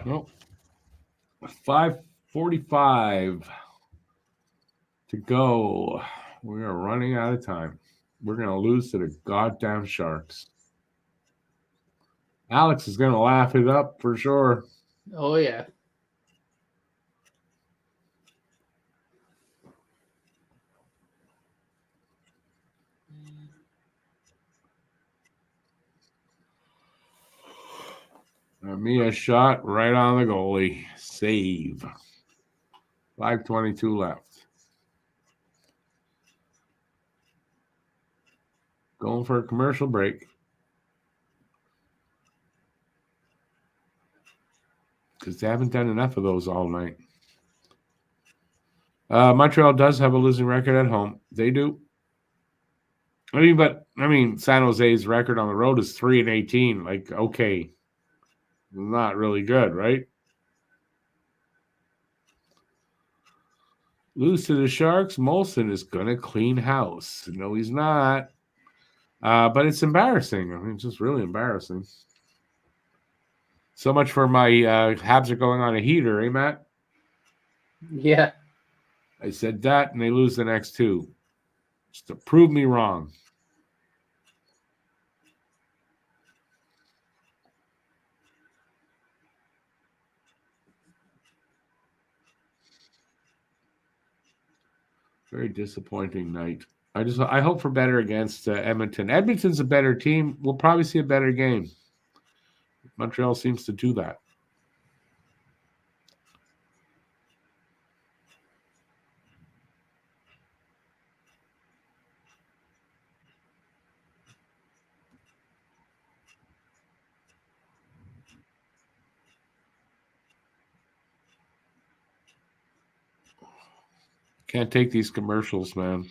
Well, 5:45 to go. We are running out of time. We're going to lose to the goddamn Sharks. Alex is going to laugh it up for sure. Oh, yeah. Mia shot right on the goalie. Save. 5:22 left. Going for a commercial break. because they haven't done enough of those all night. Montreal does have a losing record at home. They do. San Jose's record on the road is 3-18. Like, okay, not really good, right? Lose to the Sharks. Molson is gonna clean house. No, he's not. But it's embarrassing. I mean, it's just really embarrassing. So much for my Habs are going on a heater, eh, Matt? Yeah. I said that, and they lose the next two. Just to prove me wrong. Very disappointing night. I hope for better against Edmonton. Edmonton's a better team. We'll probably see a better game. Montreal seems to do that. Can't take these commercials, man.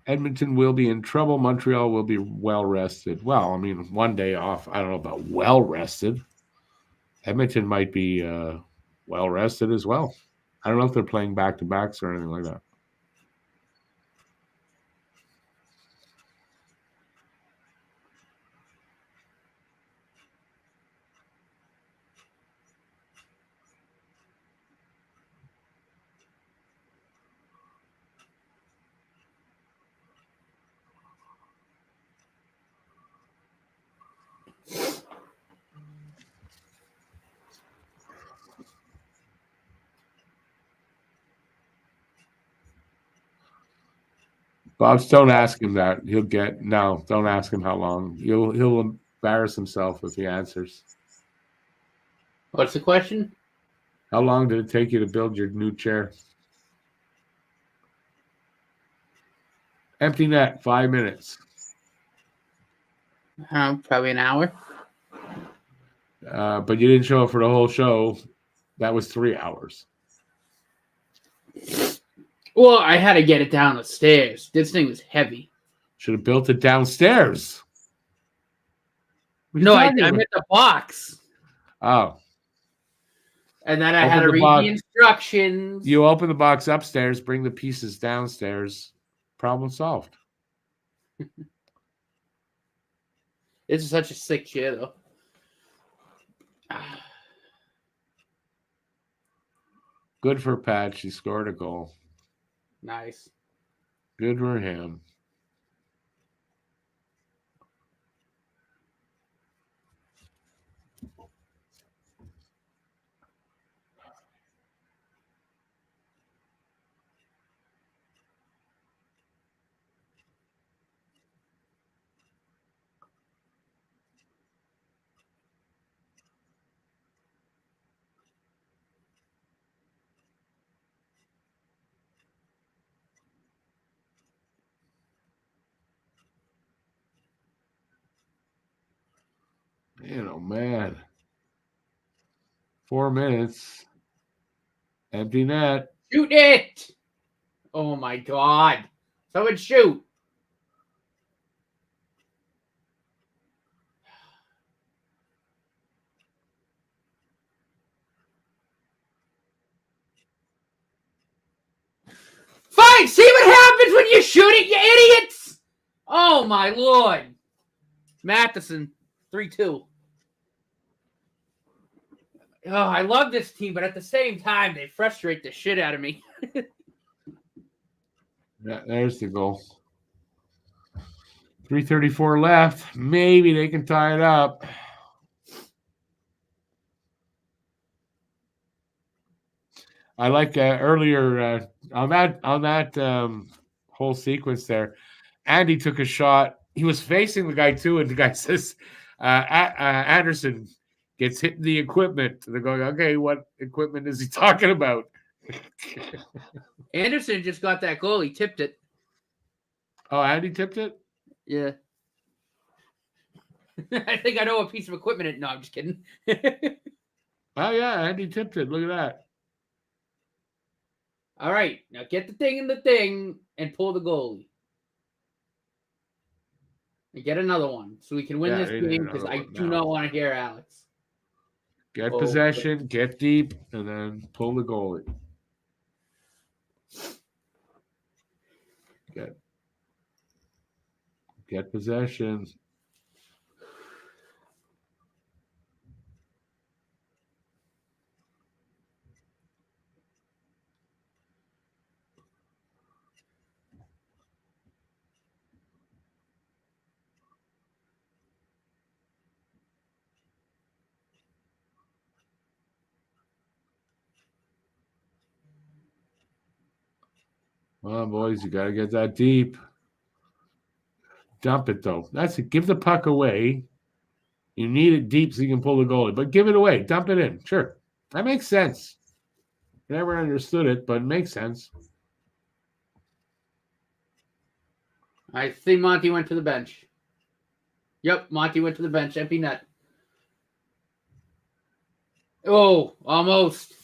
Edmonton will be in trouble. Montreal will be well rested. Well, I mean, one day off. I don't know about well rested. Edmonton might be well rested as well. I don't know if they're playing back to backs or anything like that. Bobs, don't ask him that. Don't ask him how long. He'll embarrass himself if he answers. What's the question? How long did it take you to build your new chair? Empty net, 5 minutes. Probably an hour. But you didn't show up for the whole show. That was 3 hours. Well, I had to get it down the stairs. This thing was heavy. Should have built it downstairs. No, I meant the box. Oh. And then I had to read the instructions. You open the box upstairs, bring the pieces downstairs. Problem solved. This is such a sick chair, though. Good for Pat. She scored a goal. Nice. Good for him. Man, oh man. 4 minutes. Empty net. Shoot it! Oh my God. Someone shoot. Fine, see what happens when you shoot it, you idiots! Oh my Lord. Matheson, 3-2. Oh, I love this team, but at the same time, they frustrate the shit out of me. Yeah, there's the goal. 3:34 left. Maybe they can tie it up. I like earlier on that whole sequence there. Andy took a shot. He was facing the guy too, and the guy says, "Anderson gets hit in the equipment." They're going, "Okay, what equipment is he talking about?" Anderson just got that goal. He tipped it. Oh, Andy tipped it? Yeah. I think I know what piece of equipment. No, I'm just kidding. Oh, yeah, Andy tipped it. Look at that. All right, now get the thing in the thing and pull the goalie. And get another one so we can win this game because I do not want to hear Alex. Get possession, get deep, and then pull the goalie. Get possession. Come on, boys, you got to get that deep. Dump it, though. That's it. Give the puck away. You need it deep so you can pull the goalie, but give it away. Dump it in. Sure. That makes sense. Never understood it, but it makes sense. I think Monty went to the bench. Yep, Monty went to the bench. Empty net. Oh, almost.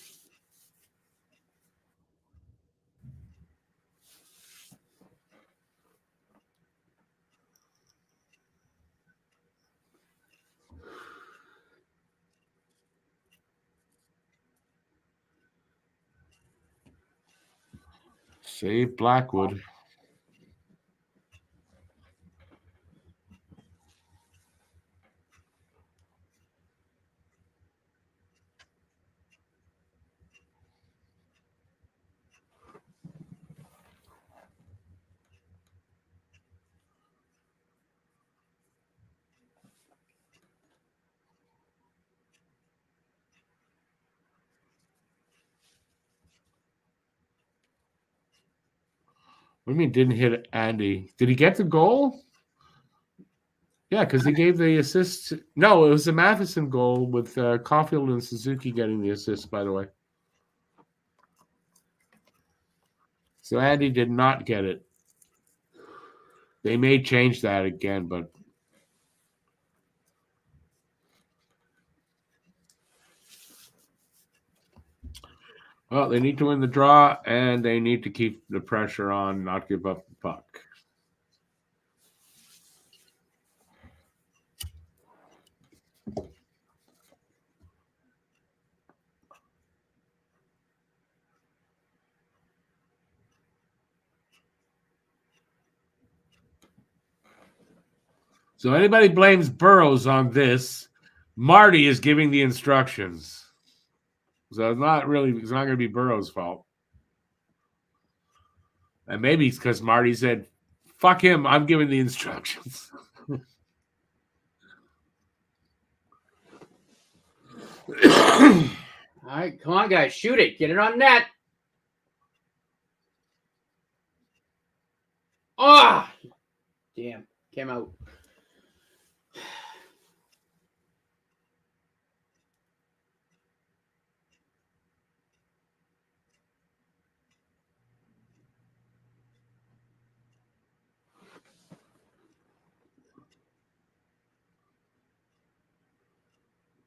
Save Blackwood. What do you mean didn't hit Andy? Did he get the goal? Yeah, because he gave the assist. No, it was a Matheson goal with Caulfield and Suzuki getting the assist, by the way. So Andy did not get it. They may change that again, but well, they need to win the draw, and they need to keep the pressure on, not give up the puck. So anybody blames Burrows on this, Marty is giving the instructions. So it's not going to be Burrows' fault. And maybe it's because Marty said, fuck him, I'm giving the instructions. All right, come on, guys. Shoot it. Get it on net. Oh, damn. Came out.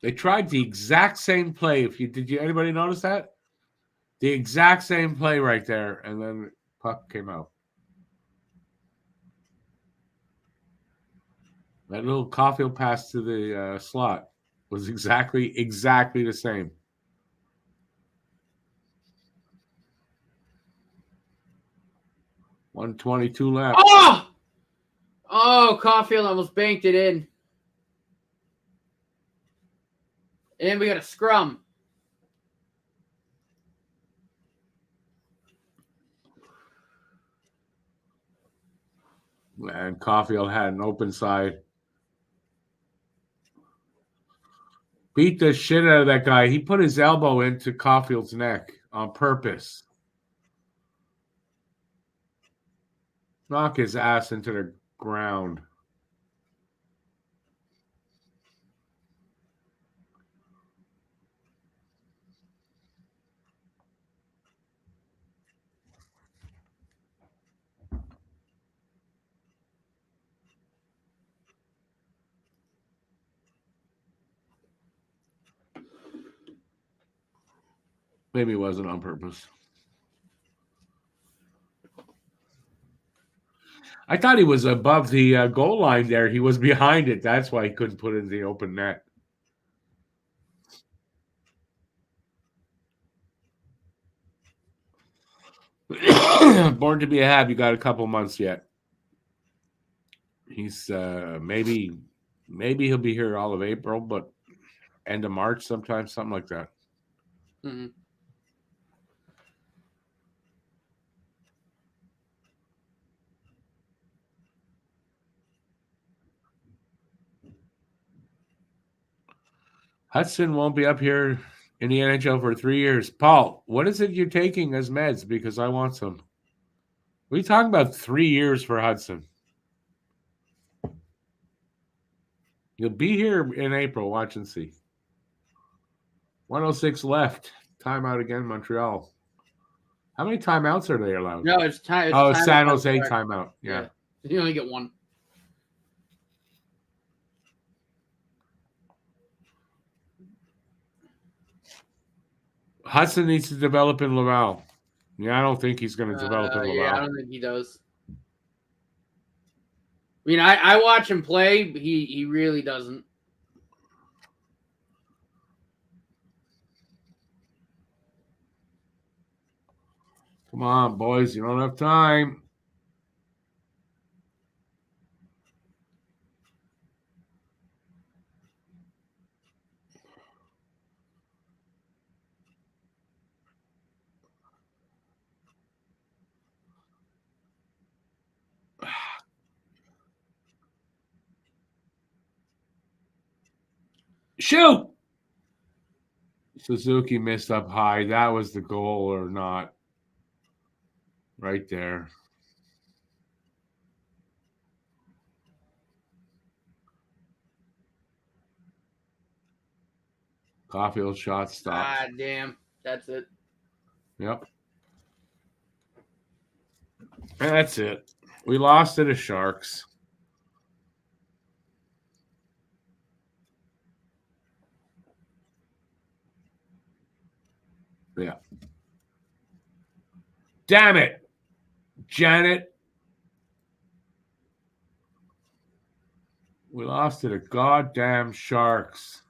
They tried the exact same play. Did anybody notice that? The exact same play right there, and then the puck came out. That little Caulfield pass to the slot was exactly the same. $122 left. Oh, Caulfield almost banked it in. And we got a scrum. And Caulfield had an open side. Beat the shit out of that guy. He put his elbow into Caulfield's neck on purpose. Knock his ass into the ground. Maybe it wasn't on purpose. I thought he was above the goal line there. He was behind it. That's why he couldn't put it in the open net. Born to be a Hab. You got a couple months yet. He's maybe he'll be here all of April, but end of March sometime, something like that. Mm-hmm. Hudson won't be up here in the NHL for 3 years. Paul, what is it you're taking as meds? Because I want some. What are you talking about 3 years for Hudson? You'll be here in April. Watch and see. 106 left. Timeout again, Montreal. How many timeouts are they allowed? No, it's time. Oh, San Jose timeout. Yeah. You only get one. Hudson needs to develop in Laval. Yeah, I don't think he's going to develop in Laval. Yeah, I don't think he does. I mean, I watch him play, but he really doesn't. Come on, boys. You don't have time. Shoot! Suzuki missed up high. That was the goal or not. Right there. Caulfield shot stopped. Ah, damn. That's it. Yep. And that's it. We lost to the Sharks. Yeah. Damn it, Janet. We lost to the goddamn Sharks.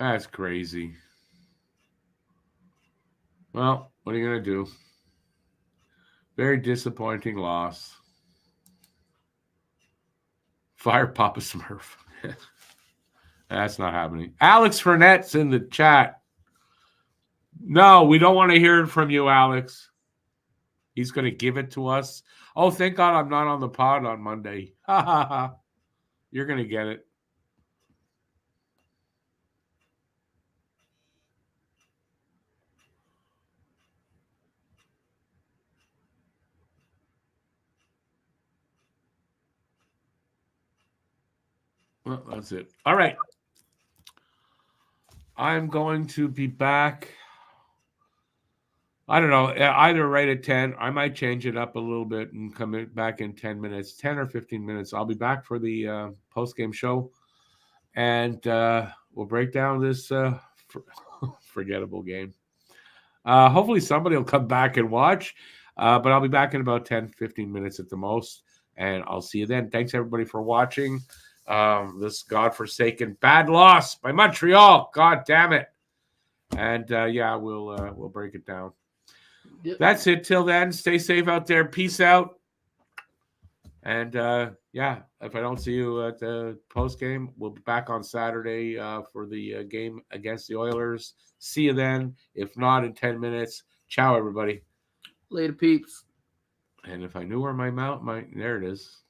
That's crazy. Well, what are you going to do? Very disappointing loss. Fire Papa Smurf. That's not happening. Alex Furnette's in the chat. No, we don't want to hear it from you, Alex. He's going to give it to us. Oh, thank God I'm not on the pod on Monday. Ha ha ha. You're going to get it. Well, that's it. All right. I'm going to be back. I don't know, either right at 10. I might change it up a little bit and come back in 10 minutes, 10 or 15 minutes. I'll be back for the post-game show, and we'll break down this forgettable game. Hopefully somebody will come back and watch, but I'll be back in about 10, 15 minutes at the most, and I'll see you then. Thanks, everybody, for watching this godforsaken bad loss by Montreal. God damn it. And, yeah, we'll break it down. Yep. That's it. Till then, stay safe out there. Peace out. And, yeah, if I don't see you at the post game, we'll be back on Saturday for the game against the Oilers. See you then. If not, in 10 minutes. Ciao, everybody. Later, peeps. And if I knew where my there it is.